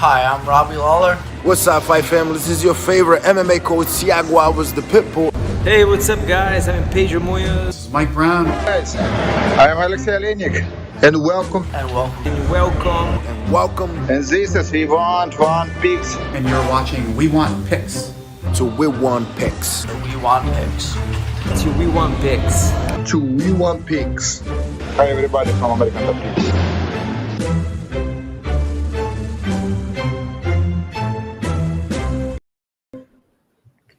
Hi, I'm Robbie Lawler. What's up, Fight Family? This is your favorite MMA coach, Thiago Alves, the Pitbull. Hey, what's up, guys? I'm Pedro Moyos. This is Mike Brown. Guys, I'm Alexei Olenik. And welcome. And welcome. And welcome. And welcome. And this is We Want One Picks. And you're watching We Want Picks. To We Want Picks. We Want Picks. To We Want Picks. To We Want Picks. Hi, everybody from American Top Picks.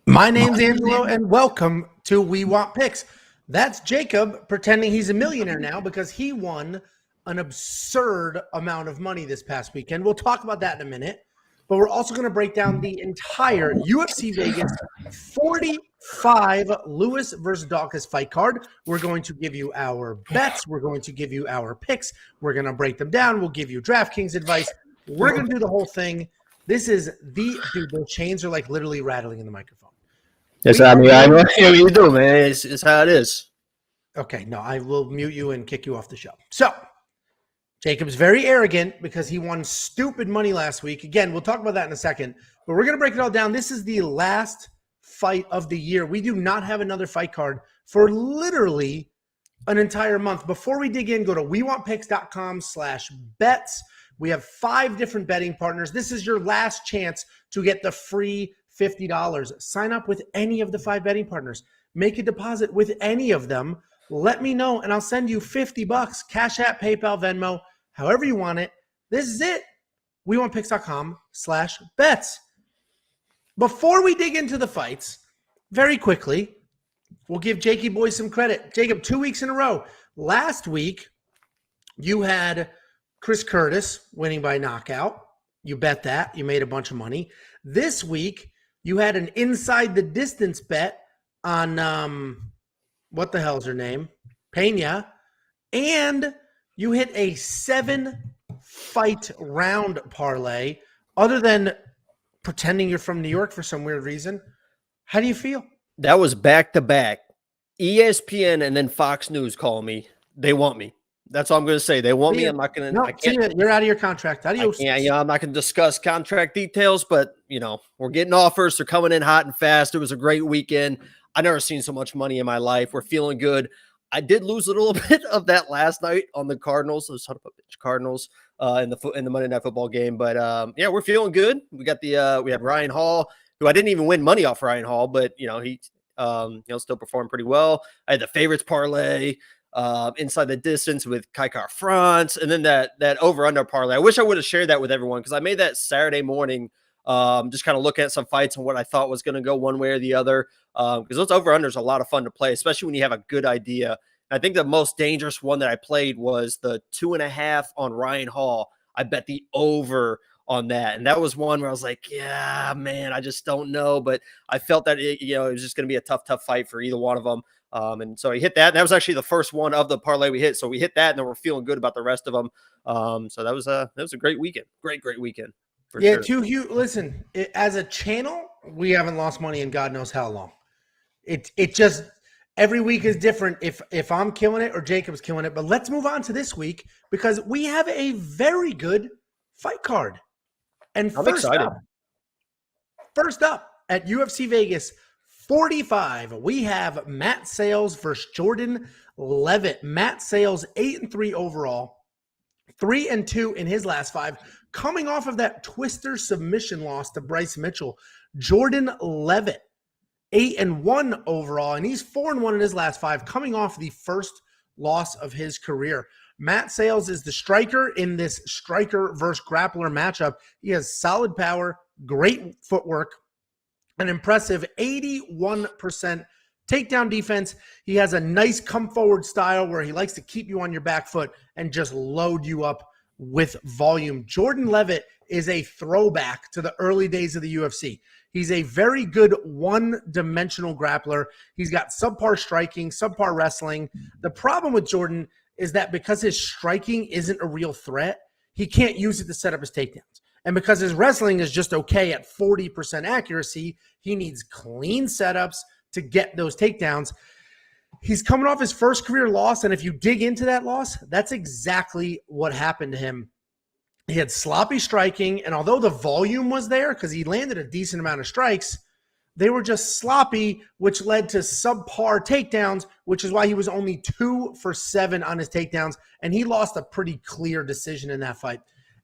My name's Angelo, and welcome to We Want Picks. That's Jacob pretending he's a millionaire now because he won an absurd amount of money this past weekend. We'll talk about that in a minute, but we're also going to break down the entire UFC Vegas 45 Lewis versus Daukaus fight card. We're going to give you our bets. We're going to give you our picks. We're going to break them down. We'll give you DraftKings advice. We're going to do the whole thing. This is dude, the chains are like literally rattling in the microphone. Yes, I know what you do, man. It's how it is. Okay, no, I will mute you and kick you off the show. So, Jacob's very arrogant because he won stupid money last week. Again, we'll talk about that in a second, but we're going to break it all down. This is the last fight of the year. We do not have another fight card for literally an entire month. Before we dig in, go to wewantpicks.com/bets. We have 5 different betting partners. This is your last chance to get the free $50. Sign up with any of the 5 betting partners. Make a deposit with any of them. Let me know, and I'll send you $50. CASHAPP, PayPal, Venmo, however you want it. This is it. wewantpicks.com/bets. Before we dig into the fights, very quickly, we'll give Jakey Boy some credit. Jacob, 2 weeks in a row. Last week, you had Chris Curtis winning by knockout. You bet that. You made a bunch of money. This week, you had an inside the distance bet on what the hell's her name? Pena. And you hit a 7-fight round parlay. Other than pretending you're from New York for some weird reason, how do you feel? That was back to back. ESPN and then Fox News call me. They want me. That's all I'm going to say. They want me. I'm not going to. No, you're out of your contract. Adios. Yeah, I'm not going to discuss contract details, but we're getting offers. They're coming in hot and fast. It was a great weekend. I've never seen so much money in my life. We're feeling good. I did lose a little bit of that last night on the Cardinals, those son of a bitch Cardinals, in the Monday Night Football game. But yeah, we're feeling good. We got we had Ryan Hall, who I didn't even win money off Ryan Hall, but he still performed pretty well. I had the favorites parlay. Inside the distance with Kaikar France, and then that over-under parlay. I wish I would have shared that with everyone because I made that Saturday morning, just kind of looking at some fights and what I thought was going to go one way or the other, because those over-unders are a lot of fun to play, especially when you have a good idea. And I think the most dangerous one that I played was the 2.5 on Ryan Hall. I bet the over on that, and that was one where I was like, yeah, man, I just don't know, but I felt that it was just going to be a tough fight for either one of them. And so he hit that. And that was actually the first one of the parlay we hit. So we hit that, and then we're feeling good about the rest of them. So that was a great weekend. Great weekend. Yeah, sure. Listen, as a channel, we haven't lost money in God knows how long. It just every week is different if I'm killing it or Jacob's killing it. But let's move on to this week because we have a very good fight card. And I'm excited. First up at UFC Vegas 45, we have Matt Sayles versus Jourdain Leavitt. Matt Sayles, 8-3 overall, 3-2 in his last 5, coming off of that twister submission loss to Bryce Mitchell. Jourdain Leavitt, 8-1 overall, and he's 4-1 in his last 5, coming off the first loss of his career. Matt Sayles is the striker in this striker versus grappler matchup. He has solid power, great footwork, an impressive 81% takedown defense. He has a nice come forward style where he likes to keep you on your back foot and just load you up with volume. Jourdain Leavitt is a throwback to the early days of the UFC. He's a very good one-dimensional grappler. He's got subpar striking, subpar wrestling. The problem with Jourdain is that because his striking isn't a real threat, he can't use it to set up his takedowns. And because his wrestling is just okay at 40% accuracy, he needs clean setups to get those takedowns. He's coming off his first career loss, and if you dig into that loss, that's exactly what happened to him. He had sloppy striking, and although the volume was there because he landed a decent amount of strikes, they were just sloppy, which led to subpar takedowns, which is why he was only 2 for 7 on his takedowns, and he lost a pretty clear decision in that fight.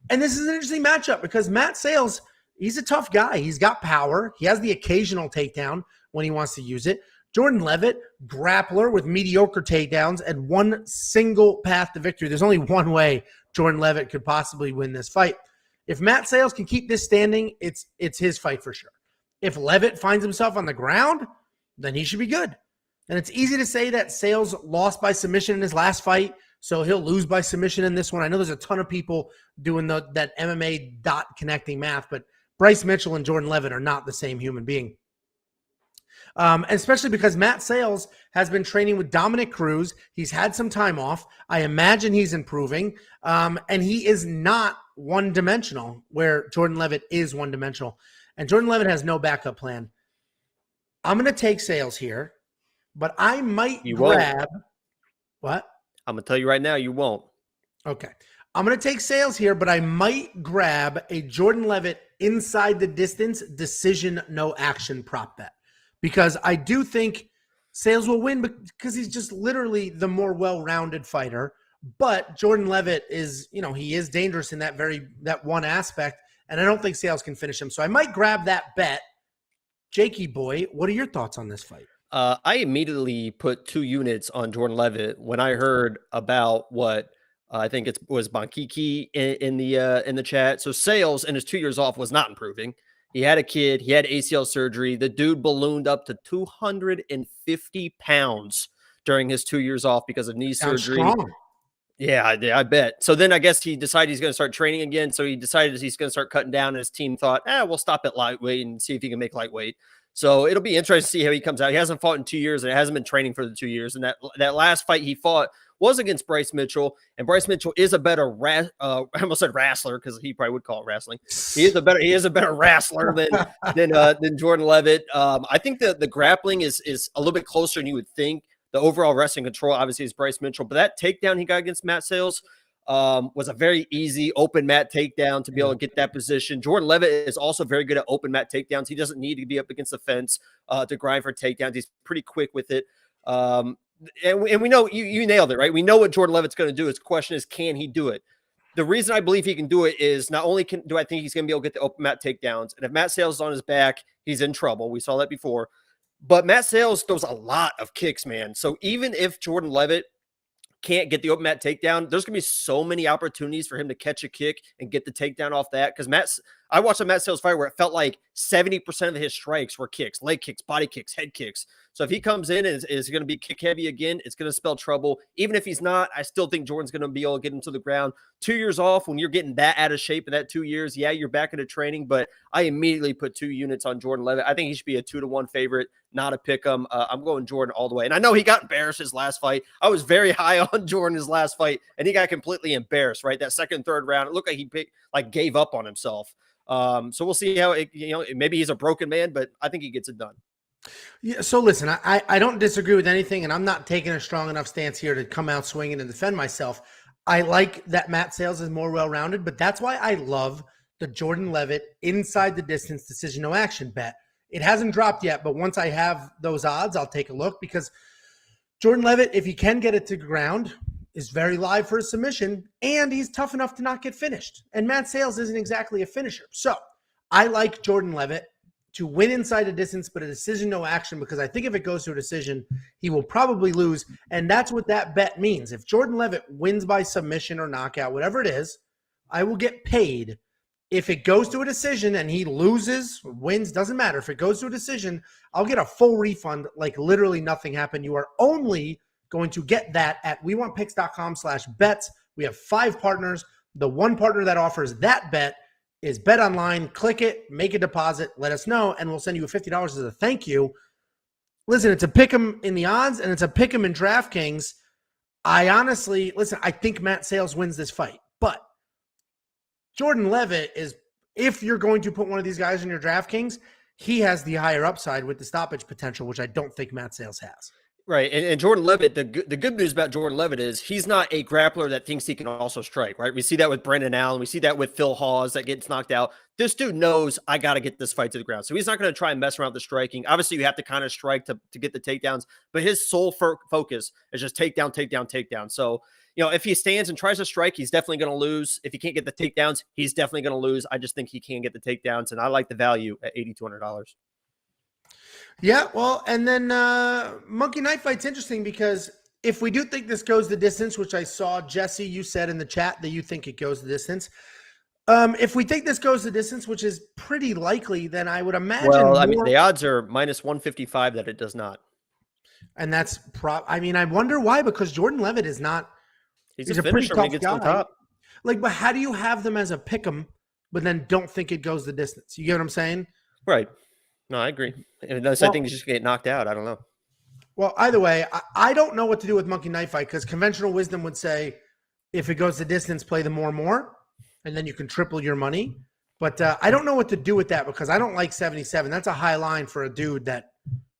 And this is an interesting matchup because Matt Sayles, he's a tough guy. He's got power. He has the occasional takedown when he wants to use it. Jourdain Leavitt, grappler with mediocre takedowns and one single path to victory. There's only one way Jourdain Leavitt could possibly win this fight. If Matt Sayles can keep this standing, it's his fight for sure. If Leavitt finds himself on the ground, then he should be good. And it's easy to say that Sayles lost by submission in his last fight, so he'll lose by submission in this one. I know there's a ton of people doing that MMA dot connecting math, but Bryce Mitchell and Jourdain Leavitt are not the same human being. Especially because Matt Sayles has been training with Dominic Cruz. He's had some time off. I imagine he's improving. And he is not one-dimensional, where Jourdain Leavitt is one-dimensional. And Jourdain Leavitt has no backup plan. I'm going to take Sayles here, but I might grab... What? I'm going to tell you right now, you won't. Okay. I'm going to take Sayles here, but I might grab a Jourdain Leavitt inside the distance decision, no action prop bet. Because I do think Sayles will win because he's just literally the more well-rounded fighter. But Jourdain Leavitt is, he is dangerous in that one aspect, and I don't think Sayles can finish him. So I might grab that bet. Jakey boy, what are your thoughts on this fight? I immediately put 2 units on Jourdain Leavitt when I heard about what I think it was Bankiki in the chat. So Sayles in his 2 years off was not improving. He had a kid. He had ACL surgery. The dude ballooned up to 250 pounds during his 2 years off because of knee surgery. Strong. Yeah, I bet. So then I guess he decided he's going to start training again. So he decided he's going to start cutting down. And his team thought, we'll stop at lightweight and see if he can make lightweight. So it'll be interesting to see how he comes out. He hasn't fought in 2 years, and it hasn't been training for the 2 years. And that last fight he fought was against Bryce Mitchell, and Bryce Mitchell is a better I almost said wrestler because he probably would call it wrestling. He is a better wrestler than Jourdain Leavitt. I think the grappling is a little bit closer than you would think. The overall wrestling control obviously is Bryce Mitchell, but that takedown he got against Matt Sayles was a very easy open mat takedown to be able to get that position. Jourdain Leavitt is also very good at open mat takedowns. He doesn't need to be up against the fence to grind for takedowns. He's pretty quick with it. And we know you nailed it, right? We know what Jourdain Leavitt's going to do. His question is, can he do it? The reason I believe he can do it is not only do I think he's going to be able to get the open mat takedowns, and if Matt Sayles is on his back, he's in trouble. We saw that before. But Matt Sayles throws a lot of kicks, man. So even if Jourdain Leavitt can't get the open mat takedown, there's going to be so many opportunities for him to catch a kick and get the takedown off that. Because I watched a Matt Sayles fight where it felt like 70% of his strikes were kicks, leg kicks, body kicks, head kicks. So if he comes in and is going to be kick heavy again, it's going to spell trouble. Even if he's not, I still think Jordan's going to be able to get him to the ground. 2 years off, when you're getting that out of shape in that 2 years, yeah, you're back into training, but I immediately put 2 units on Jourdain Leavitt. I think he should be a 2-1 favorite, not a pick 'em. I'm going Jourdain all the way. And I know he got embarrassed his last fight. I was very high on Jourdain his last fight, and he got completely embarrassed, right? That second, third round, it looked like he gave up on himself. So we'll see how maybe he's a broken man, but I think he gets it done. Yeah. So listen, I don't disagree with anything, and I'm not taking a strong enough stance here to come out swinging and defend myself. I like that Matt Sayles is more well-rounded, but that's why I love the Jourdain Leavitt inside the distance decision no action bet. It hasn't dropped yet, but once I have those odds, I'll take a look, because Jourdain Leavitt, if he can get it to the ground, is very live for a submission, and he's tough enough to not get finished. And Matt Sayles isn't exactly a finisher. So I like Jourdain Leavitt to win inside a distance, but a decision, no action, because I think if it goes to a decision, he will probably lose. And that's what that bet means. If Jourdain Leavitt wins by submission or knockout, whatever it is, I will get paid. If it goes to a decision and he loses, wins, doesn't matter. If it goes to a decision, I'll get a full refund, like literally nothing happened. You are only going to get that at wewantpicks.com/bets. We have 5 partners. The one partner that offers that bet is Bet Online. Click it, make a deposit, let us know, and we'll send you $50 as a thank you. Listen, it's a pick 'em in the odds, and it's a pick 'em in DraftKings. I think Matt Sayles wins this fight, but Jourdain Leavitt is, if you're going to put one of these guys in your DraftKings, he has the higher upside with the stoppage potential, which I don't think Matt Sayles has. Right. And Jordan Leavitt, the good news about Jordan Leavitt is he's not a grappler that thinks he can also strike, right? We see that with Brendan Allen. We see that with Phil Hawes that gets knocked out. This dude knows I got to get this fight to the ground. So he's not going to try and mess around with the striking. Obviously, you have to kind of strike to get the takedowns, but his sole focus is just takedown, takedown, takedown. So, if he stands and tries to strike, he's definitely going to lose. If he can't get the takedowns, he's definitely going to lose. I just think he can get the takedowns, and I like the value at $8,200. Yeah, well, and then Monkey Knife Fight's interesting because if we do think this goes the distance, which I saw, Jesse, you said in the chat that you think it goes the distance. If we think this goes the distance, which is pretty likely, then I would imagine. Well, I mean, the odds are minus 155 that it does not. And that's I wonder why, because Jordan Leavitt is not. He's a finisher when he gets on top. But how do you have them as a pick'em, but then don't think it goes the distance? You get what I'm saying? Right. No, I agree. Unless I think he's just going to get knocked out. I don't know. Well, either way, I don't know what to do with Monkey Knife Fight because conventional wisdom would say if it goes the distance, play the more, and then you can triple your money. But I don't know what to do with that because I don't like 77. That's a high line for a dude that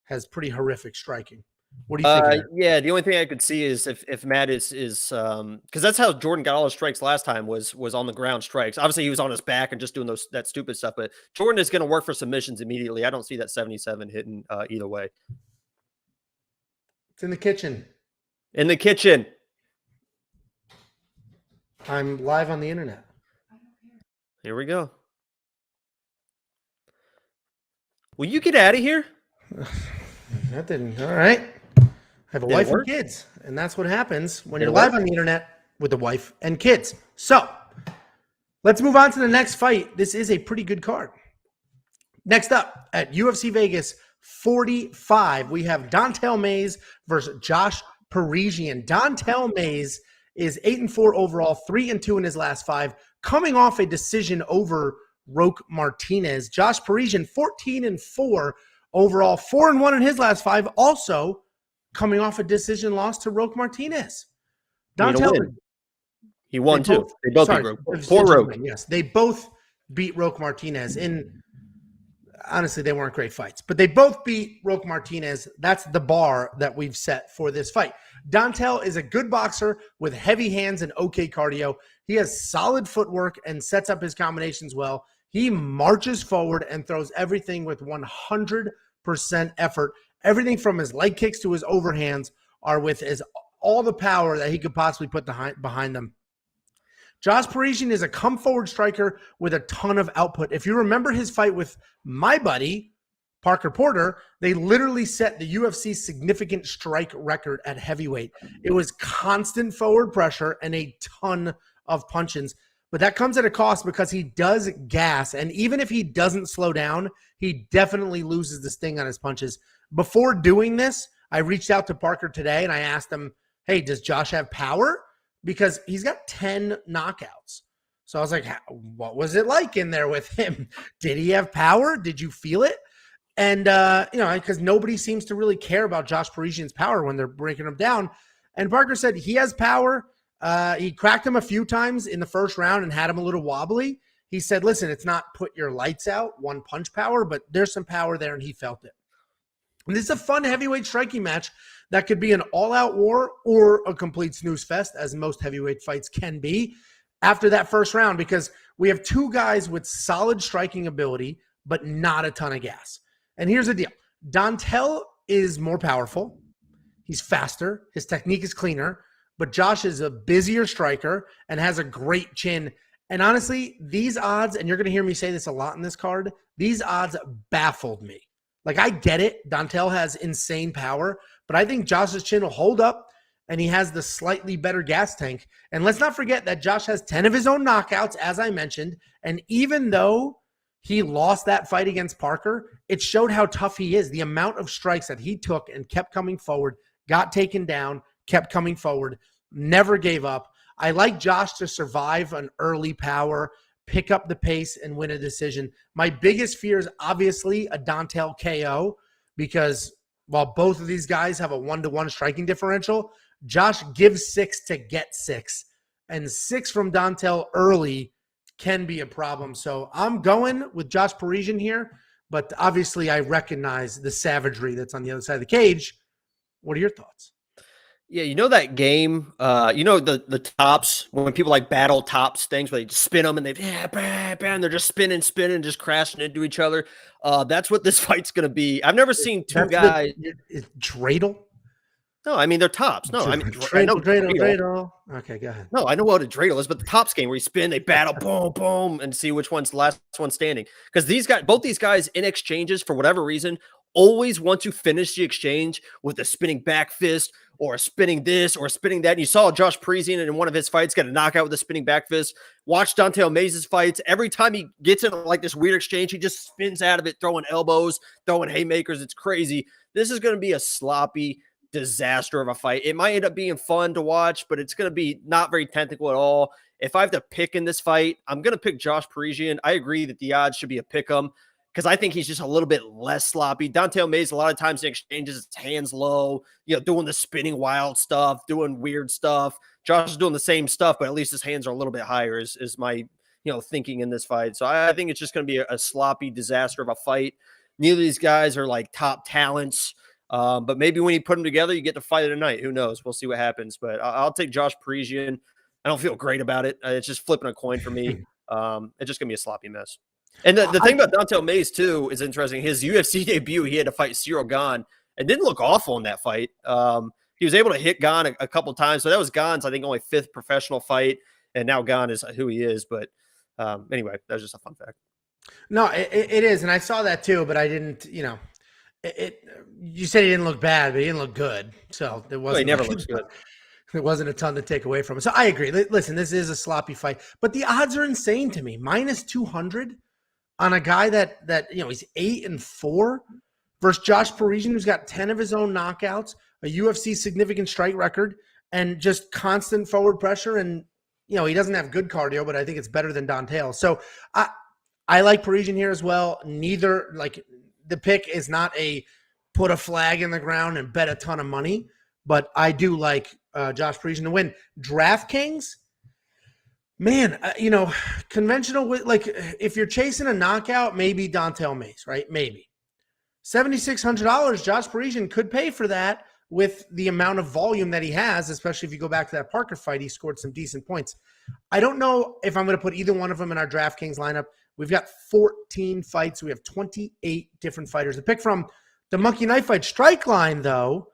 has pretty horrific striking. What do you think? Yeah, the only thing I could see is if Matt is because that's how Jordan got all his strikes last time was on the ground strikes. Obviously, he was on his back and just doing that stupid stuff. But Jordan is going to work for submissions immediately. I don't see that 77 hitting either way. It's in the kitchen. In the kitchen. I'm live on the internet. Here we go. Will you get out of here? That didn't. All right. I have a wife and kids, and that's what happens when you're live on the internet with a wife and kids. So let's move on to the next fight. This is a pretty good card. Next up at UFC Vegas 45, we have Don'Tale Mayes versus Josh Parisian. Don'Tale Mayes is 8-4 overall, 3-2 in his last 5, coming off a decision over Roque Martinez. Josh Parisian 14-4 overall, 4-1 in his last 5, also coming off a decision loss to Roque Martinez. He won too. They both beat Roque. Poor Roque. Yes, they both beat Roque Martinez. Honestly, they weren't great fights, but they both beat Roque Martinez. That's the bar that we've set for this fight. Don'Tale is a good boxer with heavy hands and okay cardio. He has solid footwork and sets up his combinations well. He marches forward and throws everything with 100% effort. Everything from his leg kicks to his overhands are with all the power that he could possibly put behind them. Josh Parisian is a come-forward striker with a ton of output. If you remember his fight with my buddy, Parker Porter, they literally set the UFC significant strike record at heavyweight. It was constant forward pressure and a ton of punches. But that comes at a cost because he does gas. And even if he doesn't slow down, he definitely loses the sting on his punches. Before doing this, I reached out to Parker today and I asked him, hey, does Josh have power? Because he's got 10 knockouts. So I was like, what was it like in there with him? Did he have power? Did you feel it? And, because nobody seems to really care about Josh Parisian's power when they're breaking him down. And Parker said he has power. He cracked him a few times in the first round and had him a little wobbly. He said, listen, it's not put your lights out, one punch power, but there's some power there, and he felt it. And this is a fun heavyweight striking match that could be an all-out war or a complete snooze fest, as most heavyweight fights can be after that first round, because we have two guys with solid striking ability, but not a ton of gas. And here's the deal. Don'Tale is more powerful. He's faster. His technique is cleaner. But Josh is a busier striker and has a great chin. And honestly, these odds, and you're going to hear me say this a lot in this card, these odds baffled me. Like, I get it. Don'Tale has insane power, but I think Josh's chin will hold up, and he has the slightly better gas tank. And let's not forget that Josh has 10 of his own knockouts, as I mentioned. And even though he lost that fight against Parker, it showed how tough he is. The amount of strikes that he took and kept coming forward, got taken down, kept coming forward, never gave up. I like Josh to survive an early power, pick up the pace, and win a decision. My biggest fear is obviously a Don'Tale KO, because while both of these guys have a 1-to-1 striking differential, Josh gives 6 to get 6, and 6 from Don'Tale early can be a problem. So I'm going with Josh Parisian here, but obviously I recognize the savagery that's on the other side of the cage. What are your thoughts? Yeah, you know that game, the tops, when people like battle tops things where they just spin them and they're just spinning, just crashing into each other. That's what this fight's going to be. I've never seen two guys. Is Dreidel? No, I mean, they're tops. No, I mean, Dreidel. Okay, go ahead. No, I know what a dreidel is, but the tops game where you spin, they battle, boom, boom, and see which one's the last one standing. Because both these guys in exchanges, for whatever reason, always want to finish the exchange with a spinning back fist or spinning this or spinning that. And you saw Josh Parisian in one of his fights get a knockout with a spinning back fist. Watch Dante O'Maise's fights. Every time he gets in like this weird exchange, he just spins out of it, throwing elbows, throwing haymakers. It's crazy. This is going to be a sloppy disaster of a fight. It might end up being fun to watch, but it's going to be not very technical at all. If I have to pick in this fight, I'm going to pick Josh Parisian. I agree that the odds should be a pick 'em because I think he's just a little bit less sloppy. Dante O'Maise, a lot of times in exchanges, it's hands low, doing the spinning wild stuff, doing weird stuff. Josh is doing the same stuff, but at least his hands are a little bit higher is my, thinking in this fight. So I think it's just going to be a sloppy disaster of a fight. Neither of these guys are like top talents. But maybe when you put them together, you get to fight of the night. Who knows? We'll see what happens. But I'll take Josh Parisian. I don't feel great about it. It's just flipping a coin for me. It's just going to be a sloppy mess. And the thing about Dante O'Maise, too, is interesting. His UFC debut, he had to fight Cyril Gane. It didn't look awful in that fight. He was able to hit Gane a couple times. So that was Gane's, I think, only 5th professional fight. And now Gane is who he is. But anyway, that was just a fun fact. No, it is. And I saw that, too. But I didn't, you said he didn't look bad, but he didn't look good. So there wasn't. He never looks good. There wasn't a ton to take away from it. So I agree. Listen, this is a sloppy fight, but the odds are insane to me. -200 on a guy that he's 8-4 versus Josh Parisian, who's got 10 of his own knockouts, a UFC significant strike record, and just constant forward pressure. And he doesn't have good cardio, but I think it's better than Dante. So I like Parisian here as well. The pick is not a put a flag in the ground and bet a ton of money, but I do like Josh Parisian to win. DraftKings, man, conventional, like if you're chasing a knockout, maybe Dante O'Maise, right? Maybe. $7,600, Josh Parisian could pay for that with the amount of volume that he has, especially if you go back to that Parker fight, he scored some decent points. I don't know if I'm going to put either one of them in our DraftKings lineup. We've got 14 fights. We have 28 different fighters to pick from. The Monkey Knife Fight strike line, though,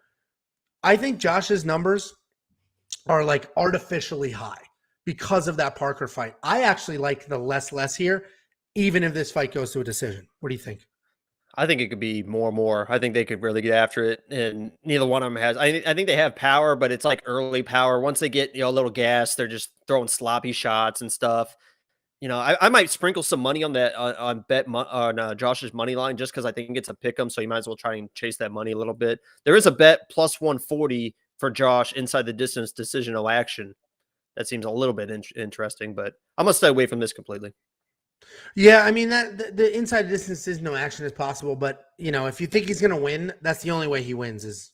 I think Josh's numbers are like artificially high because of that Parker fight. I actually like the less here, even if this fight goes to a decision. What do you think? I think it could be more. I think they could really get after it, and neither one of them has. I think they have power, but it's like early power. Once they get a little gas, they're just throwing sloppy shots and stuff. I might sprinkle some money on that on Josh's money line just because I think it's a pick 'em, so you might as well try and chase that money a little bit. There is a bet +140 for Josh inside the distance decision no action. That seems a little bit interesting, but I'm gonna stay away from this completely. Yeah, I mean that the inside distance is no action is possible, but if you think he's gonna win, that's the only way he wins is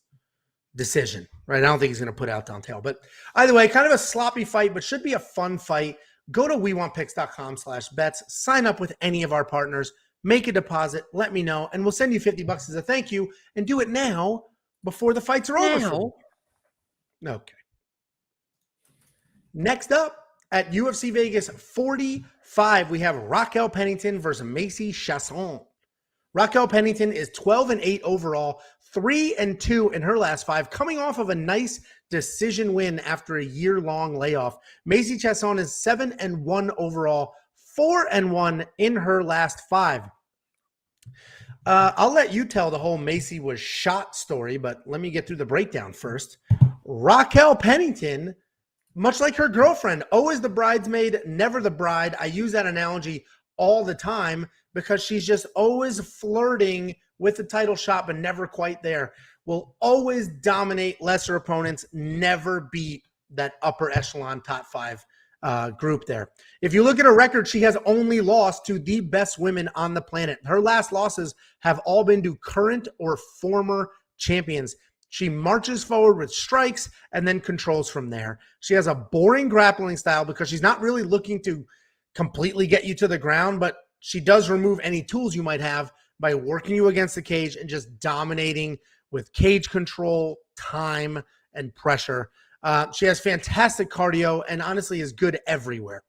decision, right? I don't think he's gonna put out Dante, but either way, kind of a sloppy fight, but should be a fun fight. Go to wewantpicks.com/bets, sign up with any of our partners, make a deposit, let me know, and we'll send you $50 as a thank you, and do it now before the fights are over. Okay. Next up at UFC Vegas 45, we have Raquel Pennington versus Macy Chiasson. Raquel Pennington is 12-8 overall, 3-2 in her last 5, coming off of a nice decision win after a year-long layoff. Macy Chiasson is 7-1 overall, 4-1 in her last 5. I'll let you tell the whole Macy was shot story, but let me get through the breakdown first. Raquel Pennington, much like her girlfriend, always the bridesmaid, never the bride. I use that analogy all the time because she's just always flirting with the title shot, but never quite there. Will always dominate lesser opponents, never beat that upper echelon top 5 group there. If you look at her record, she has only lost to the best women on the planet. Her last losses have all been to current or former champions. She marches forward with strikes and then controls from there. She has a boring grappling style because she's not really looking to completely get you to the ground, but she does remove any tools you might have by working you against the cage and just dominating with cage control, time, and pressure. She has fantastic cardio and honestly is good everywhere.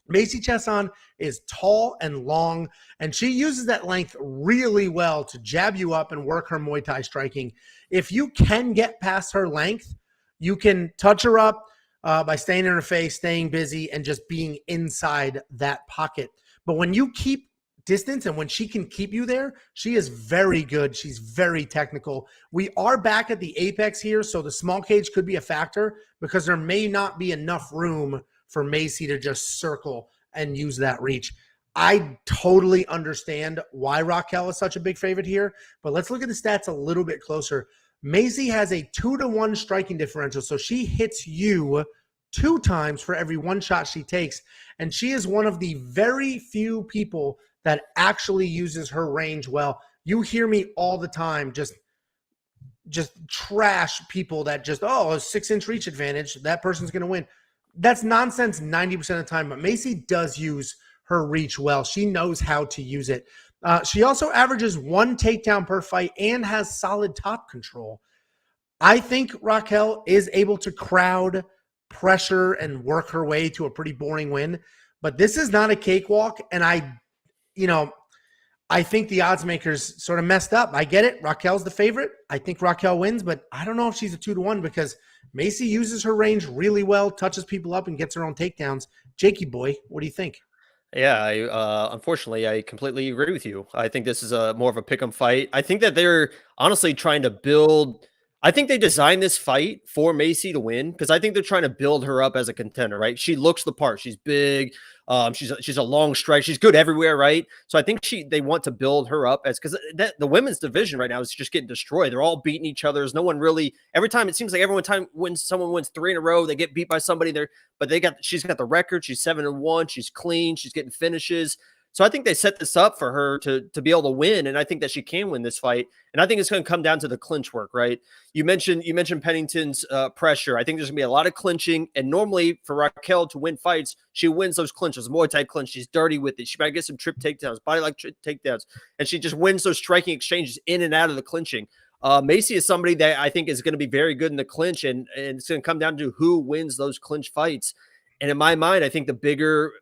Macy Chiasson is tall and long, and she uses that length really well to jab you up and work her Muay Thai striking. If you can get past her length, you can touch her up by staying in her face, staying busy, and just being inside that pocket. But when you keep distance and when she can keep you there, she is very good. She's very technical. We are back at the apex here, so the small cage could be a factor because there may not be enough room for Macy to just circle and use that reach. I totally understand why Raquel is such a big favorite here, but let's look at the stats a little bit closer. Macy has a 2-to-1 striking differential, so she hits you 2 times for every 1 shot she takes, and she is one of the very few people that actually uses her range well. You hear me all the time just trash people that just, a 6-inch reach advantage, that person's going to win. That's nonsense 90% of the time, but Macy does use her reach well. She knows how to use it. She also averages 1 takedown per fight and has solid top control. I think Raquel is able to crowd, pressure, and work her way to a pretty boring win, but this is not a cakewalk, and I think the odds makers sort of messed up. I get it. Raquel's the favorite. I think Raquel wins, but I don't know if she's a 2-to-1 because Macy uses her range really well, touches people up, and gets her own takedowns. Jakey boy, what do you think? Yeah, unfortunately, I completely agree with you. I think this is more of a pick'em fight. I think that they're honestly trying to build. I think they designed this fight for Macy to win because I think they're trying to build her up as a contender, right? She looks the part. She's big. She's a long strike. She's good everywhere, right? So I think they want to build her up as because the women's division right now is just getting destroyed. They're all beating each other. There's no one really. Every time it seems like when someone wins 3 in a row, they get beat by somebody there. But she's got the record. She's 7-1. She's clean. She's getting finishes. So I think they set this up for her to be able to win, and I think that she can win this fight. And I think it's going to come down to the clinch work, right? You mentioned Pennington's pressure. I think there's going to be a lot of clinching, and normally for Raquel to win fights, she wins those clinches. Muay Thai clinch, she's dirty with it. She might get some trip takedowns, body like takedowns, and she just wins those striking exchanges in and out of the clinching. Macy is somebody that I think is going to be very good in the clinch, and it's going to come down to who wins those clinch fights. And in my mind, I think the bigger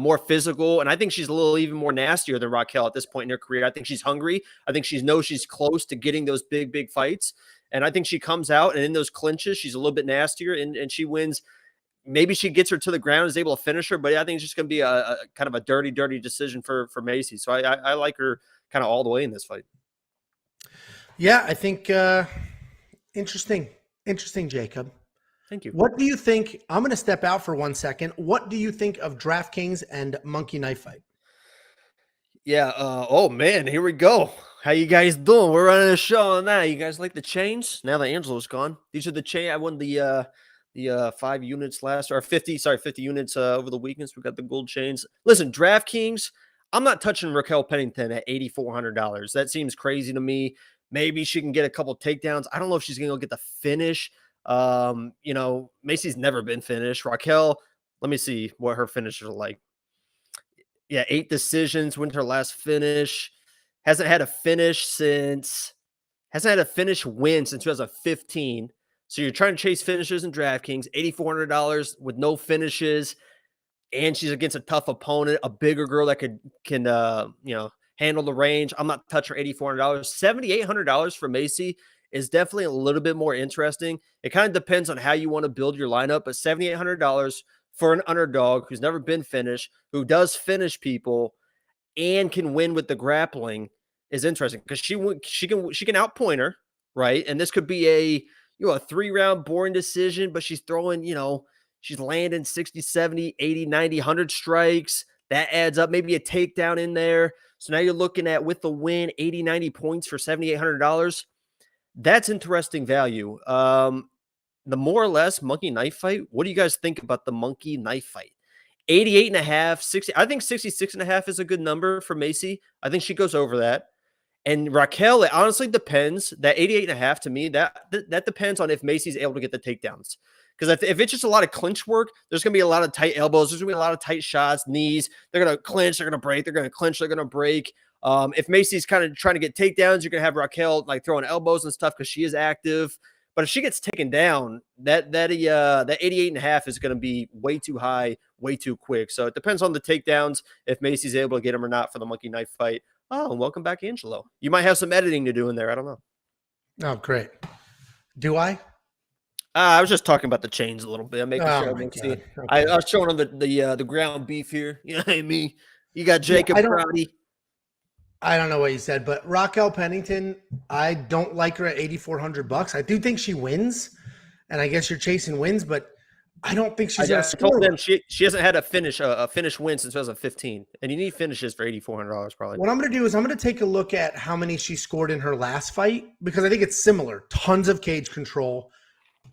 more physical, and I think she's a little even more nastier than Raquel at this point in her career. I think she's hungry. I think she knows she's close to getting those big fights, and I think she comes out and in those clinches, she's a little bit nastier, and she wins. Maybe she gets her to the ground, is able to finish her, but I think it's just going to be a kind of a dirty decision for Macy. So I like her kind of all the way in this fight. Yeah, I think interesting, Jacob. Thank you. What do you think? I'm going to step out for 1 second. What do you think of DraftKings and Monkey Knife Fight? Yeah. Oh man, here we go. How you guys doing? We're running a show on that. You guys like the chains? Now that Angelo's gone, these are the chain. I won the 5 units last, or 50 units over the weekends. We got the gold chains. Listen, DraftKings. I'm not touching Raquel Pennington at $8,400. That seems crazy to me. Maybe she can get a couple takedowns. I don't know if she's going to get the finish. Macy's never been finished. Raquel, let me see what her finishes are like. Yeah, 8 decisions, went her last finish. Hasn't had a finish win since 2015. So you're trying to chase finishes in DraftKings, $8,400 with no finishes, and she's against a tough opponent, a bigger girl that can handle the range. I'm not touching her $8,400. $7,800 for Macy is definitely a little bit more interesting. It kind of depends on how you want to build your lineup, but $7,800 for an underdog who's never been finished, who does finish people and can win with the grappling is interesting because she can outpoint her, right? And this could be a 3-round boring decision, but she's throwing, she's landing 60, 70, 80, 90, 100 strikes. That adds up, maybe a takedown in there. So now you're looking at, with the win, 80, 90 points for $7,800. That's interesting value. The more or less Monkey Knife Fight, what do you guys think about the Monkey Knife Fight? 88.5, 60. I think 66.5 is a good number for Macy. I think she goes over that. And Raquel, it honestly depends. That 88.5 to me, that depends on if Macy's able to get the takedowns. Because if it's just a lot of clinch work, there's going to be a lot of tight elbows. There's going to be a lot of tight shots, knees. They're going to clinch. They're going to break. They're going to clinch. They're going to break. If Macy's kind of trying to get takedowns, you're going to have Raquel like throwing elbows and stuff because she is active. But if she gets taken down, that 88.5 is going to be way too high, way too quick. So it depends on the takedowns, if Macy's able to get him or not for the monkey knife fight. Oh, and welcome back, Angelo. You might have some editing to do in there. I don't know. Oh, great. Do I? I was just talking about the chains a little bit. I'm making sure everyone see it. Okay. I was showing them the ground beef here. You know what I mean? You got Jacob Brody. I don't know what you said, but Raquel Pennington, I don't like her at $8,400. I do think she wins, and I guess you're chasing wins, but I don't think she's going to score. Told them she hasn't had a finish win since 2015, and you need finishes for $8,400 probably. What I'm going to do is I'm going to take a look at how many she scored in her last fight, because I think it's similar. Tons of cage control,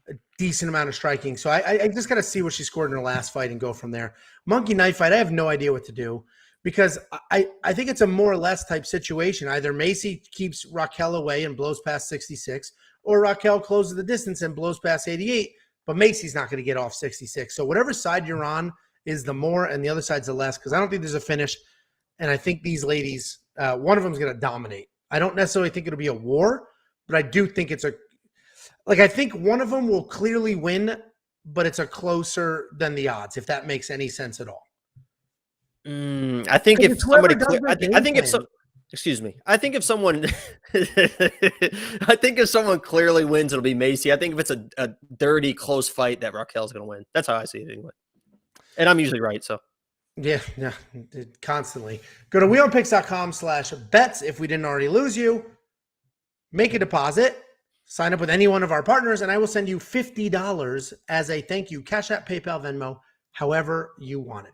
a decent amount of striking. So I just got to see what she scored in her last fight and go from there. Monkey knife fight, I have no idea what to do, because I think it's a more or less type situation. Either Macy keeps Raquel away and blows past 66, or Raquel closes the distance and blows past 88, but Macy's not going to get off 66. So whatever side you're on is the more, and the other side's the less, because I don't think there's a finish. And I think these ladies, one of them is going to dominate. I don't necessarily think it'll be a war, but I do think it's I think one of them will clearly win, but it's a closer than the odds, if that makes any sense at all. I think if somebody, I think if someone, I think if someone clearly wins, it'll be Macy. I think if it's a dirty, close fight, that Raquel's going to win. That's how I see it anyway. And I'm usually right, so. Yeah, constantly. Go to wewantpicks.com/bets if we didn't already lose you. Make a deposit. Sign up with any one of our partners, and I will send you $50 as a thank you. Cash App, PayPal, Venmo, however you want it.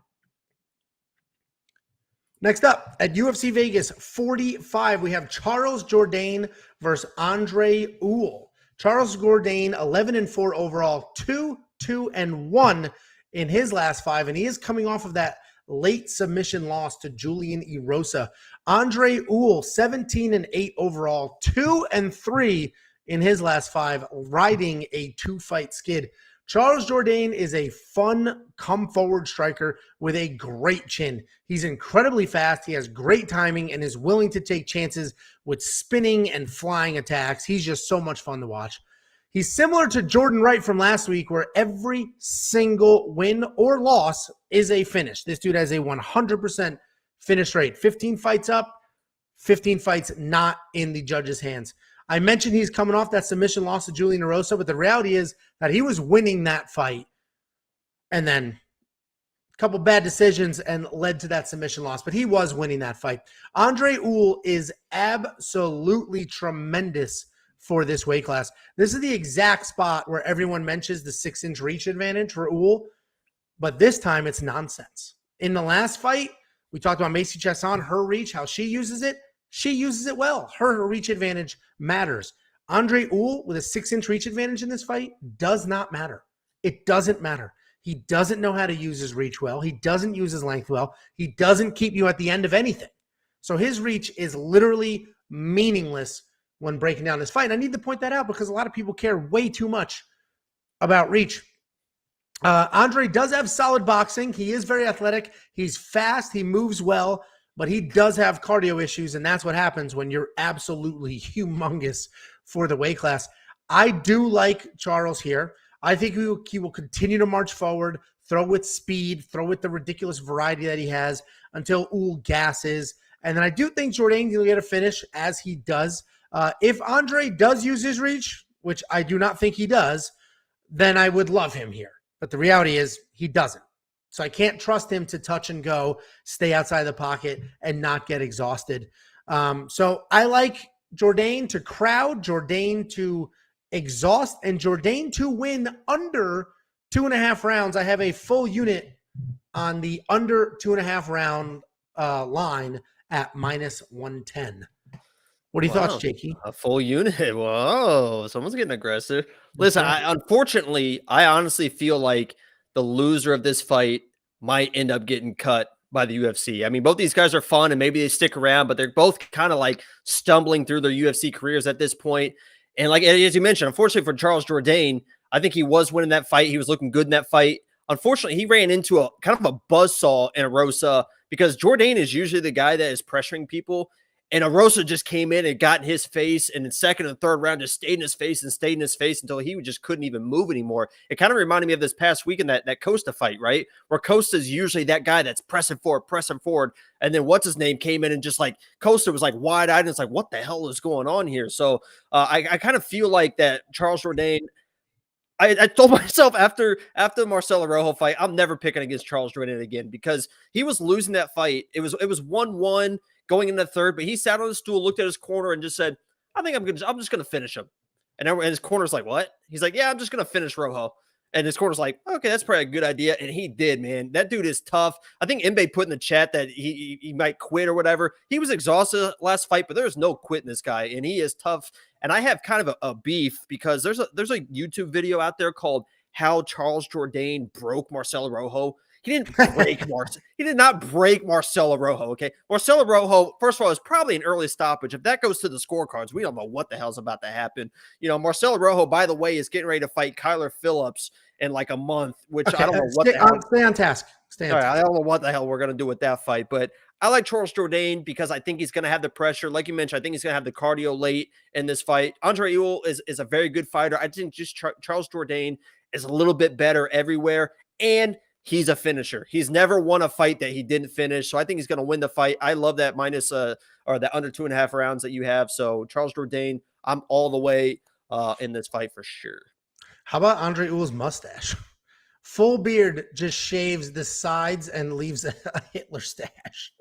Next up, at UFC Vegas 45, we have Charles Jourdain versus Andre Ewell. Charles Jourdain, 11-4 overall, 2-2-1 in his last 5, and he is coming off of that late submission loss to Julian Erosa. Andre Ewell, 17-8 overall, 2-3 in his last 5, riding a 2-fight skid. Charles Jourdain is a fun, come-forward striker with a great chin. He's incredibly fast. He has great timing and is willing to take chances with spinning and flying attacks. He's just so much fun to watch. He's similar to Jordan Wright from last week, where every single win or loss is a finish. This dude has a 100% finish rate. 15 fights up, 15 fights not in the judges' hands. I mentioned he's coming off that submission loss to Julian Erosa, but the reality is that he was winning that fight, and then a couple bad decisions and led to that submission loss, but he was winning that fight. Andre Ewell is absolutely tremendous for this weight class. This is the exact spot where everyone mentions the 6-inch reach advantage for Ewell, but this time it's nonsense. In the last fight, we talked about Macy Chiasson, her reach, how she uses it. She uses it well. Her reach advantage matters. Andre Ewell with a 6-inch reach advantage in this fight does not matter. It doesn't matter. He doesn't know how to use his reach well. He doesn't use his length well. He doesn't keep you at the end of anything. So his reach is literally meaningless when breaking down this fight. And I need to point that out because a lot of people care way too much about reach. Andre does have solid boxing. He is very athletic. He's fast. He moves well. But he does have cardio issues, and that's what happens when you're absolutely humongous for the weight class. I do like Charles here. I think he will continue to march forward, throw with speed, throw with the ridiculous variety that he has until Ewell gasses. And then I do think Jourdain will get a finish, as he does. If Andre does use his reach, which I do not think he does, then I would love him here. But the reality is he doesn't. So I can't trust him to touch and go, stay outside the pocket, and not get exhausted. So I like Jourdain to crowd, Jourdain to exhaust, and Jourdain to win under 2.5 rounds. I have a full unit on the under 2.5 round line at -110. What are your thoughts, Jakey? A full unit. Whoa, someone's getting aggressive. Listen, unfortunately, I honestly feel like the loser of this fight might end up getting cut by the UFC. I mean, both these guys are fun and maybe they stick around, but they're both kind of like stumbling through their UFC careers at this point. And like, as you mentioned, unfortunately for Charles Jourdain, I think he was winning that fight. He was looking good in that fight. Unfortunately, he ran into a kind of a buzzsaw in Erosa because Jourdain is usually the guy that is pressuring people. And Arosa just came in and got in his face, and in second and third round just stayed in his face until he just couldn't even move anymore. It kind of reminded me of this past weekend, that Costa fight, right? Where Costa's usually that guy that's pressing forward. And then what's his name came in and just like Costa was like wide-eyed, and it's like, what the hell is going on here? So I kind of feel like that Charles Jourdain, I told myself after the Marcelo Rojo fight, I'm never picking against Charles Jourdain again, because he was losing that fight. It was 1-1 going into the third, but he sat on the stool, looked at his corner, and just said, I'm just gonna finish him. And his corner's like, what? He's like, yeah, I'm just gonna finish Rojo. And his corner's like, okay, that's probably a good idea. And he did, man. That dude is tough. I think Mbe put in the chat that he might quit or whatever. He was exhausted last fight, but there's no quitting this guy, and he is tough. And I have kind of a beef, because there's a YouTube video out there called How Charles Jourdain Broke Marcelo Rojo. He didn't break He did not break Marcelo Rojo, okay? Marcelo Rojo, first of all, is probably an early stoppage. If that goes to the scorecards, we don't know what the hell's about to happen. Marcelo Rojo, by the way, is getting ready to fight Kyler Phillips in like a month, which I don't know what the hell. Stay on task. I don't know what the hell we're going to do with that fight, but I like Charles Jourdain because I think he's going to have the pressure. Like you mentioned, I think he's going to have the cardio late in this fight. Andre Ewell is a very good fighter. I think just Charles Jourdain is a little bit better everywhere, and he's a finisher. He's never won a fight that he didn't finish, so I think he's going to win the fight. I love that minus or that under 2.5 rounds that you have. So Charles Jourdain, I'm all the way in this fight for sure. How about Andre Ewell's mustache? Full beard, just shaves the sides and leaves a Hitler stash.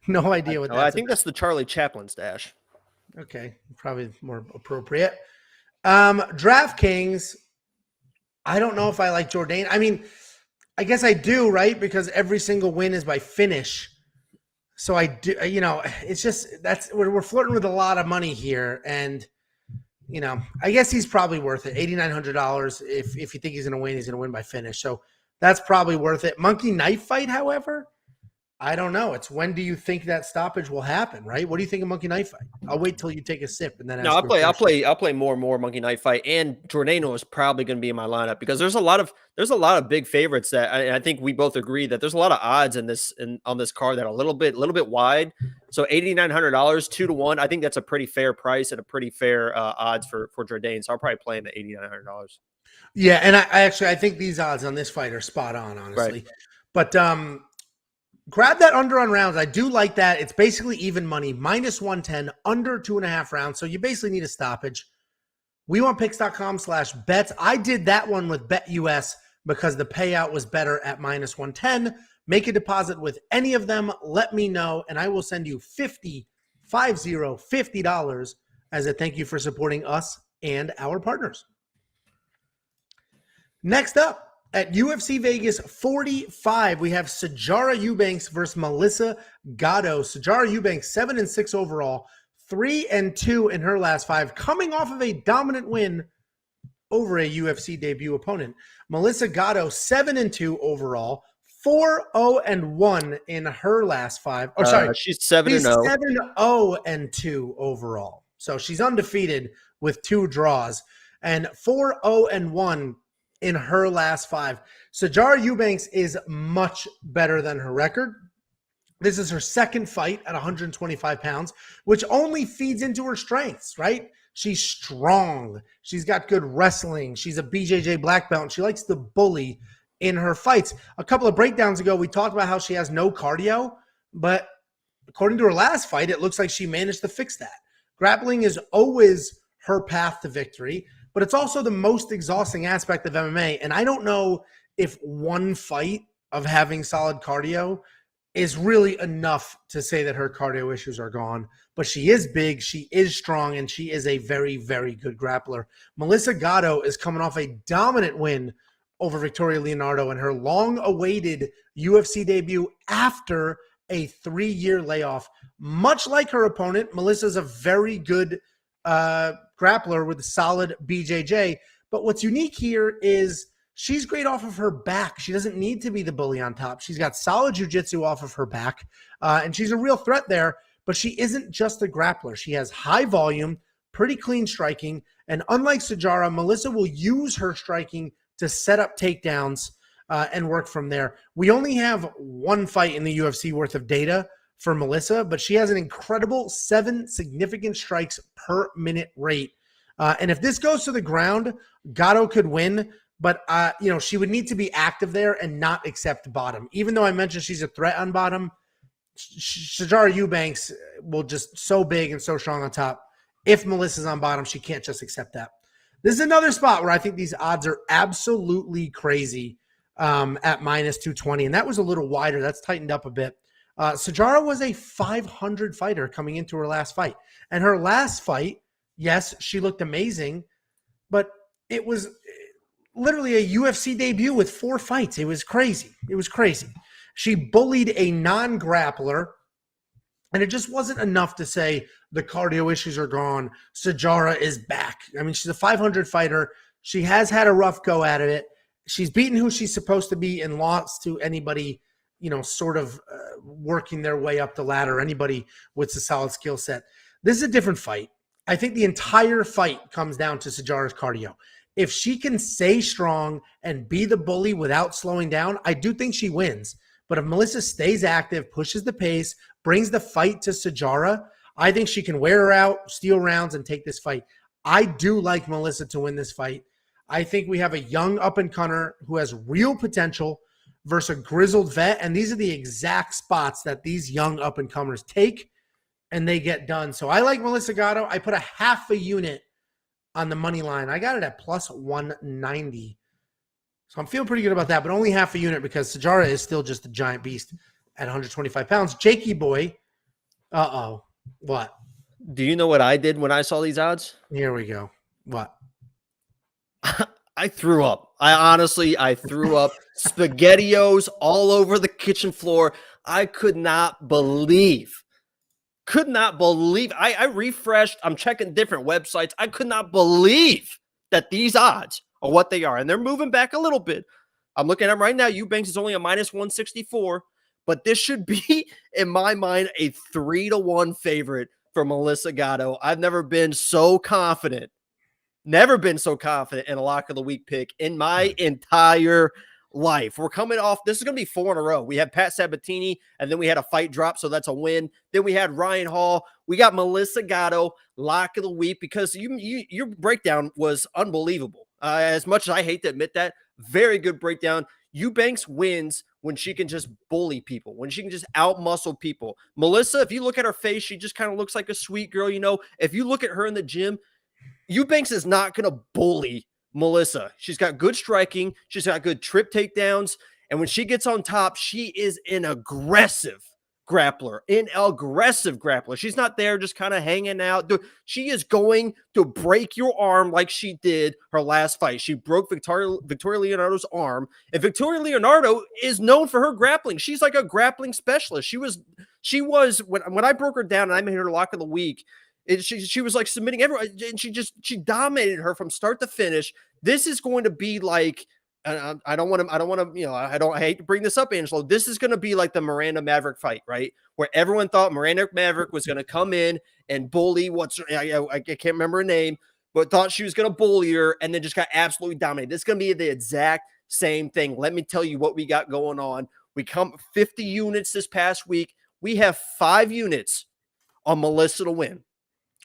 No idea what that's I think that's the Charlie Chaplin stash. Okay, probably more appropriate. DraftKings, I don't know if I like Jourdain. I mean, I guess I do, right? Because every single win is by finish. So I do, it's just, we're flirting with a lot of money here. And, I guess he's probably worth it. $8,900. If you think he's going to win by finish. So that's probably worth it. Monkey knife fight, however, I don't know. It's when do you think that stoppage will happen, right? What do you think of monkey knife fight? I'll wait till you take a sip and then I'll play more and more monkey knife fight, and Jourdain is probably going to be in my lineup because there's a lot of big favorites that I think we both agree that there's a lot of odds on this card that are a little bit wide. So $8,900, 2-1. I think that's a pretty fair price and a pretty fair odds for Jourdain. So I'll probably play him at $8,900. Yeah, and I think these odds on this fight are spot on, honestly. Right. But grab that under on rounds. I do like that. It's basically even money, minus 110, under 2.5 rounds. So you basically need a stoppage. wewantpicks.com/bets. I did that one with BetUS because the payout was better at minus 110. Make a deposit with any of them. Let me know, and I will send you $50 as a thank you for supporting us and our partners. Next up, at UFC Vegas 45, we have Sijara Eubanks versus Melissa Gatto. Sijara Eubanks, 7-6 overall, 3-2 in her last 5, coming off of a dominant win over a UFC debut opponent. Melissa Gatto, 7-2 overall, 4-0-1 in her last 5. Oh, sorry, she's 7-0. 7-0-2 overall. So she's undefeated with 2 draws and 4-0-1 in her last 5. Sijara Eubanks is much better than her record. This is her second fight at 125 pounds, which only feeds into her strengths, right? She's strong. She's got good wrestling. She's a BJJ black belt. And she likes to bully in her fights. A couple of breakdowns ago, we talked about how she has no cardio, but according to her last fight, it looks like she managed to fix that. Grappling is always her path to victory, but it's also the most exhausting aspect of MMA. And I don't know if one fight of having solid cardio is really enough to say that her cardio issues are gone. But she is big, she is strong, and she is a very, very good grappler. Melissa Gatto is coming off a dominant win over Victoria Leonardo in her long-awaited UFC debut after a 3-year layoff. Much like her opponent, Melissa's a very good grappler with a solid BJJ. But what's unique here is she's great off of her back. She doesn't need to be the bully on top. She's got solid jiu-jitsu off of her back, and she's a real threat there. But she isn't just a grappler. She has high volume, pretty clean striking, and unlike Sijara, Melissa will use her striking to set up takedowns. and work from there. We only have one fight in the UFC worth of data for Melissa, but she has an incredible 7 significant strikes per minute rate. And if this goes to the ground, Gatto could win, but she would need to be active there and not accept bottom. Even though I mentioned she's a threat on bottom, Sijara Eubanks will just so big and so strong on top. If Melissa's on bottom, she can't just accept that. This is another spot where I think these odds are absolutely crazy at minus 220, and that was a little wider. That's tightened up a bit. Sijara was a 500 fighter coming into her last fight. And her last fight, yes, she looked amazing, but it was literally a UFC debut with 4 fights. It was crazy. It was crazy. She bullied a non-grappler, and it just wasn't enough to say the cardio issues are gone. Sijara is back. I mean, she's a 500 fighter. She has had a rough go at it. She's beaten who she's supposed to be and lost to anybody, sort of working their way up the ladder, anybody with a solid skill set. This is a different fight. I think the entire fight comes down to Sijara's cardio. If she can stay strong and be the bully without slowing down, I do think she wins. But if Melissa stays active, pushes the pace, brings the fight to Sijara, I think she can wear her out, steal rounds, and take this fight. I do like Melissa to win this fight. I think we have a young up-and-comer who has real potential versus a grizzled vet, and these are the exact spots that these young up-and-comers take, and they get done. So I like Melissa Gatto. I put a half a unit on the money line. I got it at plus 190. So I'm feeling pretty good about that, but only half a unit because Sijara is still just a giant beast at 125 pounds. Jakey boy. Uh-oh. What? Do you know what I did when I saw these odds? Here we go. What? I threw up. I threw up. SpaghettiOs all over the kitchen floor. I could not believe. I refreshed. I'm checking different websites. I could not believe that these odds are what they are. And they're moving back a little bit. I'm looking at them right now. Eubanks is only a minus 164. But this should be, in my mind, a 3-1 favorite for Melissa Gatto. I've never been so confident in a lock of the week pick in my entire life. We're coming off, this is going to be 4 in a row. We had Pat Sabatini, and then we had a fight drop, so that's a win. Then we had Ryan Hall. We got Melissa Gatto, lock of the week, because your breakdown was unbelievable. As much as I hate to admit that, very good breakdown. Eubanks wins when she can just bully people, when she can just out-muscle people. Melissa, if you look at her face, she just kind of looks like a sweet girl. If you look at her in the gym, Eubanks is not going to bully Melissa. She's got good striking. She's got good trip takedowns. And when she gets on top, she is an aggressive grappler. She's not there just kind of hanging out. She is going to break your arm like she did her last fight. She broke Victoria Leonardo's arm. And Victoria Leonardo is known for her grappling. She's like a grappling specialist. She was when I broke her down and I made her lock of the week, she was like submitting everyone, and she dominated her from start to finish. This is going to be like, I hate to bring this up, Angelo. This is going to be like the Miranda Maverick fight, right? Where everyone thought Miranda Maverick was going to come in and bully I can't remember her name, but thought she was going to bully her and then just got absolutely dominated. This is going to be the exact same thing. Let me tell you what we got going on. We come 50 units this past week. We have 5 units on Melissa to win.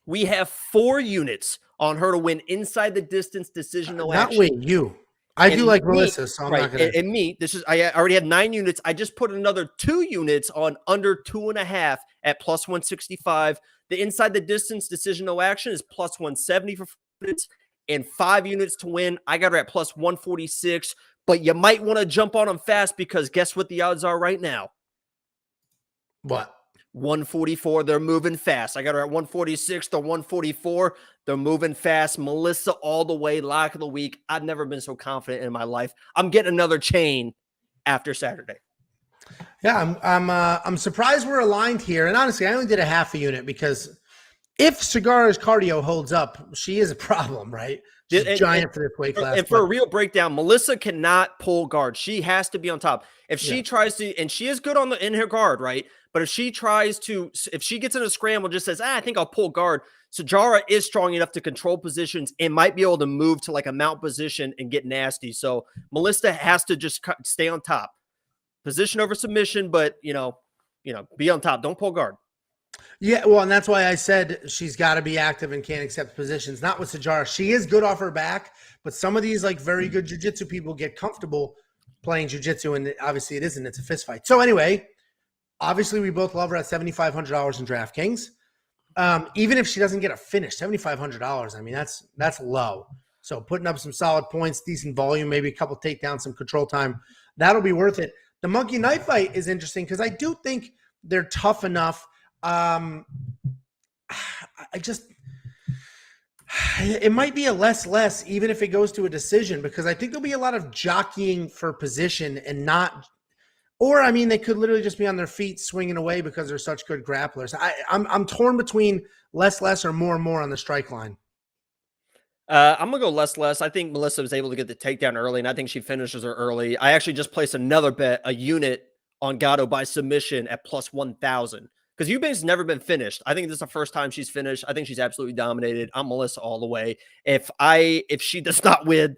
We have 4 units on her to win inside the distance decision. No action. Not win you. I do like Melissa, so I'm not going to. And me, I already had 9 units. I just put another 2 units on under 2.5 at plus 165. The inside the distance decision no action is plus 170 for units and 5 units to win. I got her at plus 146, but you might want to jump on them fast because guess what the odds are right now? What? 144. They're moving fast. I got her at 146 to 144. They're moving fast. Melissa all the way, lock of the week. I've never been so confident in my life. I'm getting another chain after Saturday. Yeah, I'm surprised we're aligned here. And honestly, I only did a half a unit because if Sijara's cardio holds up, she is a problem, right? She's giant for this weight class. And for a real breakdown, Melissa cannot pull guard. She has to be on top. If she tries to, and she is good in her guard, right? But if she gets in a scramble, just says, I think I'll pull guard. Sijara is strong enough to control positions and might be able to move to like a mount position and get nasty. So Melissa has to just stay on top, position over submission, but be on top. Don't pull guard. Yeah, well, and that's why I said she's got to be active and can't accept positions. Not with Sijara. She is good off her back, but some of these like very good jiu-jitsu people get comfortable playing jiu-jitsu, and obviously it isn't. It's a fist fight. So anyway, obviously we both love her at $7,500 in DraftKings. Even if she doesn't get a finish, $7,500. I mean, that's low. So putting up some solid points, decent volume, maybe a couple takedowns, some control time, that'll be worth it. The monkey knife fight is interesting because I do think they're tough enough. It might be a less, even if it goes to a decision, because I think there'll be a lot of jockeying for position and not. Or, I mean, they could literally just be on their feet swinging away because they're such good grapplers. I'm torn between less or more on the strike line. I'm going to go less. I think Melissa was able to get the takedown early, and I think she finishes her early. I actually just placed another bet, a unit on Gatto by submission at plus 1,000. Because Eubanks has never been finished. I think this is the first time she's finished. I think she's absolutely dominated. I'm Melissa all the way. If she does not win,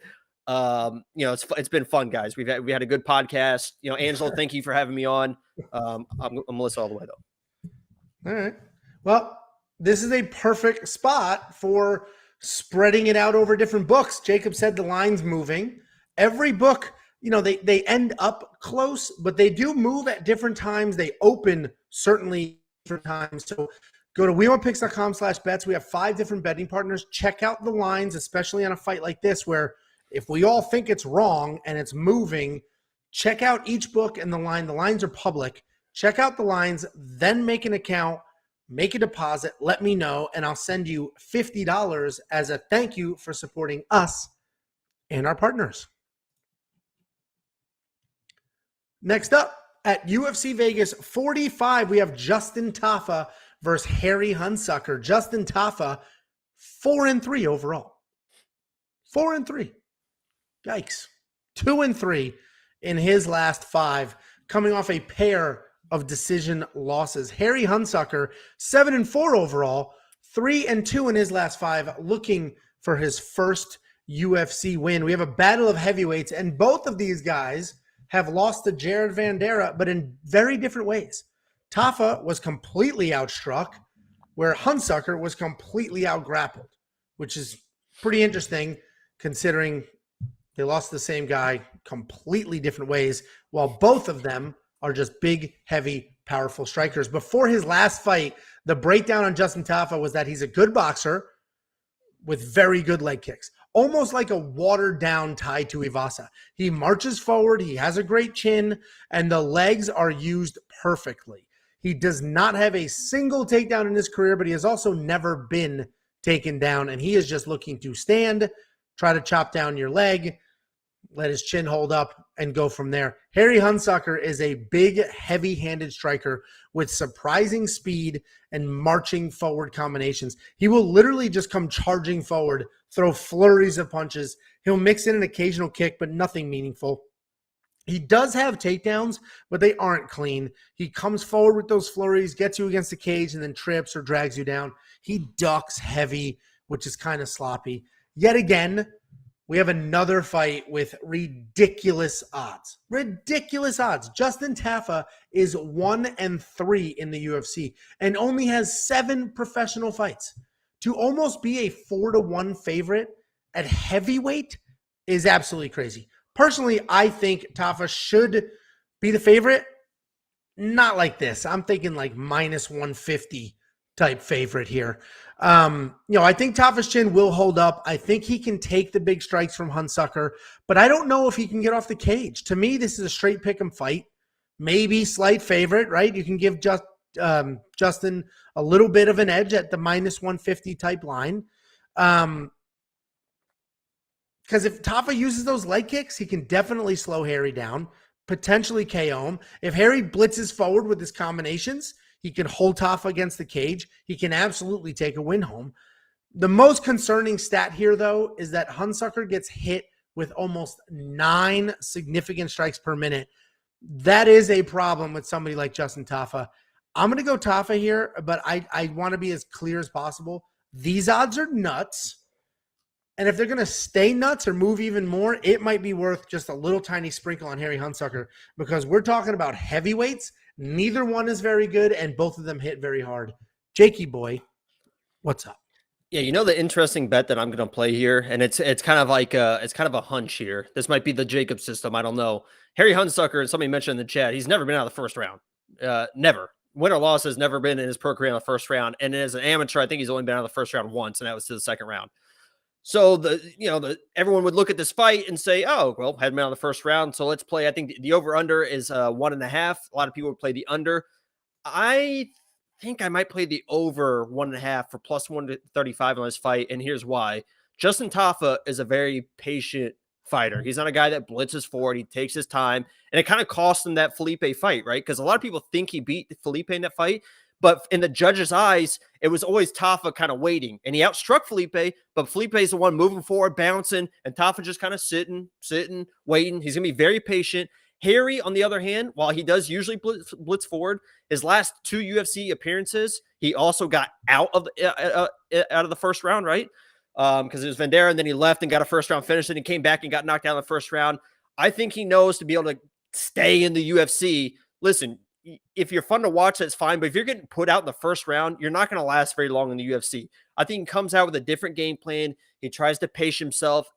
it's been fun, guys. We had a good podcast. Angelo, thank you for having me on. I'm Melissa all the way though. All right. Well, this is a perfect spot for spreading it out over different books. Jacob said the line's moving. Every book, they end up close, but they do move at different times. They open certainly different times. So go to wewantpicks.com/bets. We have 5 different betting partners. Check out the lines, especially on a fight like this, where if we all think it's wrong and it's moving, check out each book and the line. The lines are public. Check out the lines, then make an account, make a deposit, let me know, and I'll send you $50 as a thank you for supporting us and our partners. Next up, at UFC Vegas 45, we have Justin Tafa versus Harry Hunsucker. Justin Tafa, 4-3 overall. 4-3. Yikes. 2-3 in his last 5, coming off a pair of decision losses. Harry Hunsucker, 7-4 overall, 3-2 in his last 5, looking for his first UFC win. We have a battle of heavyweights, and both of these guys have lost to Jared Vanderaa, but in very different ways. Tafa was completely outstruck, where Hunsucker was completely outgrappled, which is pretty interesting considering they lost the same guy completely different ways, while both of them are just big, heavy, powerful strikers. Before his last fight, the breakdown on Justin Tafa was that he's a good boxer with very good leg kicks. Almost like a watered-down Tai Tuivasa. He marches forward, he has a great chin, and the legs are used perfectly. He does not have a single takedown in his career, but he has also never been taken down, and he is just looking to stand, try to chop down your leg, let his chin hold up, and go from there. Harry Hunsucker is a big, heavy-handed striker with surprising speed and marching forward combinations. He will literally just come charging forward, throw flurries of punches. He'll mix in an occasional kick, but nothing meaningful. He does have takedowns, but they aren't clean. He comes forward with those flurries, gets you against the cage, and then trips or drags you down. He ducks heavy, which is kind of sloppy. Yet again, we have another fight with ridiculous odds. Ridiculous odds. Justin Tafa is 1-3 in the UFC and only has 7 professional fights. To almost be a 4-1 favorite at heavyweight is absolutely crazy. Personally, I think Tafa should be the favorite. Not like this. I'm thinking like minus 150 type favorite here. I think Tafa's chin will hold up. I think he can take the big strikes from Hunsucker, but I don't know if he can get off the cage. To me, this is a straight pick 'em fight. Maybe slight favorite, right? You can give Justin a little bit of an edge at the minus 150 type line. Because if Tafa uses those leg kicks, he can definitely slow Harry down, potentially KO him. If Harry blitzes forward with his combinations, he can hold Tafa against the cage. He can absolutely take a win home. The most concerning stat here, though, is that Hunsucker gets hit with almost 9 significant strikes per minute. That is a problem with somebody like Justin Tafa. I'm going to go Tafa here, but I want to be as clear as possible. These odds are nuts. And if they're going to stay nuts or move even more, it might be worth just a little tiny sprinkle on Harry Hunsucker because we're talking about heavyweights. Neither one is very good, and both of them hit very hard. Jakey boy, what's up? Yeah, you know the interesting bet that I'm going to play here, and it's kind of like it's kind of a hunch here. This might be the Jacob system. I don't know. Harry Hunsucker, and somebody mentioned in the chat, he's never been out of the first round. Never. Win or loss has never been in his pro career in the first round. And as an amateur, I think he's only been out of the first round once, and that was to the second round. So everyone would look at this fight and say, oh, well, hadn't been out of the first round. So let's play. I think the over-under is 1.5. A lot of people would play the under. I think I might play the over 1.5 for plus 135 on this fight. And here's why. Justin Tafa is a very patient fighter. He's not a guy that blitzes forward. He takes his time. And it kind of cost him that Felipe fight, right? Because a lot of people think he beat Felipe in that fight. But in the judge's eyes, it was always Tafa kind of waiting. And he outstruck Felipe, but Felipe is the one moving forward, bouncing, and Tafa just kind of sitting, waiting. He's going to be very patient. Harry, on the other hand, while he does usually blitz forward, his last 2 UFC appearances, he also got out of the first round, right? Because it was Vendera, and then he left and got a first-round finish, and he came back and got knocked out in the first round. I think he knows to be able to stay in the UFC. Listen, if you're fun to watch, that's fine. But if you're getting put out in the first round, you're not going to last very long in the UFC. I think he comes out with a different game plan. He tries to pace himself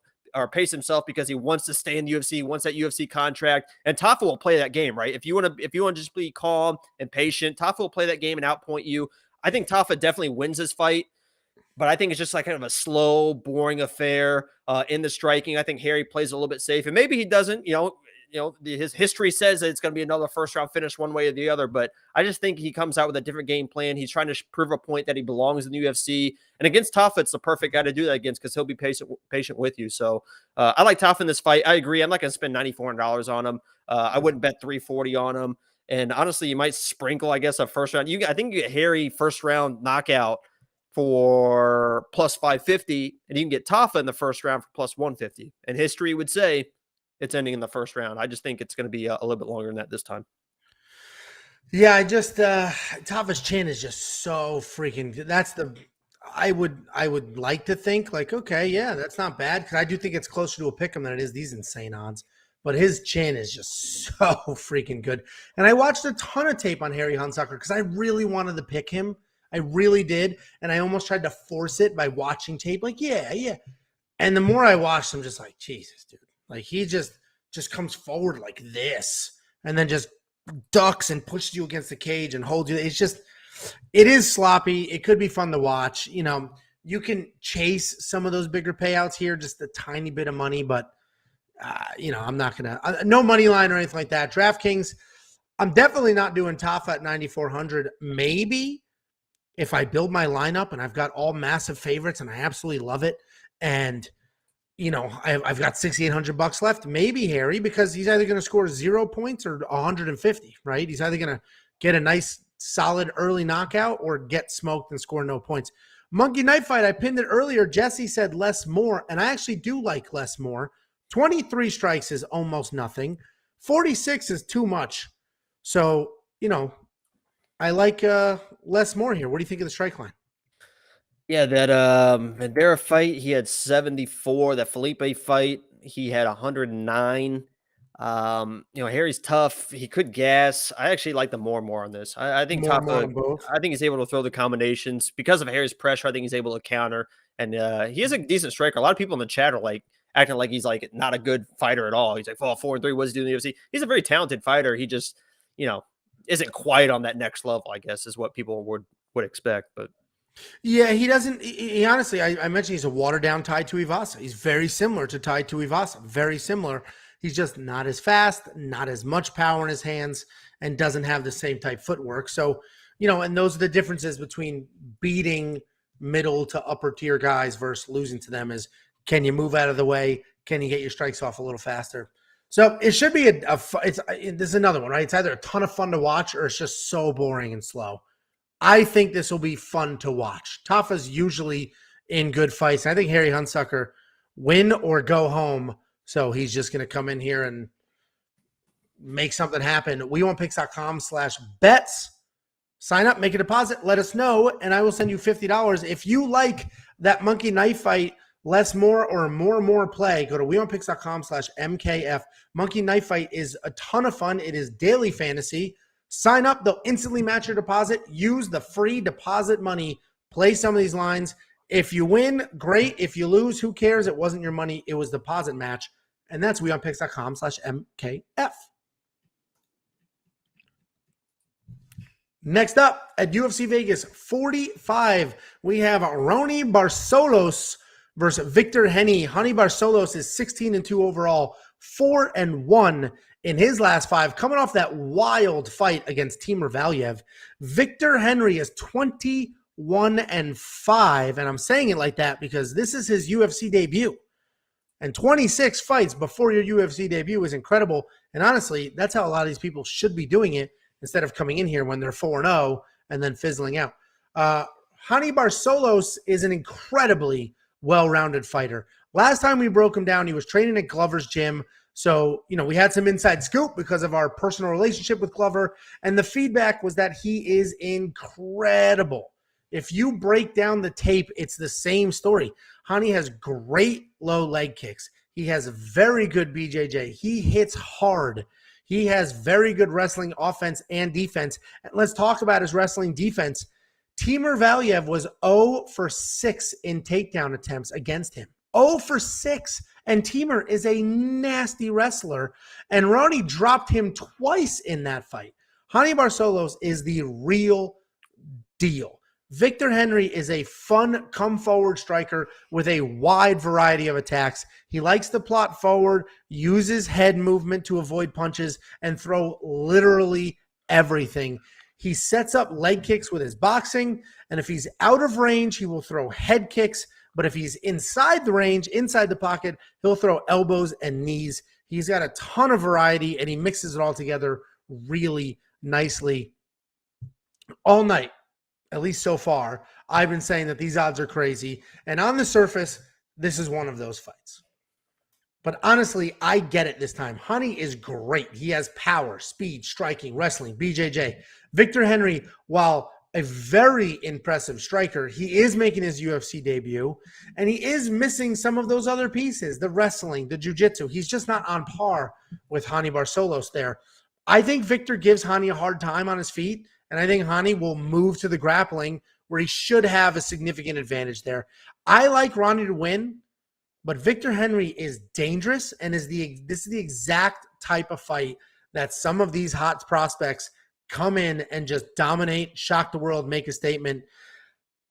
because he wants to stay in the UFC, he wants that UFC contract. And Tafa will play that game, right? If you want to just be calm and patient, Tafa will play that game and outpoint you. I think Tafa definitely wins this fight, but I think it's just like kind of a slow, boring affair in the striking. I think Harry plays a little bit safe, and maybe he doesn't. His history says that it's going to be another first-round finish one way or the other, but I just think he comes out with a different game plan. He's trying to prove a point that he belongs in the UFC, and against Tafa, it's the perfect guy to do that against because he'll be patient with you. So I like Tafa in this fight. I agree. I'm not going to spend $9,400 on him. I wouldn't bet $340 on him, and honestly, you might sprinkle, I guess, a first round. I think you get Harry first-round knockout for plus 550, and you can get Tafa in the first round for plus 150, and history would say it's ending in the first round. I just think it's going to be a little bit longer than that this time. Yeah, I just Tafa's chin is just so freaking good. I would like to think like, okay, yeah, that's not bad because I do think it's closer to a pick 'em than it is these insane odds. But his chin is just so freaking good. And I watched a ton of tape on Harry Hunsucker because I really wanted to pick him. I really did, and I almost tried to force it by watching tape. Like, yeah. And the more I watched, I'm just like, Jesus, dude. Like he just comes forward like this and then just ducks and pushes you against the cage and holds you. It is sloppy. It could be fun to watch. You can chase some of those bigger payouts here, just a tiny bit of money, but I'm not going to, no money line or anything like that. DraftKings, I'm definitely not doing Tafa at 9,400. Maybe if I build my lineup and I've got all massive favorites and I absolutely love it. And I've got $6,800 left. Maybe Harry, because he's either going to score 0 points or 150, right? He's either going to get a nice, solid early knockout or get smoked and score no points. Monkey Knife Fight, I pinned it earlier. Jesse said less more, and I actually do like less more. 23 strikes is almost nothing. 46 is too much. So, I like less more here. What do you think of the strike line? Yeah, that Vendera fight, he had 74. That Felipe fight, he had 109. Harry's tough. He could gas. I actually like the more on this. I think Tafa, I think he's able to throw the combinations because of Harry's pressure. I think he's able to counter, and he is a decent striker. A lot of people in the chat are like acting like he's like not a good fighter at all. He's like, 4-3. What's he doing in the UFC? He's a very talented fighter. He just, isn't quite on that next level, I guess, is what people would expect, but. Yeah, he doesn't. He honestly, I mentioned he's a watered down Tai Tuivasa. He's very similar to Tai Tuivasa. Very similar. He's just not as fast, not as much power in his hands, and doesn't have the same type footwork. So, and those are the differences between beating middle to upper tier guys versus losing to them is, can you move out of the way? Can you get your strikes off a little faster? So it should be this is another one, right? It's either a ton of fun to watch or it's just so boring and slow. I think this will be fun to watch. Tafa's usually in good fights. I think Harry Hunsucker win or go home. So he's just going to come in here and make something happen. wewantpicks.com/bets. Sign up, make a deposit, let us know, and I will send you $50. If you like that monkey knife fight, less more or more play, go to wewantpicks.com/MKF. Monkey knife fight is a ton of fun. It is daily fantasy. Sign up. They'll instantly match your deposit. Use the free deposit money. Play some of these lines. If you win, great. If you lose, who cares? It wasn't your money. It was deposit match. And that's wewantpicks.com/MKF. Next up at UFC Vegas 45, we have Raoni Barcelos versus Victor Henry. Raoni Barcelos is 16-2 overall, 4-1 in his last 5, coming off that wild fight against Timur Valiev. Victor Henry is 21-5, and I'm saying it like that because this is his UFC debut. And 26 fights before your UFC debut is incredible. And honestly, that's how a lot of these people should be doing it, instead of coming in here when they're 4-0 and then fizzling out. Raoni Barcelos is an incredibly well-rounded fighter. Last time we broke him down, he was training at Glover's gym. So, we had some inside scoop because of our personal relationship with Glover. And the feedback was that he is incredible. If you break down the tape, it's the same story. Raoni has great low leg kicks. He has very good BJJ. He hits hard. He has very good wrestling offense and defense. And let's talk about his wrestling defense. Timur Valiev was 0 for 6 in takedown attempts against him. 0 for 6. And Timur is a nasty wrestler. And Raoni dropped him twice in that fight. Raoni Barcelos is the real deal. Victor Henry is a fun, come-forward striker with a wide variety of attacks. He likes to plot forward, uses head movement to avoid punches, and throw literally everything. He sets up leg kicks with his boxing, and if he's out of range, he will throw head kicks. But if he's inside the range, inside the pocket, he'll throw elbows and knees. He's got a ton of variety, and he mixes it all together really nicely all night. At least so far, I've been saying that these odds are crazy. And on the surface, this is one of those fights. But honestly, I get it this time. Raoni is great. He has power, speed, striking, wrestling, BJJ. Victor Henry, while a very impressive striker, he is making his UFC debut. And he is missing some of those other pieces, the wrestling, the jiu-jitsu. He's just not on par with Raoni Barcelos there. I think Victor gives Raoni a hard time on his feet. And I think Raoni will move to the grappling where he should have a significant advantage there. I like Raoni to win, but Victor Henry is dangerous and this is the exact type of fight that some of these hot prospects come in and just dominate, shock the world, make a statement.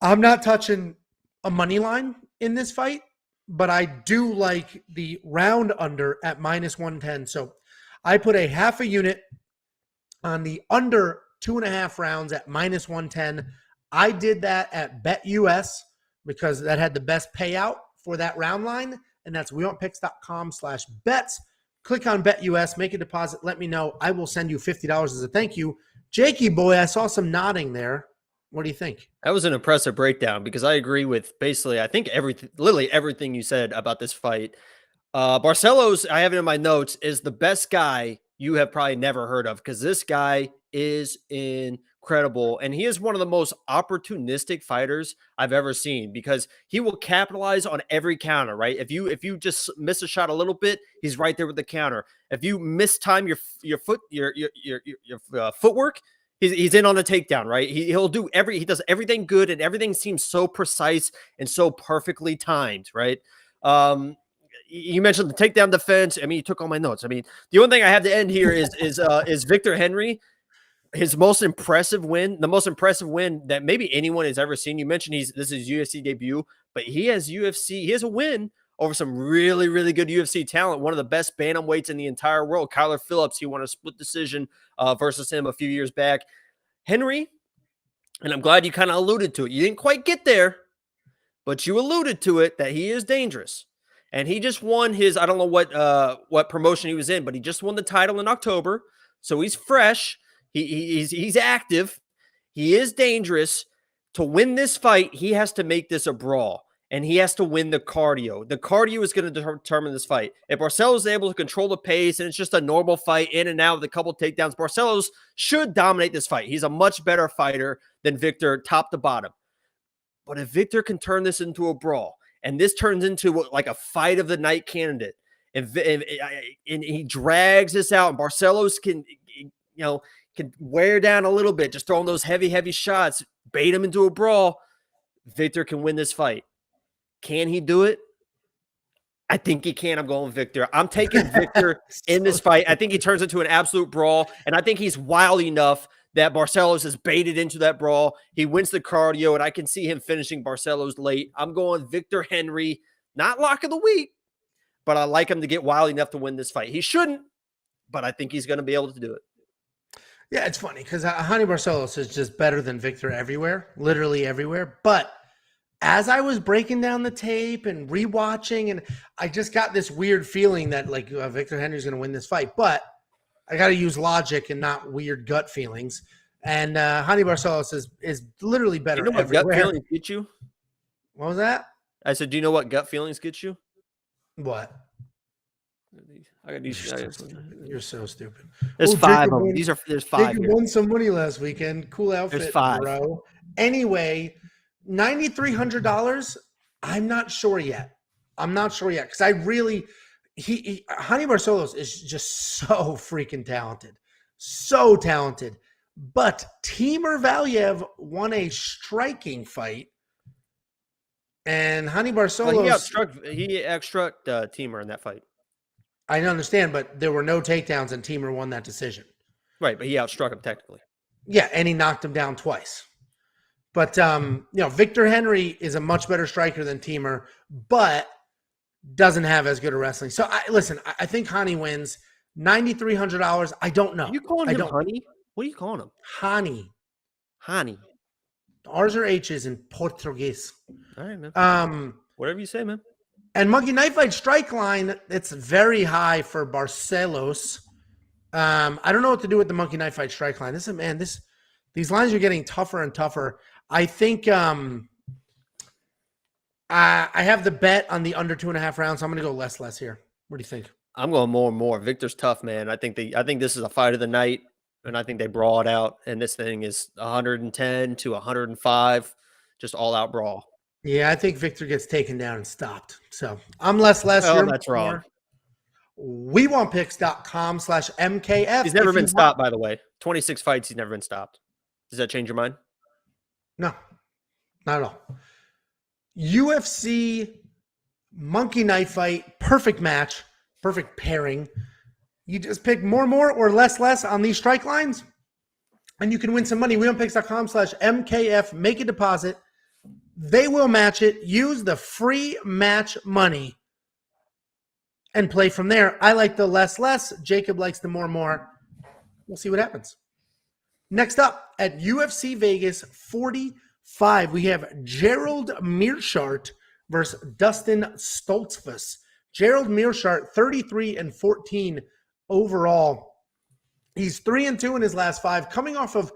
I'm not touching a money line in this fight, but I do like the round under at -110. So I put a half a unit on the under 2.5 rounds at -110. I did that at BetUS because that had the best payout for that round line, and that's wewantpicks.com/bets. Click on BetUS, make a deposit, let me know. I will send you $50 as a thank you. Jakey boy, I saw some nodding there. What do you think? That was an impressive breakdown because I agree with basically, I think literally everything you said about this fight. Barcelos, I have it in my notes, is the best guy you have probably never heard of because this guy is incredible. And he is one of the most opportunistic fighters I've ever seen because he will capitalize on every counter, right? If you just miss a shot a little bit, he's right there with the counter. If you mistime your footwork, he's in on a takedown, right? He does everything good and everything seems so precise and so perfectly timed, right? You mentioned the takedown defense. I mean, you took all my notes. I mean, the only thing I have to end here is Victor Henry. His most impressive win, the most impressive win that maybe anyone has ever seen. You mentioned this is UFC debut, but he has a win over some really, really good UFC talent. One of the best bantamweights in the entire world, Kyler Phillips. He won a split decision versus him a few years back. Henry, and I'm glad you kind of alluded to it. You didn't quite get there, but you alluded to it that he is dangerous. And he just won his, I don't know what promotion he was in, but he just won the title in October. So he's fresh. He's active. He is dangerous. To win this fight, he has to make this a brawl. and he has to win the cardio. The cardio is going to determine this fight. If Barcelos is able to control the pace and it's just a normal fight in and out with a couple takedowns, Barcelos should dominate this fight. He's a much better fighter than Victor top to bottom. But if Victor can turn this into a brawl, and this turns into like a fight of the night candidate, and he drags this out, and Barcelos can wear down a little bit, just throwing those heavy shots, bait him into a brawl, Victor can win this fight. Can he do it? I think he can. I'm going with Victor. I'm taking Victor in this fight. I think he turns into an absolute brawl, and I think he's wild enough that Barcelos is baited into that brawl. He wins the cardio, and I can see him finishing Barcelos late. I'm going Victor Henry, not lock of the week, but I like him to get wild enough to win this fight. He shouldn't, but I think he's going to be able to do it. Yeah, it's funny because Hani Barcelos is just better than Victor everywhere, literally everywhere. But as I was breaking down the tape and rewatching, and I just got this weird feeling that like Victor Henry's going to win this fight, but I got to use logic and not weird gut feelings. And Hani Barcelos is literally better. Do you know what everywhere. gut feelings get you? What was that? I said, do you know what gut feelings get you? What? I got these. You're so stupid. There's 5 of them. There's 5 Jacob here. won some money last weekend. Cool outfit, There's 5. bro. Anyway, $9,300. I'm not sure yet. Because I really Hani Barcelos is just so freaking talented. So talented. But Timur Valiev won a striking fight. And Hani Barcelos... He outstruck Timur in that fight. I understand, but there were no takedowns and Timur won that decision. Right, but he outstruck him technically. Yeah, and he knocked him down twice. But, Victor Henry is a much better striker than Timur, but doesn't have as good a wrestling. So, I think Hani wins. $9,300. I don't know. Are you calling him Honey? What are you calling him? Hani. R's or H's in Portuguese. All right, man. Whatever you say, man. And Monkey Knife Fight strike line, it's very high for Barcelos. I don't know what to do with the Monkey Knife Fight strike line. These lines are getting tougher and tougher. I think I have the bet on the under 2.5 rounds. So I'm going to go less here. What do you think? I'm going more and more. Victor's tough, man. I think this is a fight of the night, and I think they brawl it out. And this thing is 110 to 105, just all out brawl. Yeah, I think Victor gets taken down and stopped. So I'm less. Oh, that's wrong. wewantpicks.com/MKF. He's never been stopped, by the way. 26 fights, he's never been stopped. Does that change your mind? No, not at all. UFC Monkey Knife Fight, perfect match, perfect pairing. You just pick more or less on these strike lines, and you can win some money. wewantpicks.com/MKF. Make a deposit. They will match it. Use the free match money and play from there. I like the less. Jacob likes the more. We'll see what happens. Next up at UFC Vegas 45, we have Gerald Meerschaert versus Dustin Stoltzfus. Gerald Meerschaert, 33-14 overall. He's 3-2 in his last 5, coming off of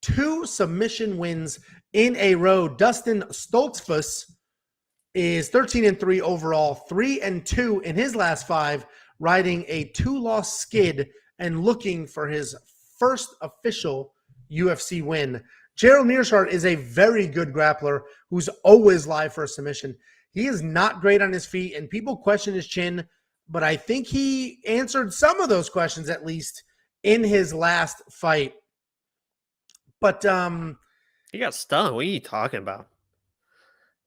2 submission wins in a row. Dustin Stoltzfus is 13-3 overall, 3-2 in his last 5, riding a 2-loss skid and looking for his first official UFC win. Gerald Meerschaert is a very good grappler who's always live for a submission. He is not great on his feet, and people question his chin, but I think he answered some of those questions at least in his last fight. But he got stunned. What are you talking about?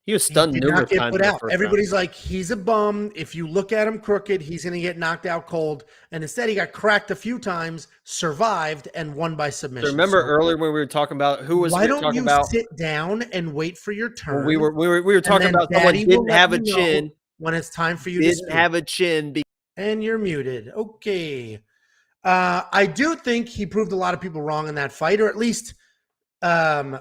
He was stunned He did not numerous get times. put out. Everybody's like, he's a bum. If you look at him crooked, he's going to get knocked out cold. And instead, he got cracked a few times, survived, and won by submission. So remember earlier when we were talking about who was? Why don't you sit down and wait for your turn? We were talking about someone didn't have a chin when it's time for you to didn't have a chin. And you're muted. Okay. I do think he proved a lot of people wrong in that fight, or at least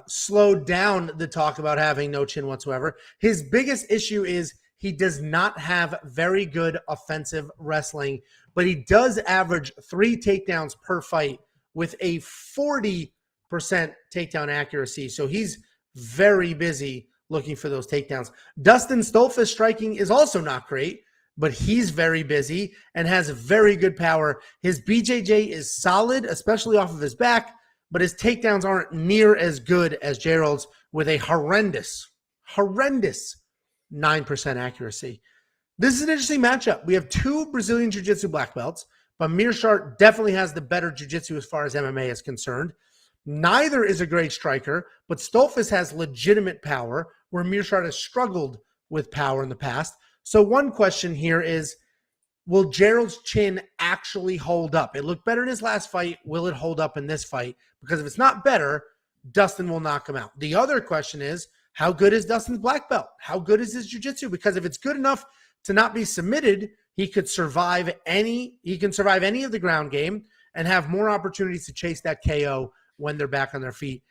slowed down the talk about having no chin whatsoever. His biggest issue is he does not have very good offensive wrestling, but he does average 3 takedowns per fight with a 40% takedown accuracy. So he's very busy looking for those takedowns. Dustin Stoltzfus striking is also not great, but he's very busy and has very good power. His BJJ is solid, especially off of his back, but his takedowns aren't near as good as Gerald's with a horrendous 9% accuracy. This is an interesting matchup. We have two Brazilian Jiu-Jitsu black belts, but Meerschaert definitely has the better Jiu-Jitsu as far as MMA is concerned. Neither is a great striker, but Stoltzfus has legitimate power, where Meerschaert has struggled with power in the past. So one question here is, will Gerald's chin actually hold up? It looked better in his last fight. Will it hold up in this fight? Because if it's not better, Dustin will knock him out. The other question is, how good is Dustin's black belt? How good is his jiu-jitsu? Because if it's good enough to not be submitted, he can survive any of the ground game and have more opportunities to chase that KO when they're back on their feet.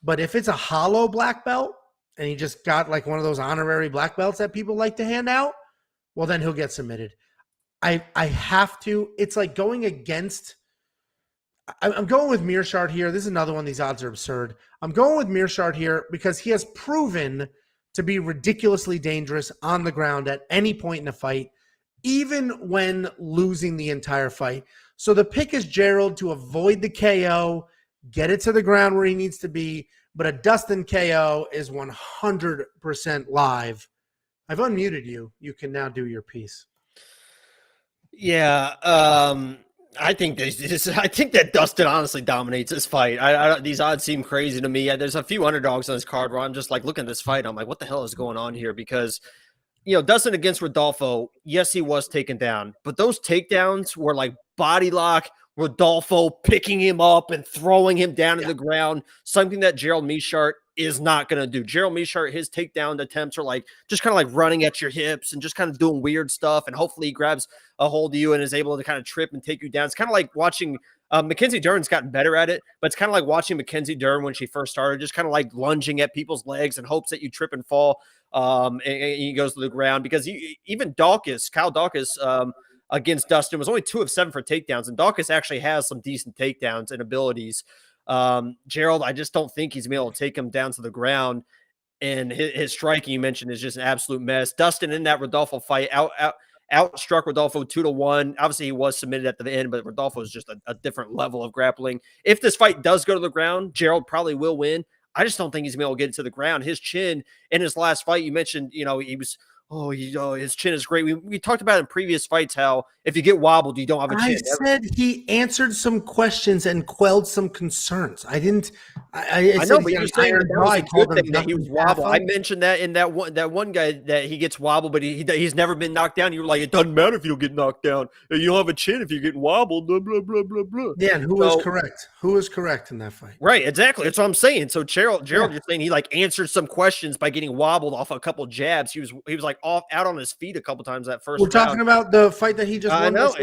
But if it's a hollow black belt and he just got like one of those honorary black belts that people like to hand out, well, then he'll get submitted. I have to. It's like going against. I'm going with Meerschaert here. This is another one. These odds are absurd. I'm going with Meerschaert here because he has proven to be ridiculously dangerous on the ground at any point in a fight, even when losing the entire fight. So the pick is Gerald to avoid the KO, get it to the ground where he needs to be, but a Dustin KO is 100% live. I've unmuted you. You can now do your piece. Yeah, I think that Dustin honestly dominates this fight. These odds seem crazy to me. There's a few underdogs on this card where I'm just like looking at this fight. I'm like, what the hell is going on here? Because, Dustin against Rodolfo, yes, he was taken down, but those takedowns were like body lock, Rodolfo picking him up and throwing him down to the ground, something that Gerald Meerschaert is not going to do. Gerald Meerschaert, his takedown attempts are like just kind of like running at your hips and just kind of doing weird stuff. And hopefully he grabs a hold of you and is able to kind of trip and take you down. It's kind of like watching Mackenzie Dern's gotten better at it, but it's kind of like watching Mackenzie Dern when she first started, just kind of like lunging at people's legs in hopes that you trip and fall. And he goes to the ground because even Kyle Daukaus, against Dustin was only 2 of 7 for takedowns, and Daukaus actually has some decent takedowns and abilities. Gerald, I just don't think he's been able to take him down to the ground, and his striking you mentioned is just an absolute mess. Dustin in that Rodolfo fight outstruck Rodolfo 2-1. Obviously, he was submitted at the end, but Rodolfo is just a different level of grappling. If this fight does go to the ground, Gerald probably will win. I just don't think he's been able to get it to the ground. His chin in his last fight, you mentioned, he was his chin is great. We talked about in previous fights how if you get wobbled, you don't have a chin. I said he answered some questions and quelled some concerns. I didn't. I know, but you're saying that was a good thing that he was wobbled. Tafa. I mentioned that in that one guy that he gets wobbled, but he's never been knocked down. You were like, it doesn't matter if you don't get knocked down. You don't have a chin if you're getting wobbled. Blah blah blah blah blah. Yeah, and who was correct? Who was correct in that fight? Right, exactly. That's what I'm saying. So Gerald, you're saying he like answered some questions by getting wobbled off a couple jabs. He was like out on his feet a couple times that first. We're talking about the fight that he just won. I know.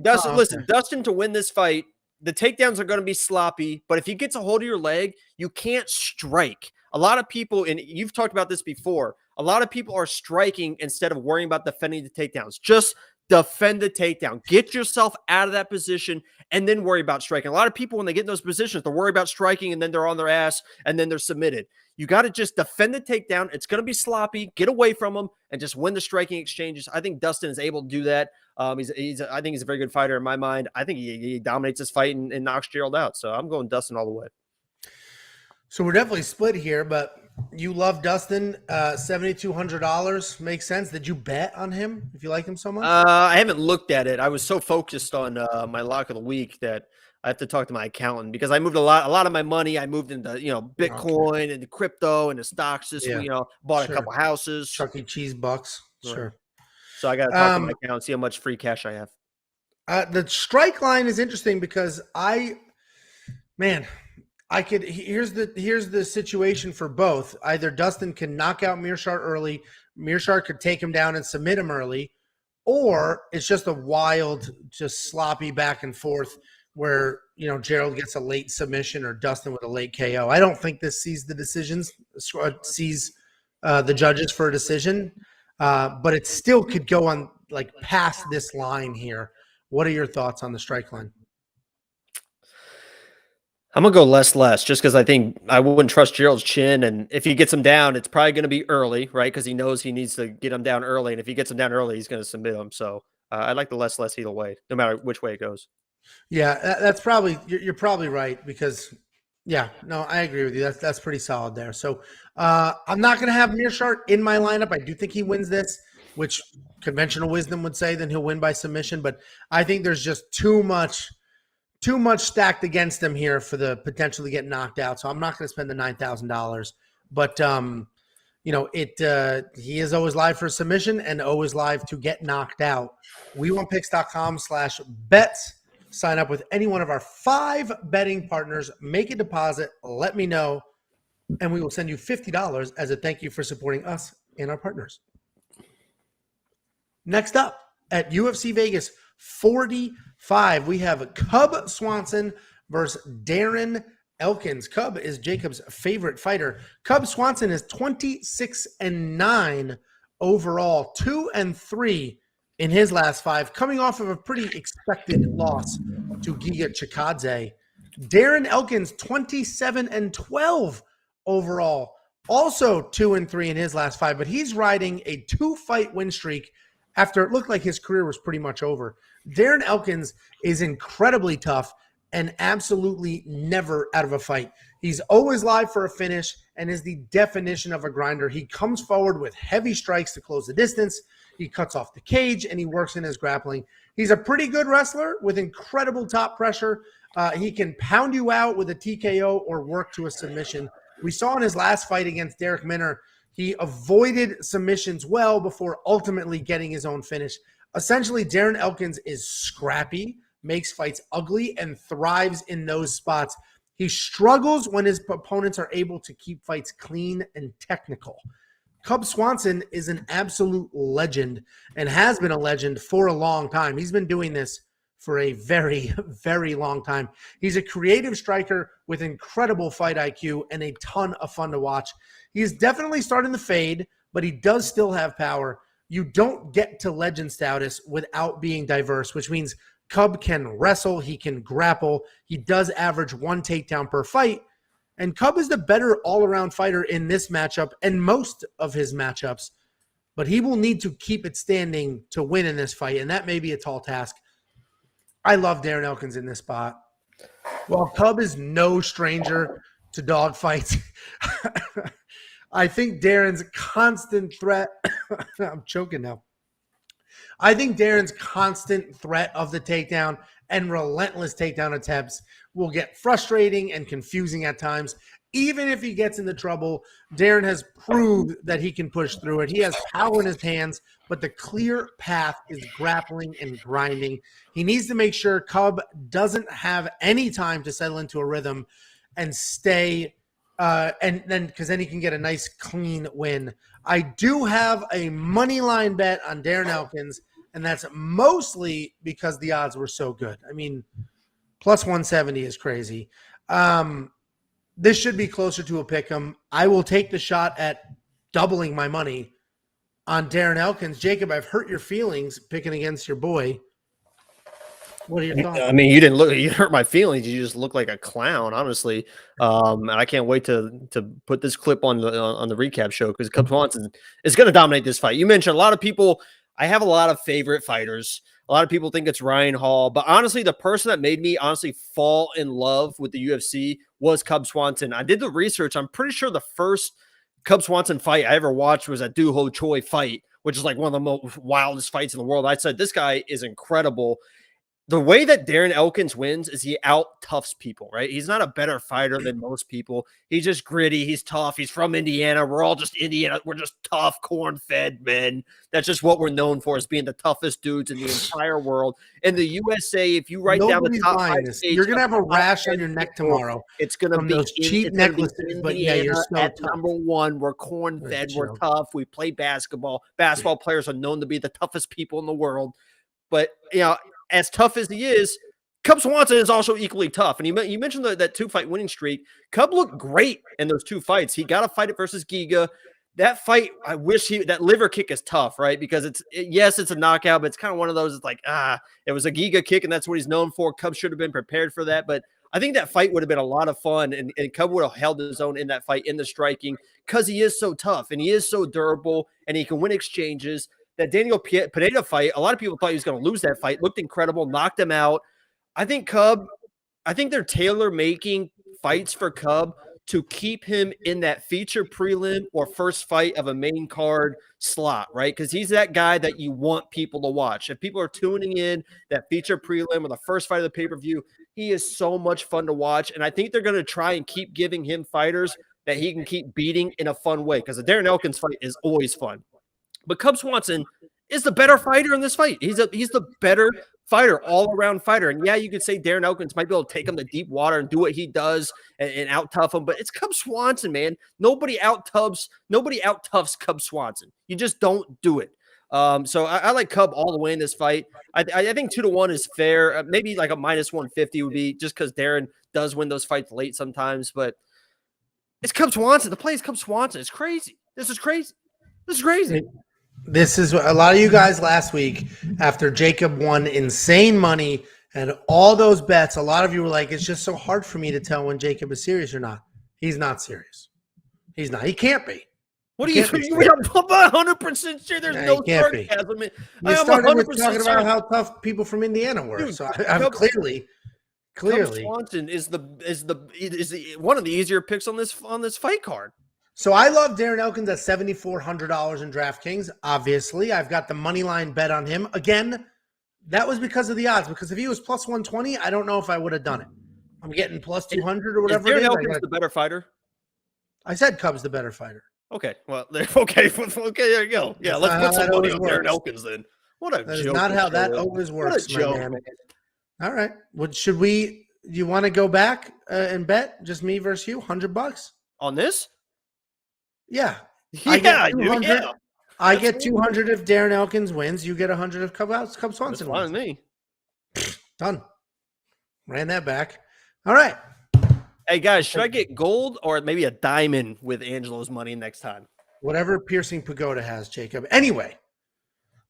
Dustin, listen, Dustin to win this fight, the takedowns are going to be sloppy, but if he gets a hold of your leg, you can't strike. A lot of people, and you've talked about this before, a lot of people are striking instead of worrying about defending the takedowns. Just defend the takedown. Get yourself out of that position and then worry about striking. A lot of people, when they get in those positions, they're worried about striking and then they're on their ass and then they're submitted. You got to just defend the takedown. It's going to be sloppy. Get away from him and just win the striking exchanges. I think Dustin is able to do that. I think he's a very good fighter in my mind. I think he dominates this fight and knocks Gerald out. So I'm going Dustin all the way. So we're definitely split here, but you love Dustin. $7,200 makes sense. Did you bet on him if you like him so much? I haven't looked at it. I was so focused on my lock of the week that I have to talk to my accountant because I moved a lot of my money. I moved into Bitcoin and crypto and the stocks this week. Bought a couple houses. Chuck E. Cheese bucks. Sure. So I got to talk to my accountant, see how much free cash I have. The strike line is interesting because here's the situation for both. Either Dustin can knock out Meerschaert early, Meerschaert could take him down and submit him early, or it's just a wild, just sloppy back and forth where Gerald gets a late submission or Dustin with a late KO. I don't think this sees the judges for a decision, but it still could go on like past this line here. What are your thoughts on the strike line? I'm going to go less, just because I think I wouldn't trust Gerald's chin. And if he gets him down, it's probably going to be early, right? Because he knows he needs to get him down early. And if he gets him down early, he's going to submit him. So I like the less either way, no matter which way it goes. Yeah, that's probably you're probably right because yeah, no, I agree with you. That's pretty solid there. So I'm not going to have Meerschaert in my lineup. I do think he wins this, which conventional wisdom would say then he'll win by submission. But I think there's just too much stacked against him here for the potential to get knocked out. So I'm not going to spend the $9,000. But he is always live for submission and always live to get knocked out. wewantpicks.com/bets. Sign up with any one of our 5 betting partners, make a deposit, let me know, and we will send you $50 as a thank you for supporting us and our partners. Next up at UFC Vegas 45, we have Cub Swanson versus Darren Elkins. Cub is Jacob's favorite fighter. Cub Swanson is 26-9 overall, 2-3 in his last 5, coming off of a pretty expected loss to Giga Chikadze. Darren Elkins, 27-12 overall, also 2-3 in his last 5, but he's riding a 2-fight win streak after it looked like his career was pretty much over. Darren Elkins is incredibly tough and absolutely never out of a fight. He's always live for a finish and is the definition of a grinder. He comes forward with heavy strikes to close the distance. He cuts off the cage, and he works in his grappling. He's a pretty good wrestler with incredible top pressure. He can pound you out with a TKO or work to a submission. We saw in his last fight against Derek Minner, he avoided submissions well before ultimately getting his own finish. Essentially, Darren Elkins is scrappy, makes fights ugly, and thrives in those spots. He struggles when his opponents are able to keep fights clean and technical. Cub Swanson is an absolute legend and has been a legend for a long time. He's been doing this for a very, very long time. He's a creative striker with incredible fight IQ and a ton of fun to watch. He's definitely starting to fade, but he does still have power. You don't get to legend status without being diverse, which means Cub can wrestle, he can grapple, he does average 1 takedown per fight, and Cub is the better all-around fighter in this matchup and most of his matchups, but he will need to keep it standing to win in this fight, and that may be a tall task. I love Darren Elkins in this spot. While Cub is no stranger to dog fights, I think Darren's constant threat – I'm choking now. I think Darren's constant threat of the takedown and relentless takedown attempts will get frustrating and confusing at times. Even if he gets into trouble, Darren has proved that he can push through it. He has power in his hands, but the clear path is grappling and grinding. He needs to make sure Cub doesn't have any time to settle into a rhythm and stay and then because then he can get a nice clean win. I do have a money line bet on Darren Elkins, and that's mostly because the odds were so good. I mean, plus 170 is crazy. This should be closer to a pick'em. I will take the shot at doubling my money on Darren Elkins. Jacob, I've hurt your feelings picking against your boy. What are your thoughts? I mean, you hurt my feelings. You just look like a clown, honestly. And I can't wait to put this clip on the recap show because Cub Swanson is going to dominate this fight. You mentioned a lot of people. I have a lot of favorite fighters. A lot of people think it's Ryan Hall, but honestly, the person that made me honestly fall in love with the UFC was Cub Swanson. I did the research. I'm pretty sure the first Cub Swanson fight I ever watched was a Doo Ho Choi fight, which is like one of the most wildest fights in the world. I said, this guy is incredible. The way that Darren Elkins wins is he out-toughs people, right? He's not a better fighter than most people. He's just gritty. He's tough. He's from Indiana. We're all just Indiana. We're just tough, corn-fed men. That's just what we're known for, is being the toughest dudes in the entire world. In the USA, if you write down the top 5 states, you're going to have a rash on your neck tomorrow. It's going to be those cheap necklaces, but yeah, you're so at tough. number 1. We're corn-fed. We're tough. We play basketball. Basketball players are known to be the toughest people in the world. But, you know, as tough as he is, Cub Swanson is also equally tough. And you mentioned that 2-fight winning streak. Cub looked great in those 2 fights. He got to fight it versus Giga. That fight, I wish that liver kick is tough, right? Because yes, it's a knockout, but it's kind of one of those, it's like, it was a Giga kick, and that's what he's known for. Cub should have been prepared for that. But I think that fight would have been a lot of fun, and Cub would have held his own in that fight, in the striking, because he is so tough and he is so durable and he can win exchanges. That Daniel Pineda fight, a lot of people thought he was going to lose that fight. Looked incredible, knocked him out. I think they're tailor-making fights for Cub to keep him in that feature prelim or first fight of a main card slot, right? Because he's that guy that you want people to watch. If people are tuning in that feature prelim or the first fight of the pay-per-view, he is so much fun to watch. And I think they're going to try and keep giving him fighters that he can keep beating in a fun way, because the Darren Elkins fight is always fun. But Cub Swanson is the better fighter in this fight. He's the better fighter, all-around fighter. And yeah, you could say Darren Elkins might be able to take him to deep water and do what he does and out-tough him, but it's Cub Swanson, man. Nobody out-toughs Cub Swanson. You just don't do it. So I like Cub all the way in this fight. I think 2-1 is fair. Maybe like a -150 would be, just because Darren does win those fights late sometimes, but it's Cub Swanson. The play is Cub Swanson. It's crazy. This is crazy. This is what a lot of you guys last week, after Jacob won insane money and all those bets, a lot of you were like, it's just so hard for me to tell when Jacob is serious or not. He's not serious. He's not. He can't be. What are you? I'm 100% sure there's no sarcasm. We started with talking about how tough people from Indiana were. Dude, so I'm clearly. Cub Swanson is one of the easier picks on this fight card. So I love Darren Elkins at $7,400 in DraftKings. Obviously, I've got the money line bet on him. Again, that was because of the odds. Because if he was plus 120, I don't know if I would have done it. I'm getting plus 200 or whatever. Is Darren Elkins the better fighter? I said Cub's the better fighter. Okay, well, okay, there you go. Yeah, let's put some money on Darren Elkins then. What a joke! That is not how that always works, my man. All right. Well, you want to go back and bet just me versus you, $100 on this? Yeah. I get 200. I get 200 if Darren Elkins wins. You get 100 if Cub Swanson wins. Fine with me. Done. Ran that back. All right. Hey, guys, should I get gold or maybe a diamond with Angelo's money next time? Whatever Piercing Pagoda has, Jacob. Anyway,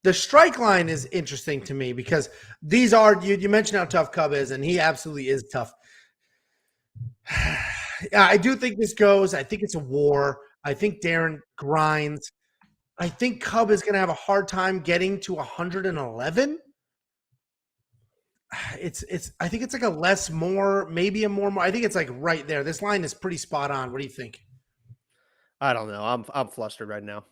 the strike line is interesting to me because these are, you mentioned how tough Cub is, and he absolutely is tough. Yeah, I do think this goes. I think it's a war. I think Darren grinds. I think Cub is going to have a hard time getting to 111. I think it's like a less more, maybe a more. I think it's like right there. This line is pretty spot on. What do you think? I don't know. I'm flustered right now.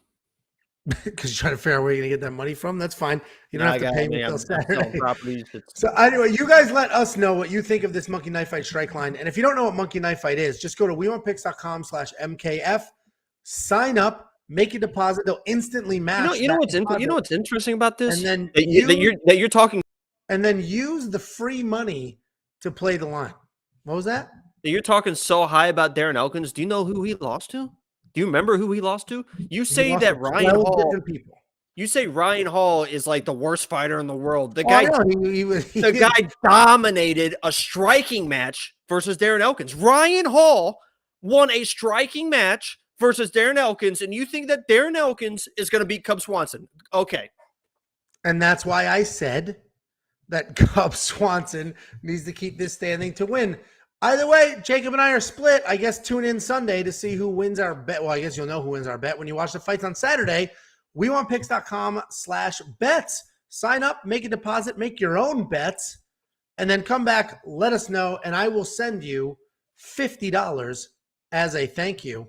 Because you're trying to figure out where you're going to get that money from. That's fine. You don't have to pay me until Saturday. So anyway, you guys let us know what you think of this Monkey Knife Fight strike line. And if you don't know what Monkey Knife Fight is, just go to wewantpicks.com/MKF, sign up, make a deposit. They'll instantly match. You know what's interesting about this? And then that you're talking. And then use the free money to play the line. What was that? You're talking so high about Darren Elkins. Do you know who he lost to? Do you remember who he lost to? You say that Ryan Hall. You say Ryan Hall is like the worst fighter in the world. The guy, the guy dominated a striking match versus Darren Elkins. Ryan Hall won a striking match versus Darren Elkins, and you think that Darren Elkins is going to beat Cub Swanson? Okay, and that's why I said that Cub Swanson needs to keep this standing to win. Either way, Jacob and I are split. I guess tune in Sunday to see who wins our bet. Well, I guess you'll know who wins our bet when you watch the fights on Saturday. wewantpicks.com/bets. Sign up, make a deposit, make your own bets, and then come back, let us know, and I will send you $50 as a thank you.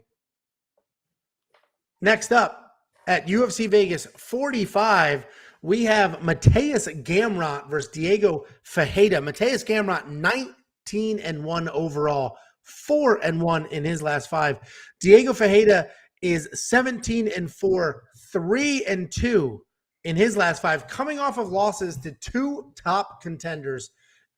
Next up, at UFC Vegas 45, we have Mateus Gamrot versus Diego Ferreira. Mateus Gamrot, 19-1 overall, 4-1 in his last 5. Diego Ferreira is 17-4, 3-2 in his last 5, coming off of losses to 2 top contenders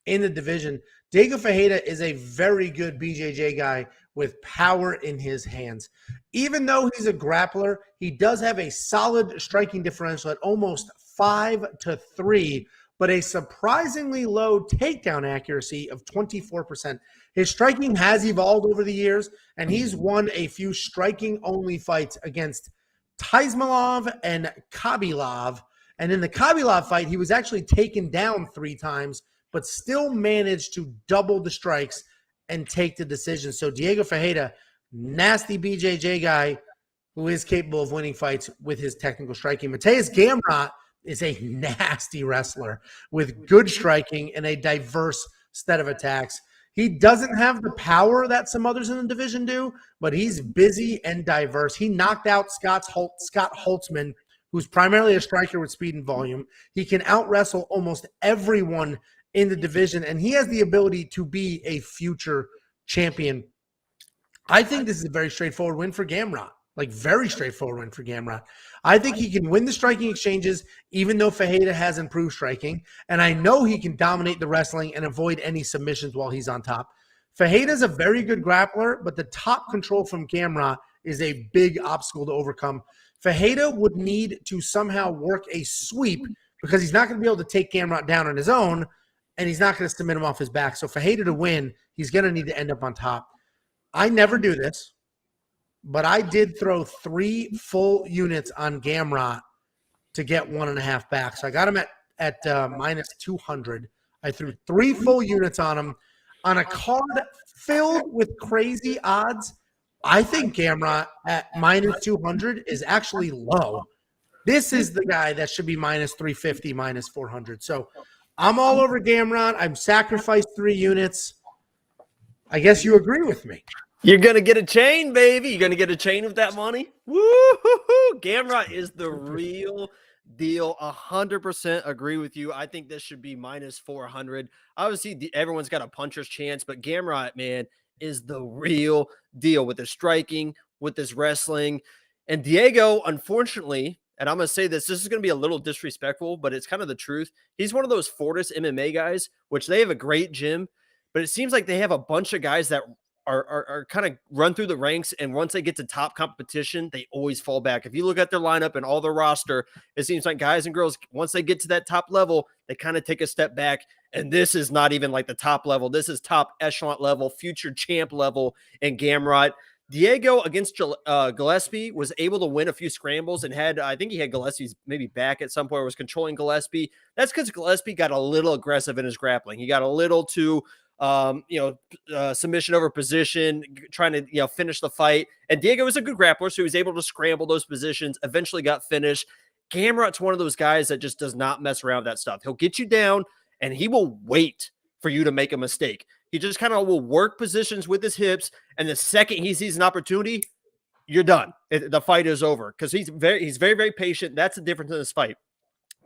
in the division. Diego Ferreira is a very good BJJ guy with power in his hands. Even though he's a grappler, he does have a solid striking differential at almost 5-3, but a surprisingly low takedown accuracy of 24%. His striking has evolved over the years, and he's won a few striking-only fights against Taismalov and Khabilov. And in the Khabilov fight, he was actually taken down 3 times, but still managed to double the strikes and take the decision. So Diego Ferreira, nasty BJJ guy who is capable of winning fights with his technical striking. Mateus Gamrot is a nasty wrestler with good striking and a diverse set of attacks. He doesn't have the power that some others in the division do, but he's busy and diverse. He knocked out Scott Holtzman, who's primarily a striker with speed and volume. He can out-wrestle almost everyone in the division, and he has the ability to be a future champion. I think this is a very straightforward win for Gamrot. Like, very straightforward win for Gamrot. I think he can win the striking exchanges, even though Ferreira has improved striking. And I know he can dominate the wrestling and avoid any submissions while he's on top. Ferreira's a very good grappler, but the top control from Gamrot is a big obstacle to overcome. Ferreira would need to somehow work a sweep because he's not going to be able to take Gamrot down on his own, and he's not going to submit him off his back. So Ferreira to win, he's going to need to end up on top. I never do this, but I did throw 3 full units on Gamrot to get 1.5 back. So I got him at minus 200. I threw 3 full units on him on a card filled with crazy odds. I think Gamrot at minus 200 is actually low. This is the guy that should be minus 350, minus 400. So I'm all over Gamrot. I'm sacrificed 3 units. I guess you agree with me. You're going to get a chain, baby. You're going to get a chain with that money. Woo-hoo-hoo. Gamrot is the real deal. 100% agree with you. I think this should be minus 400. Obviously, everyone's got a puncher's chance, but Gamrot, man, is the real deal with his striking, with his wrestling. And Diego, unfortunately, and I'm going to say this is going to be a little disrespectful, but it's kind of the truth. He's one of those Fortis MMA guys, which they have a great gym, but it seems like they have a bunch of guys that are kind of run through the ranks, and once they get to top competition, they always fall back. If you look at their lineup and all their roster, it seems like guys and girls, once they get to that top level, they kind of take a step back, and this is not even like the top level. This is top echelon level, future champ level in Gamrot. Diego against Gillespie was able to win a few scrambles and I think he had Gillespie's maybe back at some point, was controlling Gillespie. That's because Gillespie got a little aggressive in his grappling. He got a little too submission over position, trying to, finish the fight. And Diego was a good grappler, so he was able to scramble those positions, eventually got finished. Gamrot's one of those guys that just does not mess around with that stuff. He'll get you down, and he will wait for you to make a mistake. He just kind of will work positions with his hips, and the second he sees an opportunity, you're done. The fight is over because he's very, very patient. That's the difference in this fight.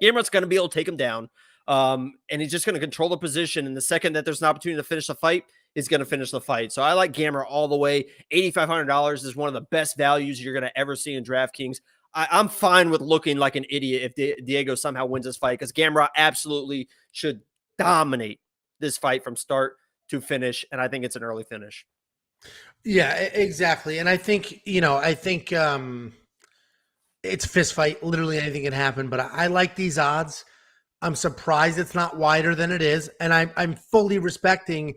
Gamrot's going to be able to take him down. And he's just going to control the position. And the second that there's an opportunity to finish the fight, he's going to finish the fight. So I like Gamrot all the way. $8,500 is one of the best values you're going to ever see in DraftKings. I'm fine with looking like an idiot if Diego somehow wins this fight, because Gamrot absolutely should dominate this fight from start to finish. And I think it's an early finish. Yeah, exactly. And I think, it's a fist fight. Literally anything can happen, but I like these odds. I'm surprised it's not wider than it is. And I'm fully respecting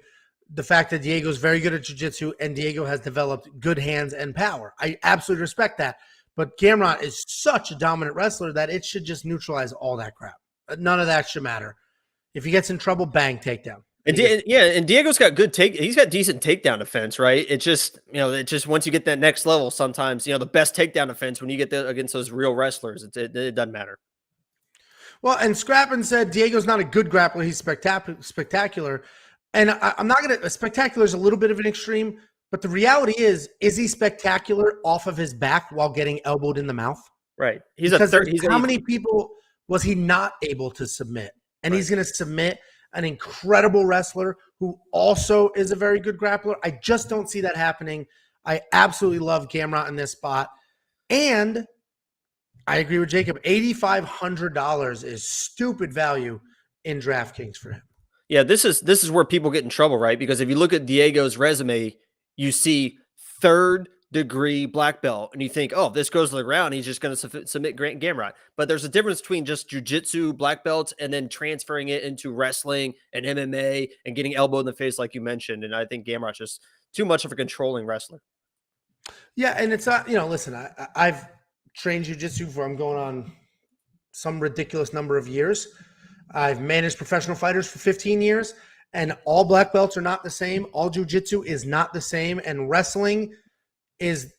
the fact that Diego's very good at jiu-jitsu and Diego has developed good hands and power. I absolutely respect that. But Gamrot is such a dominant wrestler that it should just neutralize all that crap. None of that should matter. If he gets in trouble, bang, takedown. And Diego's got he's got decent takedown defense, right? It just once you get that next level, sometimes, the best takedown defense when you get against those real wrestlers, it doesn't matter. Well, and Scrappin said Diego's not a good grappler. He's spectacular. And I'm not going to – spectacular is a little bit of an extreme, but the reality is he spectacular off of his back while getting elbowed in the mouth? Right. How many people was he not able to submit? And he's going to submit an incredible wrestler who also is a very good grappler. I just don't see that happening. I absolutely love Gamrot in this spot. And – I agree with Jacob. $8,500 is stupid value in DraftKings for him. Yeah, this is where people get in trouble, right? Because if you look at Diego's resume, you see 3rd degree black belt, and you think, oh, this goes to the ground, he's just going to submit Gamrot. But there's a difference between just jiu-jitsu black belts and then transferring it into wrestling and MMA and getting elbowed in the face, like you mentioned. And I think Gamrot's just too much of a controlling wrestler. Yeah, and it's not, listen, I've trained jiu-jitsu for I'm going on some ridiculous number of years. I've managed professional fighters for 15 years, And all black belts are not the same. All jiu-jitsu is not the same. And wrestling is,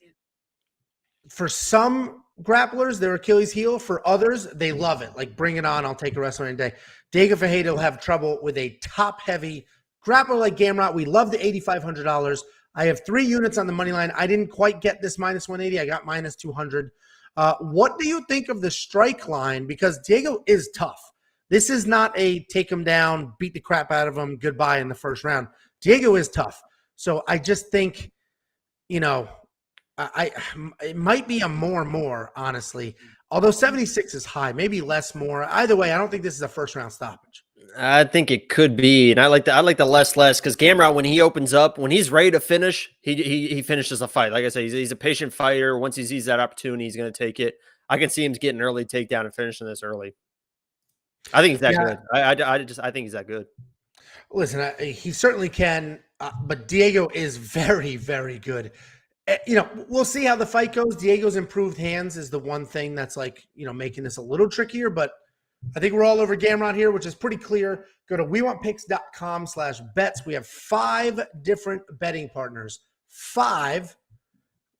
for some grapplers, their Achilles heel. For others, they love it. Like, bring it on. I'll take a wrestler any day. Diego Ferreira will have trouble with a top-heavy grappler like Gamrot. We love the $8,500. I have 3 units on the money line. I didn't quite get this minus 180. I got minus 200. What do you think of the strike line? Because Diego is tough. This is not a take him down, beat the crap out of him, goodbye in the first round. Diego is tough. So I just think, you know, it might be a more, honestly. Although 76 is high, maybe less, more. Either way, I don't think this is a first round stoppage. I think it could be, and I like the less because Gamrot, when he opens up, when he's ready to finish, he finishes a fight. Like I said, he's a patient fighter. Once he sees that opportunity, he's going to take it. I can see him getting an early takedown and finishing this early. I think he's that good. I think he's that good. Listen, he certainly can, but Diego is very, very good. You know, we'll see how the fight goes. Diego's improved hands is the one thing that's, like, you know, making this a little trickier, but I think we're all over Gamrot here, which is pretty clear. Go to wewantpicks.com/bets. We have 5 different betting partners. 5.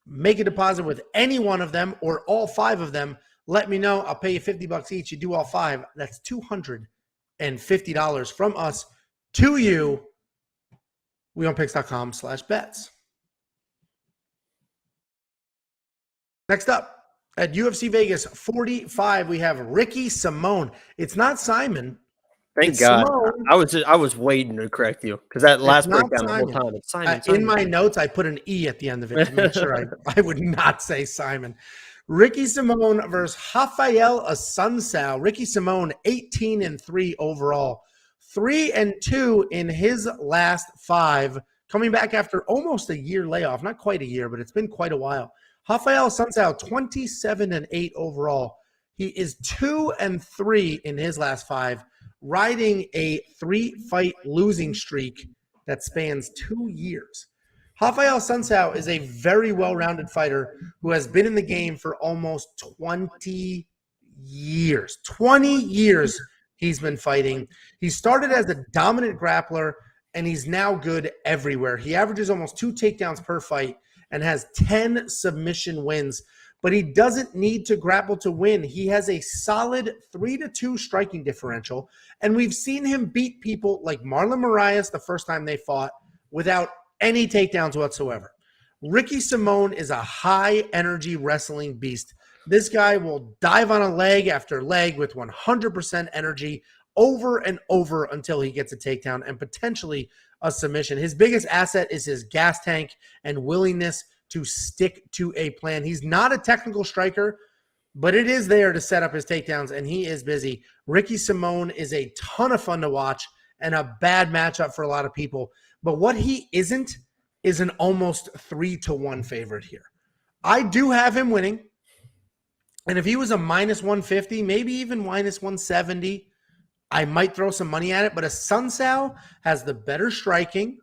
Make a deposit with any one of them or all 5 of them. Let me know. I'll pay you $50 each. You do all 5. That's $250 from us to you. wewantpicks.com/bets. Next up, at UFC Vegas 45, we have Ricky Simón. It's not Simon. Thank God. Simón. I was waiting to correct you because that last breakdown the whole time. It's Simon. In my notes, I put an E at the end of it to make sure I would not say Simon. Ricky Simón versus Rafael Assunção. Ricky Simón, 18-3 overall, 3-2 in his last 5, coming back after almost a year layoff. Not quite a year, but it's been quite a while. Rafael Assunção, 27-8 overall. He is 2-3 in his last 5, riding a 3-fight losing streak that spans 2 years. Rafael Assunção is a very well-rounded fighter who has been in the game for almost 20 years. 20 years he's been fighting. He started as a dominant grappler, and he's now good everywhere. He averages almost 2 takedowns per fight and has 10 submission wins, but he doesn't need to grapple to win. He has a solid 3-2 striking differential, and we've seen him beat people like Marlon Moraes the first time they fought without any takedowns whatsoever. Ricky Simón is a high-energy wrestling beast. This guy will dive on a leg after leg with 100% energy over and over until he gets a takedown and potentially a submission. His biggest asset is his gas tank and willingness to stick to a plan. He's not a technical striker, but it is there to set up his takedowns, and he is busy. Ricky Simón is a ton of fun to watch and a bad matchup for a lot of people. But what he isn't is an almost 3-1 favorite here. I do have him winning. And if he was a minus 150, maybe even minus 170, I might throw some money at it. But Assunção has the better striking.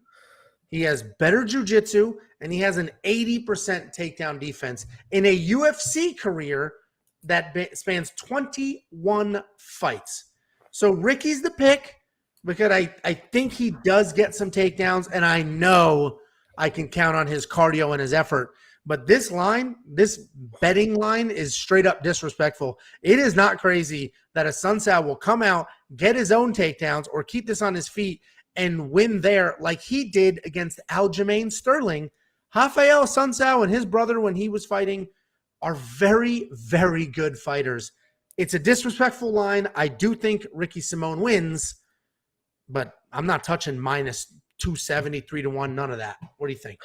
He has better jiu-jitsu, and he has an 80% takedown defense in a UFC career that spans 21 fights. So Ricky's the pick, because I think he does get some takedowns, and I know I can count on his cardio and his effort. But this line, this betting line, is straight up disrespectful. It is not crazy that Assunção will come out, get his own takedowns, or keep this on his feet and win there like he did against Aljamain Sterling. Rafael Assunção and his brother, when he was fighting, are very, very good fighters. It's a disrespectful line. I do think Ricky Simón wins, but I'm not touching minus 270, 3-1, none of that. What do you think?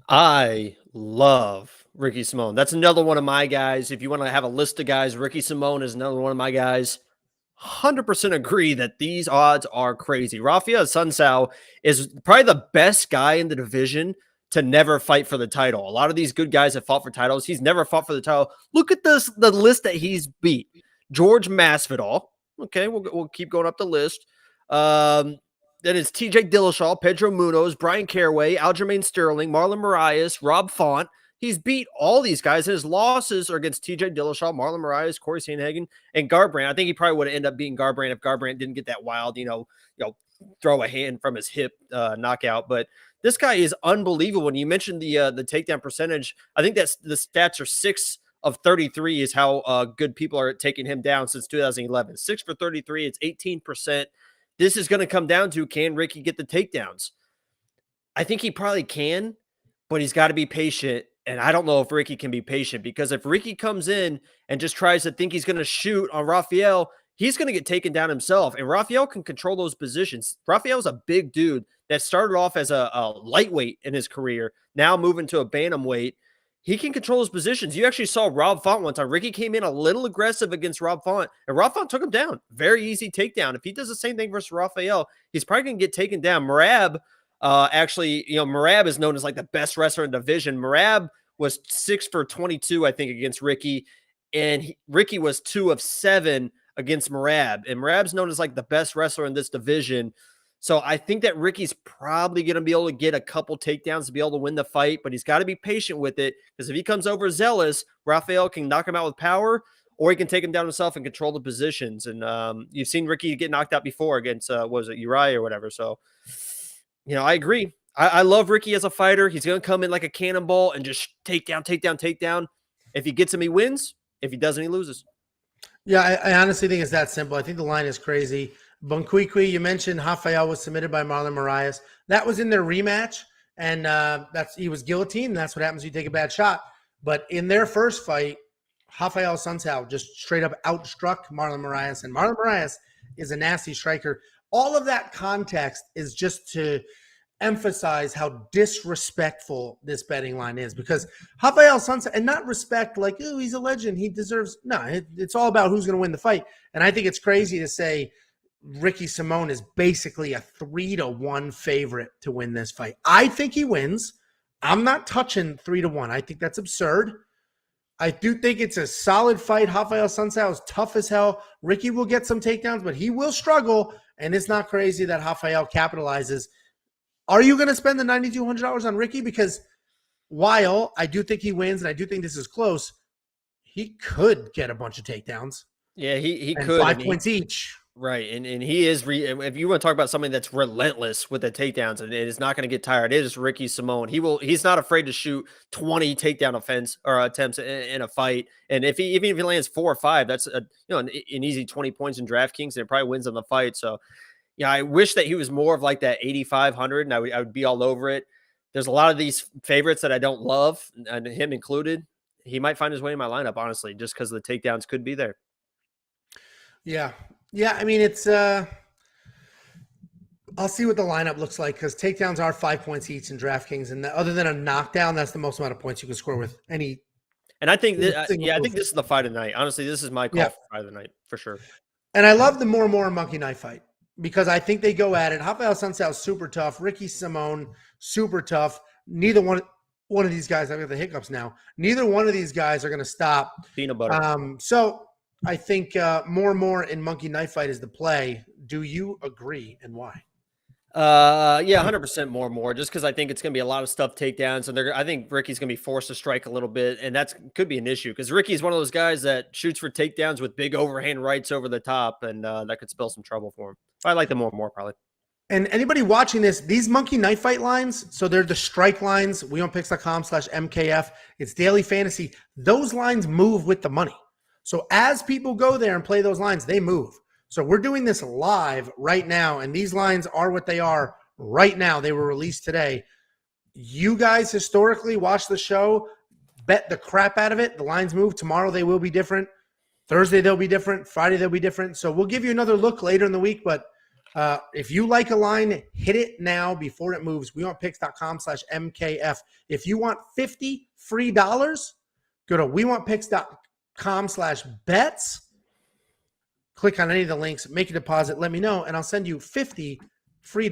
I love Ricky Simón. That's another one of my guys. If you want to have a list of guys, Ricky Simón is another one of my guys. 100% agree that these odds are crazy. Rafael Assunção is probably the best guy in the division to never fight for the title. A lot of these good guys have fought for titles. He's never fought for the title. Look at this, the list that he's beat. George Masvidal. Okay, we'll keep going up the list. Then it's TJ Dillashaw, Pedro Munoz, Brian Caraway, Aljamain Sterling, Marlon Moraes, Rob Font. He's beat all these guys. His losses are against TJ Dillashaw, Marlon Moraes, Corey Sandhagen, and Garbrandt. I think he probably would have ended up beating Garbrandt if Garbrandt didn't get that wild, throw a hand from his hip knockout. But this guy is unbelievable. And you mentioned the takedown percentage. I think that's the stats are 6 of 33 is how good people are taking him down since 2011. 6 for 33. It's 18%. This is going to come down to, can Ricky get the takedowns? I think he probably can, but he's got to be patient. And I don't know if Ricky can be patient, because if Ricky comes in and just tries to think he's going to shoot on Raquel, he's going to get taken down himself. And Raquel can control those positions. Raquel's a big dude that started off as a lightweight in his career, now moving to a bantamweight. He can control his positions. You actually saw Rob Font one time. Ricky came in a little aggressive against Rob Font, and Rob Font took him down. Very easy takedown. If he does the same thing versus Raquel, he's probably going to get taken down. Merab, Merab is known as like the best wrestler in the division. Merab was 6 for 22, I think, against Ricky, and Ricky was 2 of 7 against Merab. And Merab's known as like the best wrestler in this division. So I think that Ricky's probably going to be able to get a couple takedowns to be able to win the fight, but he's got to be patient with it, because if he comes over zealous, Raquel can knock him out with power, or he can take him down himself and control the positions. And you've seen Ricky get knocked out before against, Uriah or whatever. So, I agree. I love Ricky as a fighter. He's going to come in like a cannonball and just take down. If he gets him, he wins. If he doesn't, he loses. Yeah, I honestly think it's that simple. I think the line is crazy. Bonquiqui, you mentioned Rafael was submitted by Marlon Moraes. That was in their rematch, and he was guillotined. And that's what happens when you take a bad shot. But in their first fight, Rafael Sunsao just straight up outstruck Marlon Moraes, and Marlon Moraes is a nasty striker. All of that context is just to emphasize how disrespectful this betting line is, because Rafael Sunsao, and not respect like, oh, he's a legend, he deserves, no, it's all about who's going to win the fight. And I think it's crazy to say Ricky Simón is basically a 3-1 favorite to win this fight. I think he wins. I'm not touching 3-1. I think that's absurd. I do think it's a solid fight. Rafael Sunsao is tough as hell. Ricky will get some takedowns, but he will struggle, and it's not crazy that Rafael capitalizes. Are you going to spend the $9,200 on Ricky? Because while I do think he wins, and I do think this is close, he could get a bunch of takedowns. Yeah, he could. 5 points each. Right, and he is. If you want to talk about something that's relentless with the takedowns, and it is not going to get tired, it is Ricky Simón. He's not afraid to shoot 20 takedown attempts in a fight, and even if he lands 4 or 5, that's an easy 20 points in DraftKings, and it probably wins on the fight. So, yeah, I wish that he was more of like that 8,500, and I would be all over it. There's a lot of these favorites that I don't love, and him included. He might find his way in my lineup, honestly, just because the takedowns could be there. Yeah. Yeah, I mean, it's I'll see what the lineup looks like, because takedowns are 5 points each in DraftKings, and other than a knockdown, that's the most amount of points you can score with any. And I think I think this is the fight of the night. Honestly, this is my call for fight of the night for sure. And I love the more monkey knife fight, because I think they go at it. Rafael Sunsao is super tough. Ricky Simón, super tough. Neither one of these guys, I've got the hiccups now. Neither one of these guys are going to stop. Peanut butter. So I think more in monkey knife fight is the play. Do you agree, and why? Yeah, 100% more, just because I think it's going to be a lot of stuff takedowns, and I think Ricky's going to be forced to strike a little bit, and that could be an issue, because Ricky's one of those guys that shoots for takedowns with big overhand rights over the top, and that could spell some trouble for him. I like them more probably. And anybody watching this, these monkey knife fight lines, so they're the strike lines, wewantpicks.com/MKF. It's daily fantasy. Those lines move with the money. So as people go there and play those lines, they move. So we're doing this live right now, and these lines are what they are right now. They were released today. You guys historically watch the show, bet the crap out of it. The lines move. Tomorrow they will be different. Thursday they'll be different. Friday they'll be different. So we'll give you another look later in the week, but if you like a line, hit it now before it moves. wewantpicks.com/MKF. If you want $50 free, go to wewantpicks.com/bets. Click on any of the links, make a deposit, let me know, and I'll send you $50 free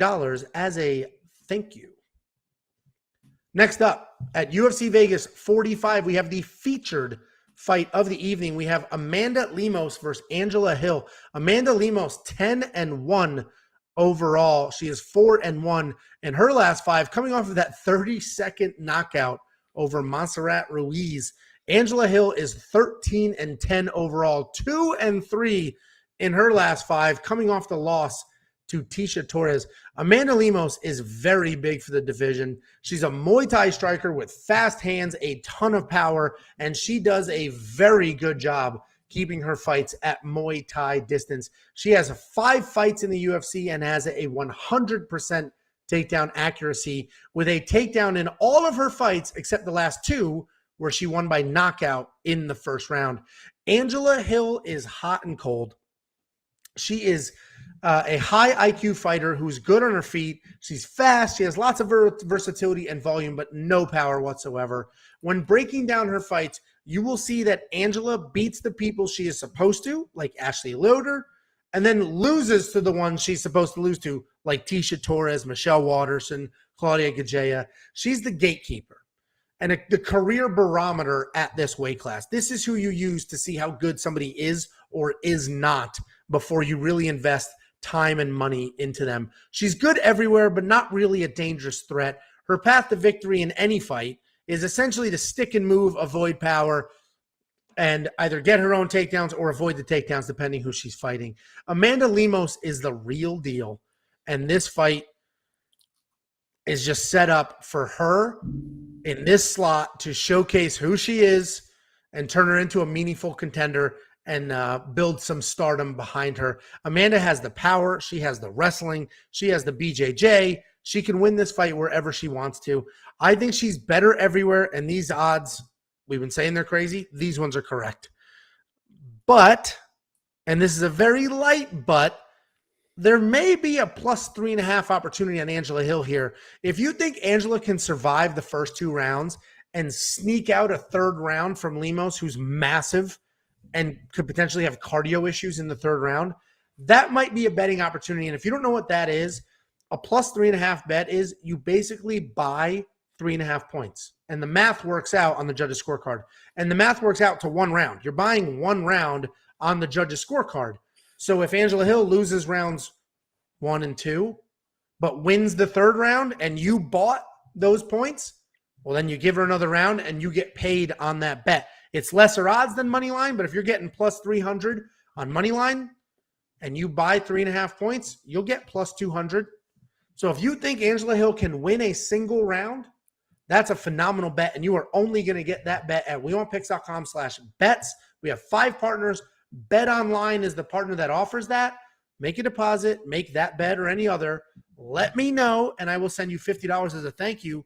as a thank you. Next up, at UFC Vegas 45, we have the featured fight of the evening. We have Amanda Lemos versus Angela Hill. Amanda Lemos, 10-1 overall. She is 4-1 in her last 5, coming off of that 30-second knockout over Montserrat Ruiz. Angela Hill is 13-10 overall, 2-3 in her last 5, coming off the loss to Tisha Torres. Amanda Lemos is very big for the division. She's a Muay Thai striker with fast hands, a ton of power, and she does a very good job keeping her fights at Muay Thai distance. She has 5 fights in the UFC and has a 100% takedown accuracy, with a takedown in all of her fights except the last 2 where she won by knockout in the first round. Angela Hill is hot and cold. She is a high IQ fighter who's good on her feet. She's fast. She has lots of versatility and volume, but no power whatsoever. When breaking down her fights, you will see that Angela beats the people she is supposed to, like Ashley Loder, and then loses to the ones she's supposed to lose to, like Tisha Torres, Michelle Watterson, Claudia Gadeja. She's the gatekeeper and the career barometer at this weight class. This is who you use to see how good somebody is or is not before you really invest time and money into them. She's good everywhere, but not really a dangerous threat. Her path to victory in any fight is essentially to stick and move, avoid power, and either get her own takedowns or avoid the takedowns, depending who she's fighting. Amanda Lemos is the real deal, and this fight is just set up for her in this slot to showcase who she is and turn her into a meaningful contender and build some stardom behind her. Amanda has the power. She has the wrestling. She has the BJJ. She can win this fight wherever she wants to. I think she's better everywhere, and these odds, we've been saying they're crazy. These ones are correct. But, and this is a very light but, there may be a plus 3.5 opportunity on Angela Hill here. If you think Angela can survive the first 2 rounds and sneak out a 3rd round from Lemos, who's massive and could potentially have cardio issues in the 3rd round, that might be a betting opportunity. And if you don't know what that is, a plus 3.5 bet is you basically buy 3.5 points. And the math works out on the judge's scorecard. And the math works out to 1 round. You're buying 1 round on the judge's scorecard. So if Angela Hill loses rounds 1 and 2, but wins the 3rd round and you bought those points, well, then you give her another round and you get paid on that bet. It's lesser odds than money line, but if you're getting plus 300 on money line and you buy 3.5 points, you'll get plus 200. So if you think Angela Hill can win a single round, that's a phenomenal bet, and you are only going to get that bet at wewantpicks.com/bets. We have 5 partners. Bet Online is the partner that offers that. Make a deposit, make that bet or any other. Let me know, and I will send you $50 as a thank you.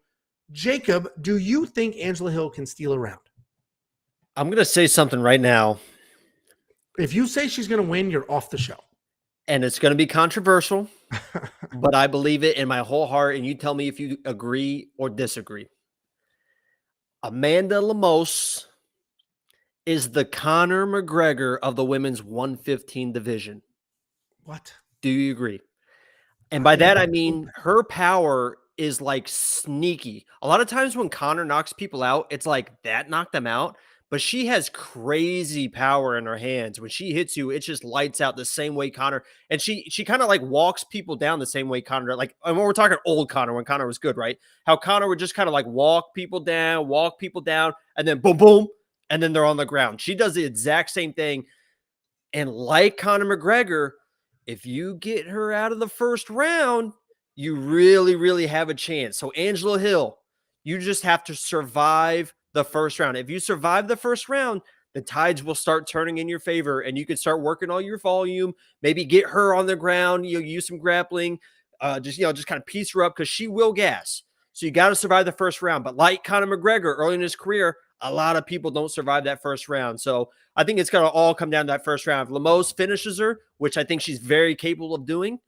Jacob, do you think Angela Hill can steal a round? I'm going to say something right now. If you say she's going to win, you're off the show. And it's going to be controversial, but I believe it in my whole heart, and you tell me if you agree or disagree. Amanda Lemos is the Conor McGregor of the women's 115 division. What? Do you agree? And by that, I mean her power is like sneaky. A lot of times when Conor knocks people out, it's like that knocked them out. But she has crazy power in her hands. When she hits you, it just lights out the same way Conor. And she kind of like walks people down the same way Conor. Like, and when we're talking old Conor, when Conor was good, right? How Conor would just kind of like walk people down, and then boom, boom, and then they're on the ground. She does the exact same thing. And like Conor McGregor, if you get her out of the first round, you really, really have a chance. So Angela Hill, you just have to survive the first round. If you survive the first round, the tides will start turning in your favor, and you can start working all your volume. Maybe get her on the ground. You'll use some grappling. Just kind of piece her up because she will gas. So you got to survive the first round. But like Conor McGregor early in his career, a lot of people don't survive that first round. So I think it's going to all come down to that first round. If Lemos finishes her, which I think she's very capable of doing,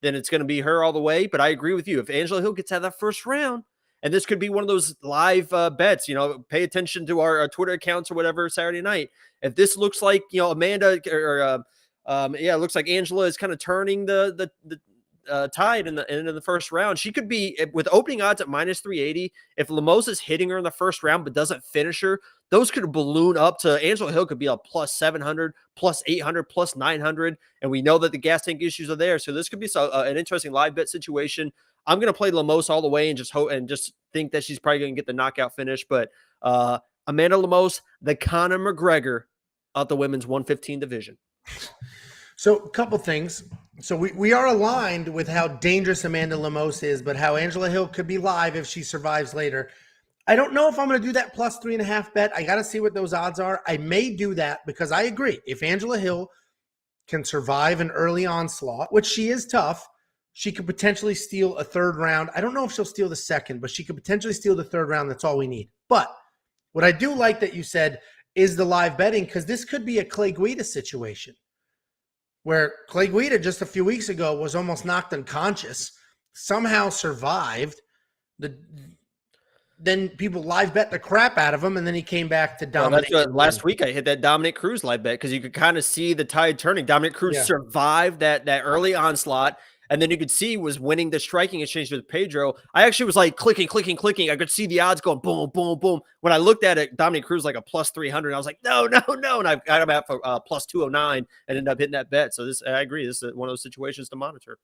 then it's going to be her all the way. But I agree with you. If Angela Hill gets out of that first round, and this could be one of those live bets, pay attention to our Twitter accounts or whatever Saturday night. If this looks like, Amanda it looks like Angela is kind of turning the tide in the first round. She could be with opening odds at minus 380. If Lemos is hitting her in the first round but doesn't finish her, those could balloon up to Angela Hill could be a plus 700, plus 800, plus 900. And we know that the gas tank issues are there. So this could be an interesting live bet situation. I'm going to play Lemos all the way and just hope and just think that she's probably going to get the knockout finish. But Amanda Lemos, the Conor McGregor of the women's 115 division. So a couple things. So we are aligned with how dangerous Amanda Lemos is, but how Angela Hill could be live if she survives later. I don't know if I'm going to do that plus 3.5 bet. I got to see what those odds are. I may do that because I agree. If Angela Hill can survive an early onslaught, which she is tough, she could potentially steal a third round. I don't know if she'll steal the second, but she could potentially steal the third round. That's all we need. But what I do like that you said is the live betting, because this could be a Clay Guida situation where Clay Guida just a few weeks ago was almost knocked unconscious, somehow survived. Then people live bet the crap out of him, and then he came back to dominate. Well, last week I hit that Dominic Cruz live bet because you could kind of see the tide turning. Dominic Cruz survived that early onslaught, and then you could see was winning the striking exchange with Pedro. I actually was like clicking. I could see the odds going boom, boom, boom. When I looked at it, Dominic Cruz like a plus 300. I was like, no. And I got him out for plus 209 and ended up hitting that bet. So I agree. This is one of those situations to monitor.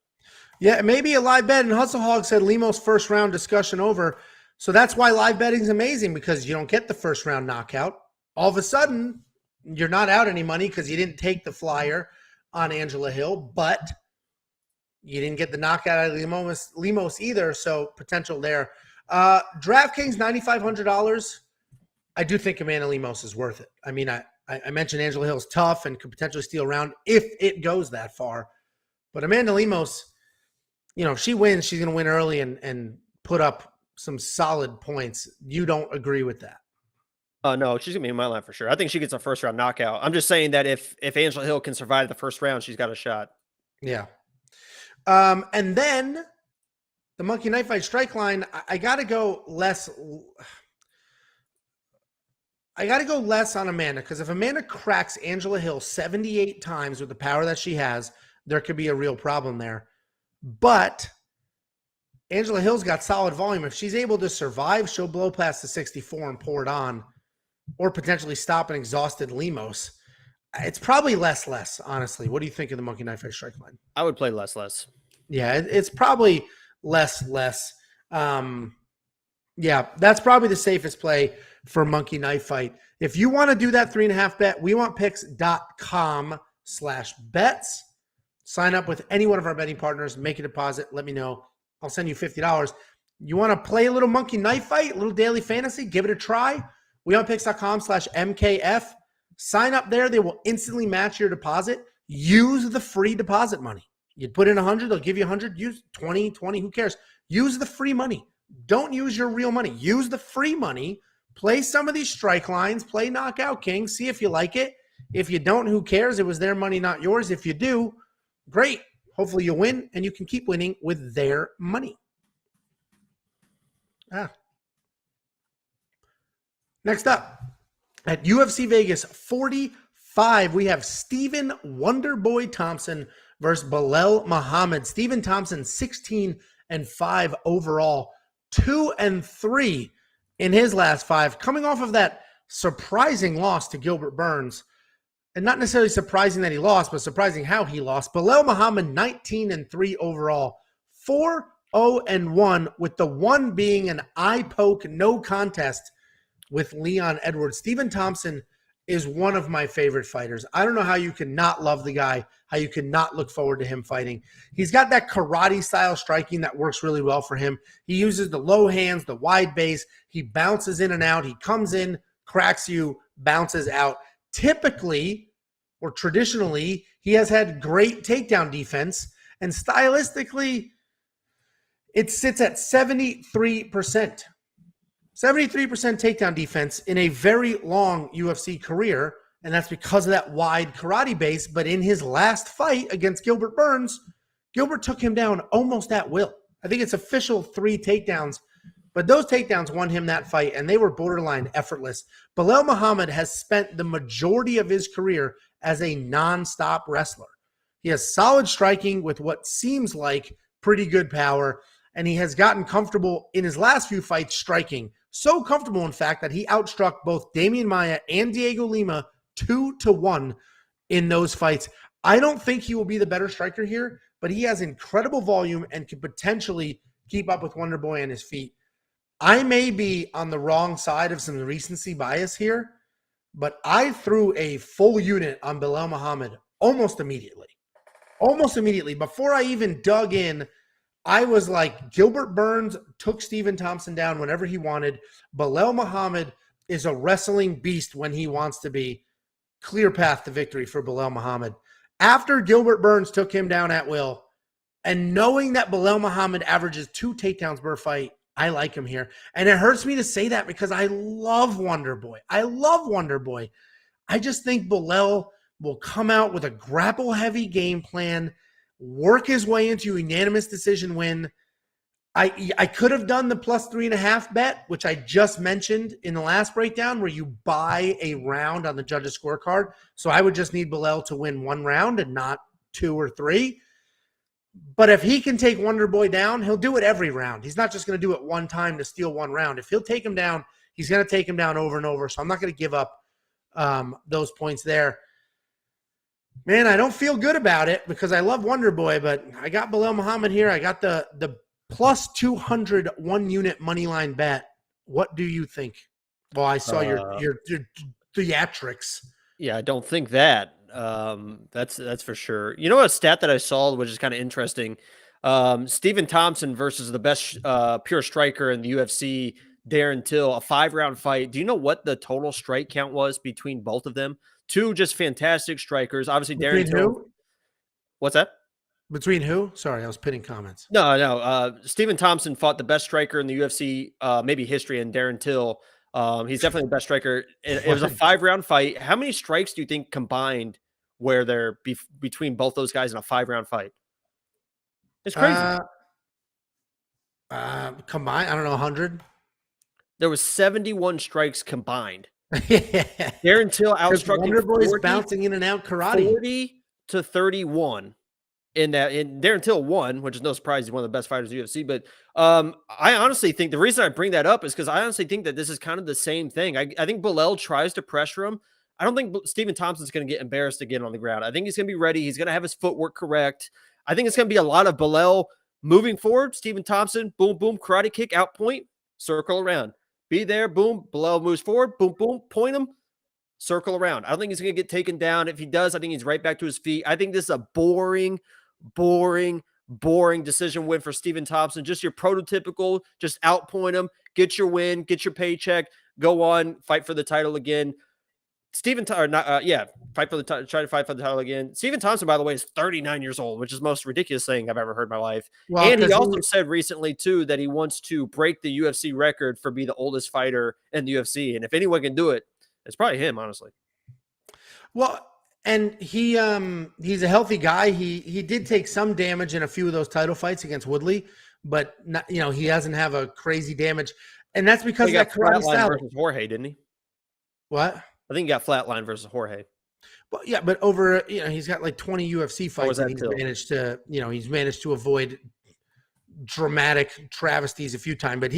Yeah, maybe a live bet. And Hustle Hog said Lemos first round discussion over. So that's why live betting is amazing, because you don't get the first round knockout. All of a sudden, you're not out any money because you didn't take the flyer on Angela Hill, but you didn't get the knockout out of Lemos either, so potential there. DraftKings, $9,500. I do think Amanda Lemos is worth it. I mean, I mentioned Angela Hill's tough and could potentially steal a round if it goes that far. But Amanda Lemos, if she wins, she's going to win early and put up some solid points. You don't agree with that? No, she's going to be in my line for sure. I think she gets a first-round knockout. I'm just saying that if Angela Hill can survive the first round, she's got a shot. Yeah. And then the Monkey Knife Fight strike line, I got to go less. I got to go less on Amanda, because if Amanda cracks Angela Hill 78 times with the power that she has, there could be a real problem there. But Angela Hill's got solid volume. If she's able to survive, she'll blow past the 64 and pour it on, or potentially stop an exhausted Lemos. It's probably less, honestly. What do you think of the Monkey Knife Fight strike line? I would play less. Yeah, it's probably less. Yeah, that's probably the safest play for Monkey Knife Fight. If you want to do that 3.5 bet, wewantpicks.com/bets. Sign up with any one of our betting partners, make a deposit, let me know. I'll send you $50. You want to play a little Monkey Knife Fight, a little daily fantasy? Give it a try. wewantpicks.com/MKF. Sign up there. They will instantly match your deposit. Use the free deposit money. You put in 100, they'll give you 100. Use 20, who cares? Use the free money. Don't use your real money. Use the free money. Play some of these strike lines. Play Knockout King. See if you like it. If you don't, who cares? It was their money, not yours. If you do, great. Hopefully you'll win, and you can keep winning with their money. Next up, at UFC Vegas 45, we have Stephen Wonderboy Thompson versus Belal Muhammad. Stephen Thompson, 16-5 overall, 2-3 in his last 5, coming off of that surprising loss to Gilbert Burns. And not necessarily surprising that he lost, but surprising how he lost. Belal Muhammad, 19-3 overall, 4-0-1, with the one being an eye poke, no contest with Leon Edwards. Stephen Thompson is one of my favorite fighters. I don't know how you can not love the guy, how you can not look forward to him fighting. He's got that karate-style striking that works really well for him. He uses the low hands, the wide base. He bounces in and out. He comes in, cracks you, bounces out. Typically, or traditionally, he has had great takedown defense, and stylistically, it sits at 73%. 73% takedown defense in a very long UFC career, and that's because of that wide karate base. But in his last fight against Gilbert Burns, Gilbert took him down almost at will. I think it's official 3 takedowns, but those takedowns won him that fight, and they were borderline effortless. Belal Muhammad has spent the majority of his career as a nonstop wrestler. He has solid striking with what seems like pretty good power, and he has gotten comfortable in his last few fights striking. So comfortable, in fact, that he outstruck both Damian Maia and Diego Lima 2-1 in those fights. I don't think he will be the better striker here, but he has incredible volume and can potentially keep up with Wonderboy on his feet. I may be on the wrong side of some recency bias here, but I threw a full unit on Belal Muhammad almost immediately. Almost immediately. Before I even dug in, I was like, Gilbert Burns took Stephen Thompson down whenever he wanted. Belal Muhammad is a wrestling beast when he wants to be. Clear path to victory for Belal Muhammad. After Gilbert Burns took him down at will, and knowing that Belal Muhammad averages 2 takedowns per fight, I like him here. And it hurts me to say that because I love Wonder Boy. I just think Belal will come out with a grapple-heavy game plan, work his way into a unanimous decision win. I could have done the plus 3.5 bet, which I just mentioned in the last breakdown, where you buy a round on the judge's scorecard. So I would just need Belal to win 1 round and not 2 or 3. But if he can take Wonder Boy down, he'll do it every round. He's not just going to do it one time to steal 1 round. If he'll take him down, he's going to take him down over and over. So I'm not going to give up those points there. Man, I don't feel good about it because I love Wonder Boy, but I got Belal Muhammad here. I got the plus 200 1-unit money line bet. What do you think? Well, I saw your theatrics. Yeah, I don't think that. That's for sure. You know, a stat that I saw, which is kind of interesting. Stephen Thompson versus the best pure striker in the UFC, Darren Till, a 5-round fight. Do you know what the total strike count was between both of them? 2 just fantastic strikers. Obviously, Between Darren Till. who? What's that? Between who? Sorry, I was pinning comments. No. Stephen Thompson fought the best striker in the UFC, maybe history, and Darren Till. He's definitely the best striker. It was a 5-round fight. How many strikes do you think combined where they're between both those guys in a 5-round fight? It's crazy. Combined, I don't know, 100. There was 71 strikes combined. Yeah. Darren Till outstruck Wonder Boy's bouncing in and out karate. 40-31 in that. And Darren Till won, which is no surprise. He's one of the best fighters in the UFC. But I honestly think the reason I bring that up is because I honestly think that this is kind of the same thing. I think Belal tries to pressure him. I don't think Stephen Thompson's going to get embarrassed again on the ground. I think he's going to be ready. He's going to have his footwork correct. I think it's going to be a lot of Belal moving forward. Stephen Thompson, boom, boom, karate kick, out point, circle around. Be there, boom, Belal moves forward, boom, boom, point him, circle around. I don't think he's going to get taken down. If he does, I think he's right back to his feet. I think this is a boring decision win for Stephen Thompson. Just your prototypical, just outpoint him, get your win, get your paycheck, go on, fight for the title again. Fight for the title, try to fight for the title again. Stephen Thompson, by the way, is 39 years old, which is the most ridiculous thing I've ever heard in my life. Well, and he also said recently, too, that he wants to break the UFC record for being the oldest fighter in the UFC. And if anyone can do it, it's probably him, honestly. Well, and he's a healthy guy. He did take some damage in a few of those title fights against Woodley, but not, he doesn't have a crazy damage. And that's because of that karate style. Versus Jorge, didn't he? What? I think he got flatline versus Jorge. Well, yeah, but over, he's got like 20 UFC fights and he's managed to avoid dramatic travesties a few times. But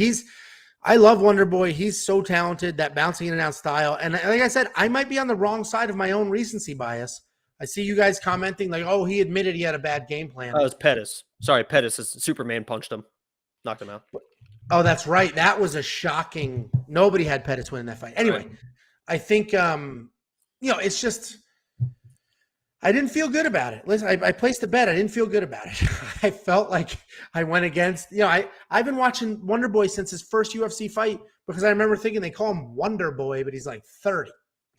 I love Wonder Boy. He's so talented, that bouncing in and out style. And like I said, I might be on the wrong side of my own recency bias. I see you guys commenting like, oh, he admitted he had a bad game plan. Oh, it's Pettis. Sorry, Pettis. Superman punched him. Knocked him out. Oh, that's right. That was a shocking. Nobody had Pettis winning that fight. Anyway. Right. I think, it's just, I didn't feel good about it. Listen, I placed a bet. I didn't feel good about it. I felt like I went against, I've been watching Wonder Boy since his first UFC fight because I remember thinking they call him Wonder Boy, but he's like 30.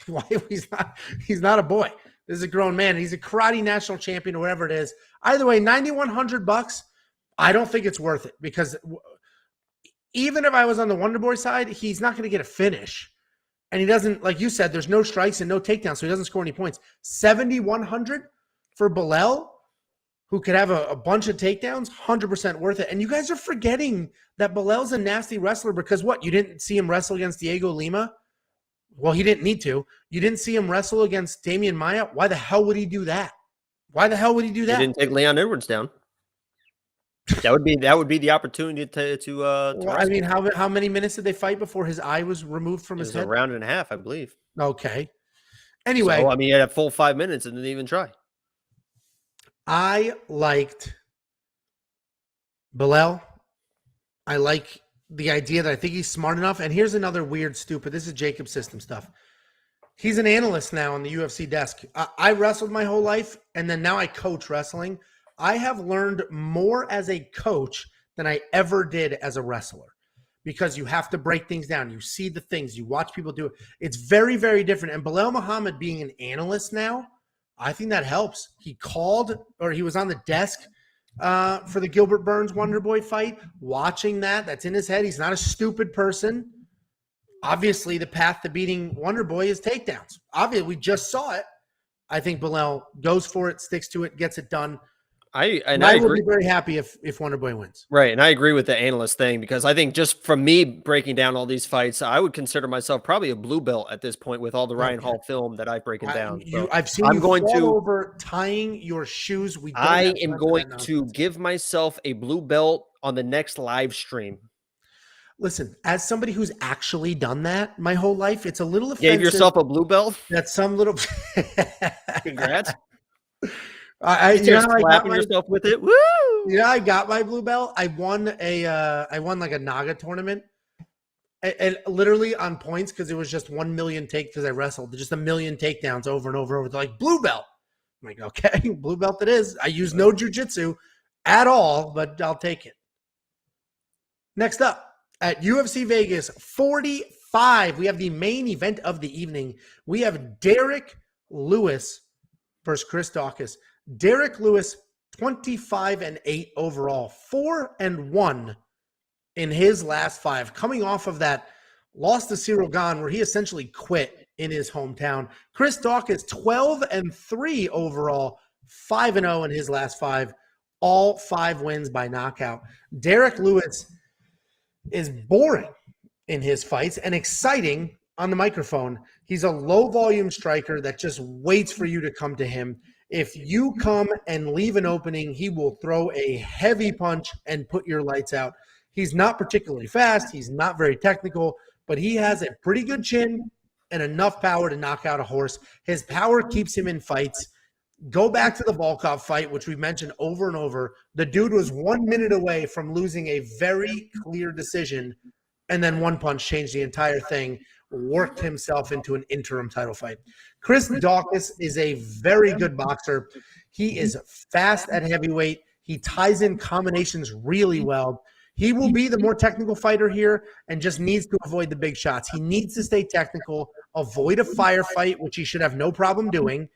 Why? He's not a boy. This is a grown man. He's a karate national champion or whatever it is. Either way, $9,100, I don't think it's worth it because even if I was on the Wonder Boy side, he's not going to get a finish. And he doesn't, like you said, there's no strikes and no takedowns, so he doesn't score any points. 7,100 for Belal, who could have a bunch of takedowns, 100% worth it. And you guys are forgetting that Belal's a nasty wrestler because what? You didn't see him wrestle against Diego Lima? Well, he didn't need to. You didn't see him wrestle against Damian Maia? Why the hell would he do that? He didn't take Leon Edwards down. That would be the opportunity to well, I mean, how many minutes did they fight before his eye was removed from his head? A round and a half, I believe. Okay. Anyway, so, he had a full 5 minutes and didn't even try. I liked Belal. I like the idea that I think he's smart enough. And here's another weird, stupid. This is Jacob system stuff. He's an analyst now on the UFC desk. I wrestled my whole life, and then now I coach wrestling. I have learned more as a coach than I ever did as a wrestler because you have to break things down. You see the things. You watch people do it. It's very, very different. And Belal Muhammad being an analyst now, I think that helps. He called, or he was on the desk for the Gilbert Burns Wonderboy fight, watching that. That's in his head. He's not a stupid person. Obviously, the path to beating Wonderboy is takedowns. Obviously, we just saw it. I think Belal goes for it, sticks to it, gets it done. I would be very happy if Wonderboy wins. Right, and I agree with the analyst thing because I think just from me breaking down all these fights, I would consider myself probably a blue belt at this point with all the Ryan Hall film that I've broken down. I've seen you fall over tying your shoes. I am going to give myself a blue belt on the next live stream. Listen, as somebody who's actually done that my whole life, it's a little offensive. Gave yourself a blue belt? That some little Congrats. I slapping yourself with it. Woo! Yeah, I got my blue belt. I won like a Naga tournament, and literally on points because it was just 1 million because I wrestled just 1 million takedowns over and over. They're like blue belt. I'm like, okay, blue belt it is. I use no jujitsu at all, but I'll take it. Next up at UFC Vegas 45, we have the main event of the evening. We have Derek Lewis versus Chris Daukaus. Derek Lewis, 25-8 overall, 4-1 in his last 5, coming off of that loss to Cyril Gane, where he essentially quit in his hometown. Chris Daukaus, 12-3 overall, 5-0 in his last 5, all 5 wins by knockout. Derek Lewis is boring in his fights and exciting on the microphone. He's a low-volume striker that just waits for you to come to him. If you come and leave an opening, he will throw a heavy punch and put your lights out. He's not particularly fast. He's not very technical, but he has a pretty good chin and enough power to knock out a horse. His power keeps him in fights. Go back to the Volkov fight, which we've mentioned over and over. The dude was 1 minute away from losing a very clear decision, and then one punch changed the entire thing, worked himself into an interim title fight. Chris Daukaus is a very good boxer. He is fast at heavyweight. He ties in combinations really well. He will be the more technical fighter here and just needs to avoid the big shots. He needs to stay technical, avoid a firefight, which he should have no problem doing.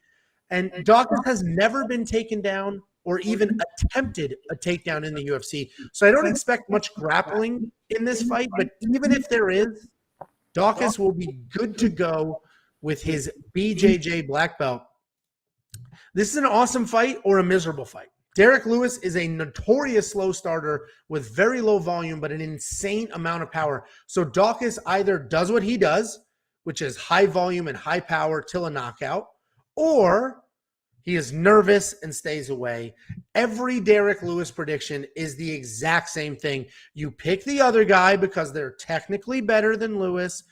And Daukaus has never been taken down or even attempted a takedown in the UFC. So I don't expect much grappling in this fight, but even if there is, Daukaus will be good to go with his BJJ black belt. This is an awesome fight or a miserable fight. Derek Lewis is a notorious slow starter with very low volume, but an insane amount of power. So Daukaus either does what he does, which is high volume and high power till a knockout, or he is nervous and stays away. Every Derek Lewis prediction is the exact same thing. You pick the other guy because they're technically better than Lewis,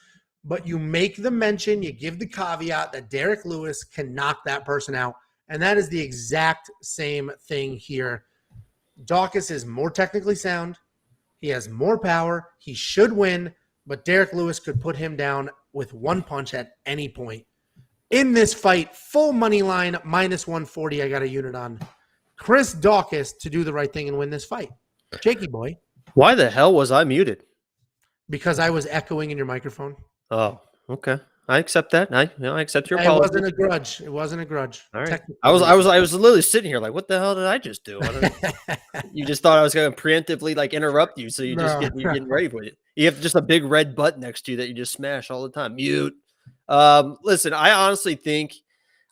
but you make the mention, you give the caveat that Derek Lewis can knock that person out. And that is the exact same thing here. Daukaus is more technically sound. He has more power. He should win, but Derek Lewis could put him down with one punch at any point. In this fight, full money line, -140, I got a unit on Chris Daukaus to do the right thing and win this fight. Jakey boy. Why the hell was I muted? Because I was echoing in your microphone. Oh, okay. I accept that. I accept your apology. It wasn't a grudge. It wasn't a grudge. All right. I was literally sitting here like, what the hell did I just do? You just thought I was going to preemptively like interrupt you, so you're getting ready for it. You have just a big red button next to you that you just smash all the time. Mute. Listen, I honestly think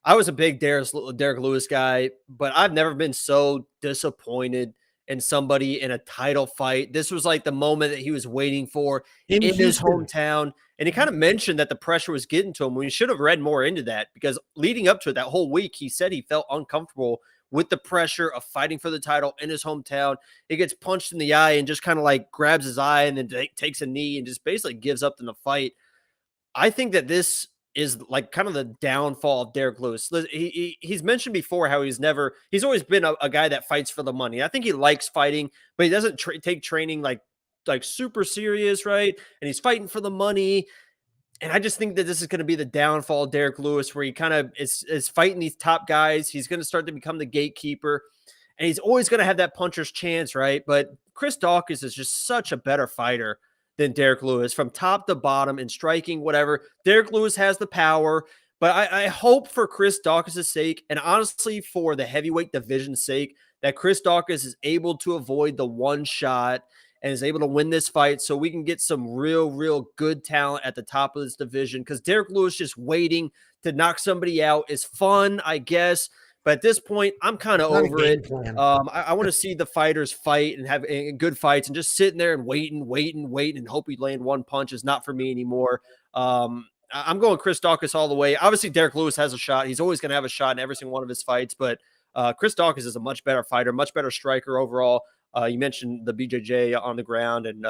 I was a big Derek Lewis guy, but I've never been so disappointed in somebody in a title fight. This was like the moment that he was waiting for in his hometown. And he kind of mentioned that the pressure was getting to him when he should have read more into that, because leading up to it, that whole week, he said he felt uncomfortable with the pressure of fighting for the title in his hometown. He gets punched in the eye and just kind of like grabs his eye and then takes a knee and just basically gives up in the fight. I think that this is like kind of the downfall of Derek Lewis. He's mentioned before how he's always been a guy that fights for the money. I think he likes fighting, but he doesn't take training like super serious, right? And he's fighting for the money. And I just think that this is going to be the downfall of Derek Lewis, where he kind of is fighting these top guys. He's going to start to become the gatekeeper, and he's always going to have that puncher's chance, right? But Chris Daukaus is just such a better fighter than Derek Lewis from top to bottom and striking, whatever. Derek Lewis has the power, but I hope for Chris Daukaus' sake, and honestly for the heavyweight division's sake, that Chris Daukaus is able to avoid the one shot and is able to win this fight so we can get some real good talent at the top of this division. Because Derek Lewis just waiting to knock somebody out is fun, I guess. But at this point, I'm kind of over it. I want to see the fighters fight and have good fights, and just sitting there and waiting and hope we land one punch is not for me anymore. I'm going Chris Daukaus all the way. Obviously, Derek Lewis has a shot. He's always going to have a shot in every single one of his fights, but Chris Daukaus is a much better fighter, much better striker overall. You mentioned the BJJ on the ground, and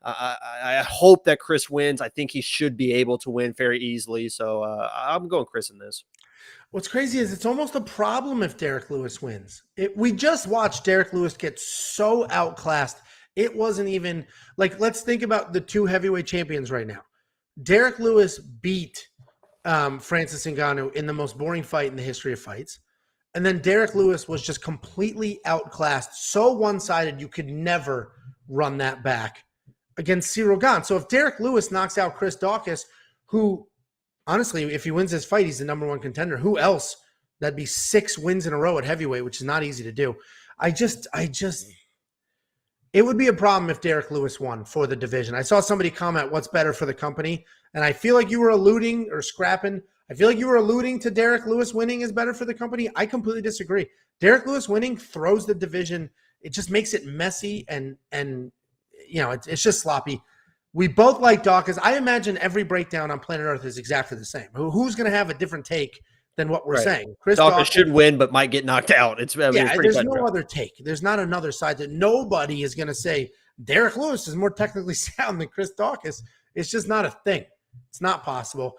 I hope that Chris wins. I think he should be able to win very easily. So I'm going Chris in this. What's crazy is it's almost a problem if Derek Lewis wins. We just watched Derek Lewis get so outclassed. It wasn't even like, let's think about the two heavyweight champions right now. Derek Lewis beat Francis Ngannou in the most boring fight in the history of fights. And then Derek Lewis was just completely outclassed, so one-sided you could never run that back against Ciryl Gane. So if Derek Lewis knocks out Chris Daukaus, who, honestly, if he wins this fight, he's the number one contender. Who else? That'd be 6 wins in a row at heavyweight, which is not easy to do. It would be a problem if Derek Lewis won for the division. I saw somebody comment, what's better for the company? And I feel like you were alluding to Derek Lewis winning is better for the company. I completely disagree. Derek Lewis winning throws the division. It just makes it messy and it's just sloppy. We both like Daukaus. I imagine every breakdown on planet Earth is exactly the same. Who's going to have a different take than what we're saying? Chris Daukaus should win, but might get knocked out. It's there's no other take. There's not another side that nobody is going to say Derek Lewis is more technically sound than Chris Daukaus. It's just not a thing. It's not possible.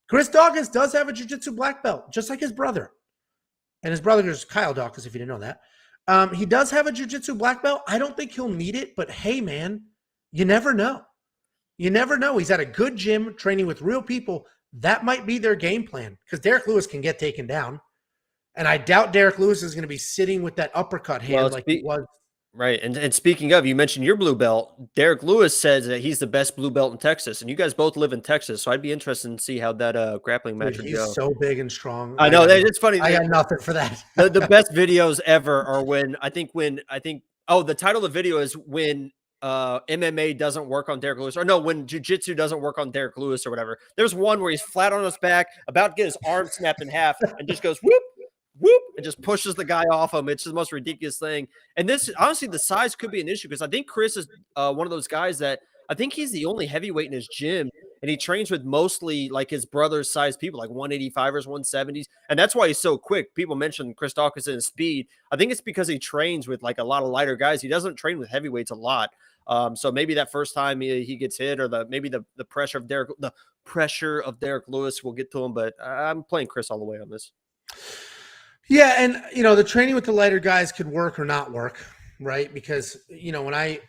Chris Daukaus does have a jiu-jitsu black belt, just like his brother. And his brother is Kyle Daukaus, if you didn't know that. He does have a jiu-jitsu black belt. I don't think he'll need it, but hey, man, you never know. You never know. He's at a good gym training with real people. That might be their game plan because Derek Lewis can get taken down. And I doubt Derek Lewis is going to be sitting with that uppercut hand he was. Right. And speaking of, you mentioned your blue belt. Derek Lewis says that he's the best blue belt in Texas. And you guys both live in Texas. So I'd be interested to see how that grappling match would go. He's so big and strong. I know. It's funny. I got nothing for that. The best videos ever are when the title of the video is when MMA doesn't work on Derek Lewis, or no, when jiu-jitsu doesn't work on Derek Lewis or whatever. There's one where he's flat on his back, about to get his arm snapped in half, and just goes whoop, whoop, and just pushes the guy off him. It's the most ridiculous thing. And this, honestly, the size could be an issue because I think Chris is one of those guys that I think he's the only heavyweight in his gym, and he trains with mostly like his brother's size people, like 185ers, 170s. And that's why he's so quick. People mention Chris Daukaus and his speed. I think it's because he trains with like a lot of lighter guys. He doesn't train with heavyweights a lot. So maybe that first time he gets hit, or the pressure of Derek Lewis will get to him. But I'm playing Chris all the way on this. Yeah, and the training with the lighter guys could work or not work, right? Because when I've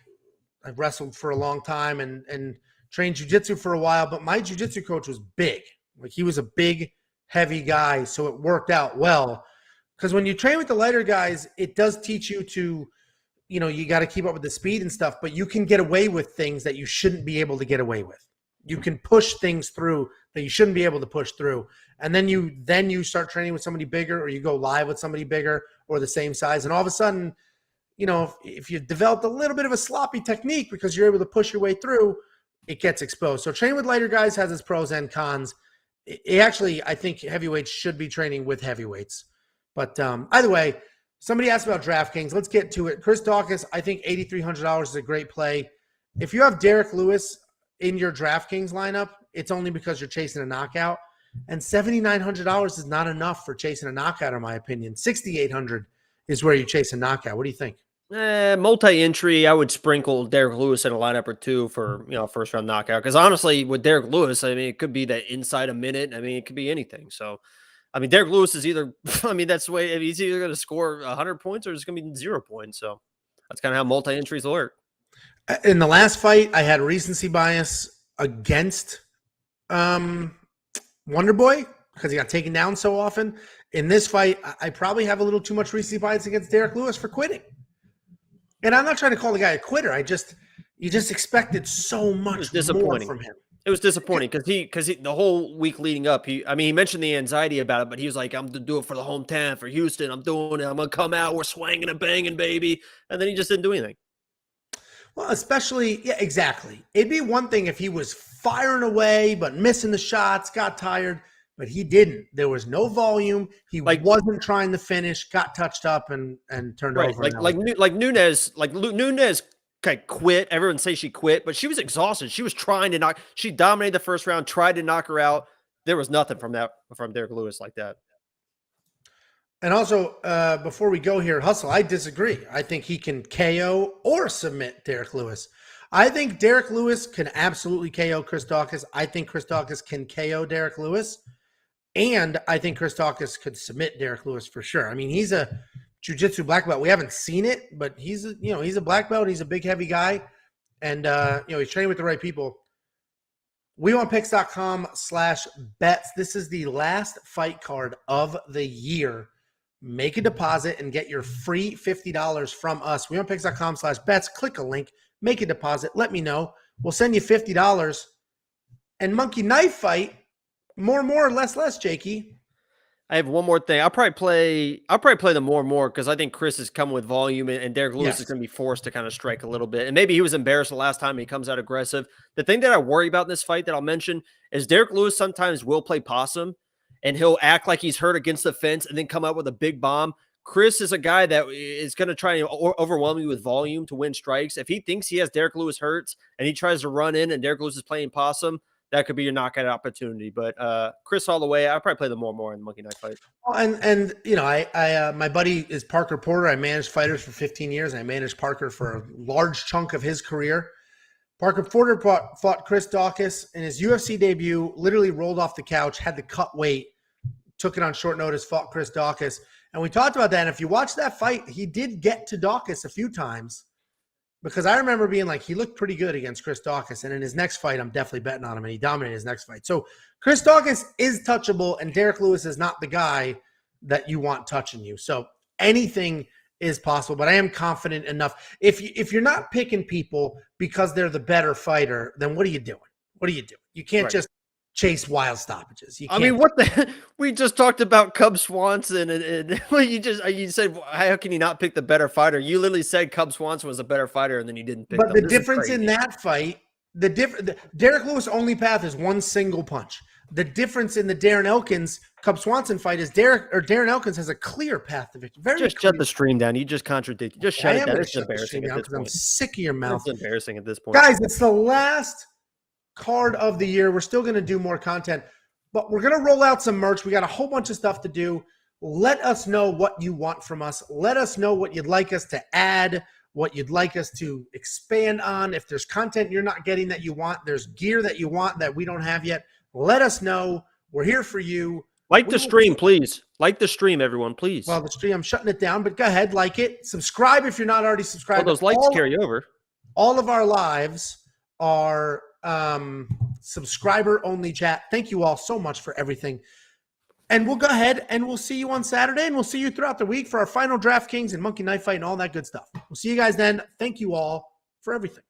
wrestled for a long time and trained jiu-jitsu for a while, but my jiu-jitsu coach was big. Like he was a big, heavy guy, so it worked out well. Because when you train with the lighter guys, it does teach you to, you got to keep up with the speed and stuff, but you can get away with things that you shouldn't be able to get away with. You can push things through that you shouldn't be able to push through. And then you start training with somebody bigger, or you go live with somebody bigger or the same size. And all of a sudden, if you've developed a little bit of a sloppy technique because you're able to push your way through, it gets exposed. So training with lighter guys has its pros and cons. I think heavyweights should be training with heavyweights. But either way, somebody asked about DraftKings. Let's get to it. Chris Daukaus, I think $8,300 is a great play. If you have Derek Lewis in your DraftKings lineup, it's only because you're chasing a knockout. And $7,900 is not enough for chasing a knockout, in my opinion. $6,800 is where you chase a knockout. What do you think? Multi-entry, I would sprinkle Derek Lewis in a lineup or two for first round knockout. Because honestly, with Derek Lewis, it could be that inside a minute. It could be anything. So, Derek Lewis is either. That's the way he's either going to score 100 points or it's going to be 0 points. So that's kind of how multi-entries work. In the last fight, I had recency bias against Wonder Boy, because he got taken down so often. In this fight, I probably have a little too much recency bias against Derek Lewis for quitting. And I'm not trying to call the guy a quitter. You just expected so much more from him. It was disappointing because the whole week leading up, he mentioned the anxiety about it, but he was like, I'm going to do it for the hometown, for Houston. I'm doing it. I'm going to come out. We're swinging and banging, baby. And then he just didn't do anything. Well, especially, yeah, exactly. It'd be one thing if he was firing away, but missing the shots, got tired, but he didn't. There was no volume. He wasn't trying to finish, got touched up and turned over. Like Nunes quit. Everyone say she quit, but she was exhausted. She was trying to she dominated the first round, tried to knock her out. There was nothing from Derek Lewis like that. And also, before we go here, Hustle, I disagree. I think he can KO or submit Derek Lewis. I think Derek Lewis can absolutely KO Chris Daukaus. I think Chris Daukaus can KO Derek Lewis. And I think Chris Daukaus could submit Derek Lewis for sure. I mean, he's a jiu-jitsu black belt. We haven't seen it, but he's a black belt. He's a big, heavy guy. And, he's training with the right people. wewantpicks.com/bets. This is the last fight card of the year. Make a deposit and get your free $50 from us. wewantpicks.com/bets. Click a link, make a deposit. Let me know. We'll send you $50. And Monkey Knife Fight, more, less, Jakey. I have one more thing. I'll probably play the more because I think Chris is coming with volume and Derek Lewis is going to be forced to kind of strike a little bit. And maybe he was embarrassed the last time he comes out aggressive. The thing that I worry about in this fight that I'll mention is Derek Lewis sometimes will play possum and he'll act like he's hurt against the fence and then come up with a big bomb. Chris is a guy that is going to try and overwhelm you with volume to win strikes. If he thinks he has Derek Lewis hurts and he tries to run in and Derek Lewis is playing possum, that could be your knockout opportunity. But Chris all the way, I'll probably play the more in the Monkey Knife Fight. And my buddy is Parker Porter. I managed fighters for 15 years, and I managed Parker for a large chunk of his career. Parker Porter fought Chris Daukaus in his UFC debut, literally rolled off the couch, had to cut weight, took it on short notice, fought Chris Daukaus. And we talked about that. And if you watch that fight, he did get to Daukaus a few times. Because I remember being like, he looked pretty good against Chris Daukaus. And in his next fight, I'm definitely betting on him. And he dominated his next fight. So Chris Daukaus is touchable. And Derek Lewis is not the guy that you want touching you. So anything is possible. But I am confident enough. If you're not picking people because they're the better fighter, then what are you doing? What are you doing? You can't just chase wild stoppages. We just talked about Cub Swanson and you said, how can you not pick the better fighter? You literally said Cub Swanson was a better fighter and then you didn't pick But the difference in that fight, Derek Lewis' only path is one single punch. The difference in the Darren Elkins Cub Swanson fight is Darren Elkins has a clear path to victory. Just shut the stream down. You just contradict. Just shut it down. It's embarrassing at this point. I'm sick of your mouth. It's embarrassing at this point. Guys, it's the last card of the year. We're still going to do more content, but we're going to roll out some merch. We got a whole bunch of stuff to do. Let us know what you want from us. Let us know what you'd like us to add, what you'd like us to expand on. If there's content you're not getting that you want, there's gear that you want that we don't have yet, let us know. We're here for you. Like the stream, please. Like the stream, everyone, please. Well, the stream, I'm shutting it down, but go ahead, like it. Subscribe if you're not already subscribed. Well, those likes carry over. All of our lives are subscriber only chat. Thank you all so much for everything. And we'll go ahead and we'll see you on Saturday, and we'll see you throughout the week for our final DraftKings and Monkey Knife Fight and all that good stuff. We'll see you guys then. Thank you all for everything.